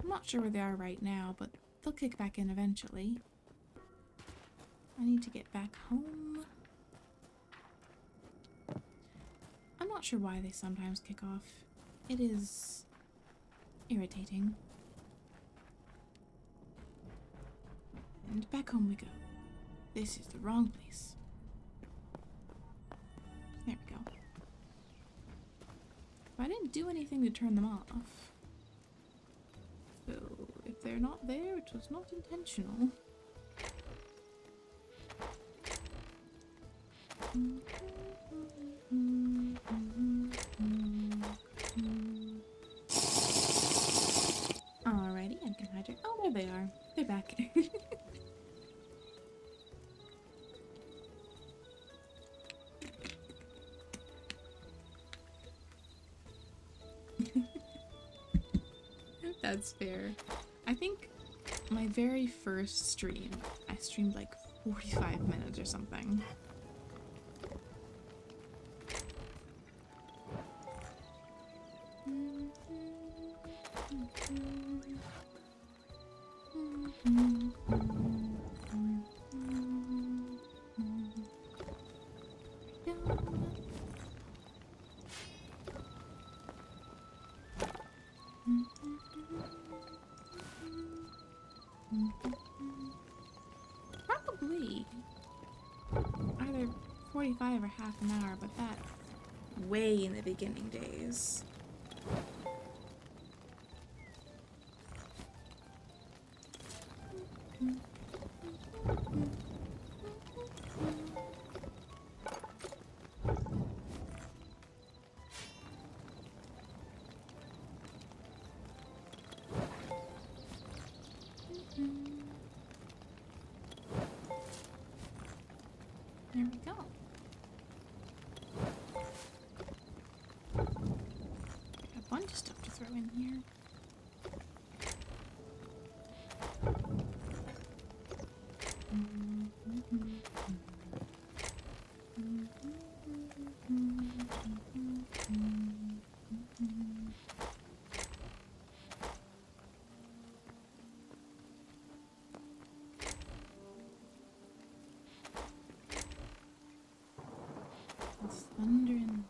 I'm not sure where they are right now, but they'll kick back in eventually. I need to get back home. I'm not sure why they sometimes kick off. It is irritating. And back home we go. This is the wrong place. There we go. But I didn't do anything to turn them off. So, if they're not there, it was not intentional. Alrighty, I can hydrate. Oh, there they are. They're back. That's fair. I think my very first stream, I streamed like 45 minutes or something. Probably either 45 or half an hour, but that way in the beginning days. There we go. Got a bunch of stuff to throw in here. It's thundering.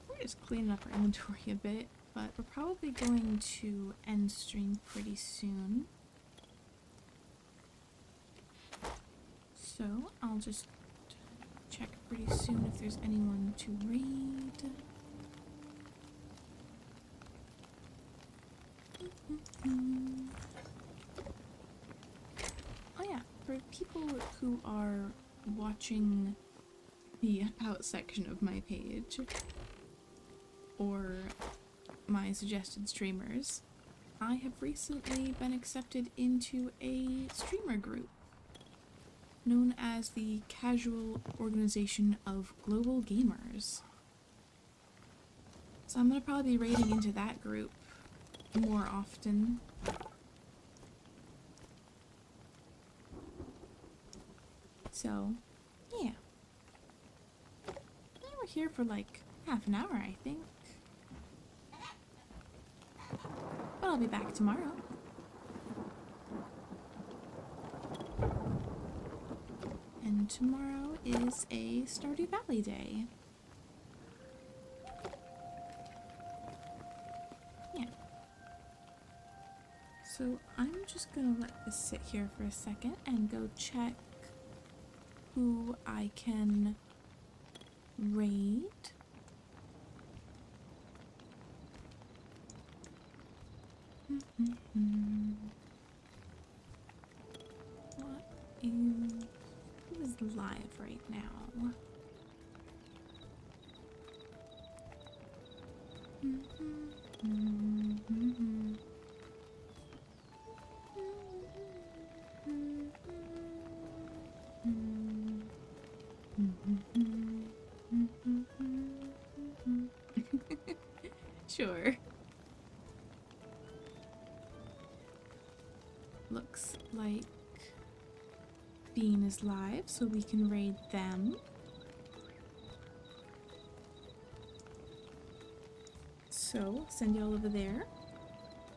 We're just cleaning up our inventory a bit, but we're probably going to end stream pretty soon. So I'll just check pretty soon if there's anyone to raid. Oh yeah, for people who are watching the About section of my page, or my suggested streamers, I have recently been accepted into a streamer group known as the Casual Organization of Global Gamers. So I'm gonna probably be raiding into that group more often. So, yeah. We were here for like half an hour, I think. But I'll be back tomorrow. tomorrow is a Stardew Valley day. Yeah. So I'm just gonna let this sit here for a second and go check who I can raid. What is... who is live right now? Sure. Looks like Bean is live, so we can raid them. So, send y'all over there.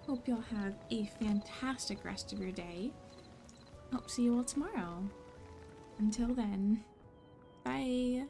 Hope y'all have a fantastic rest of your day. Hope to see you all tomorrow. Until then, bye!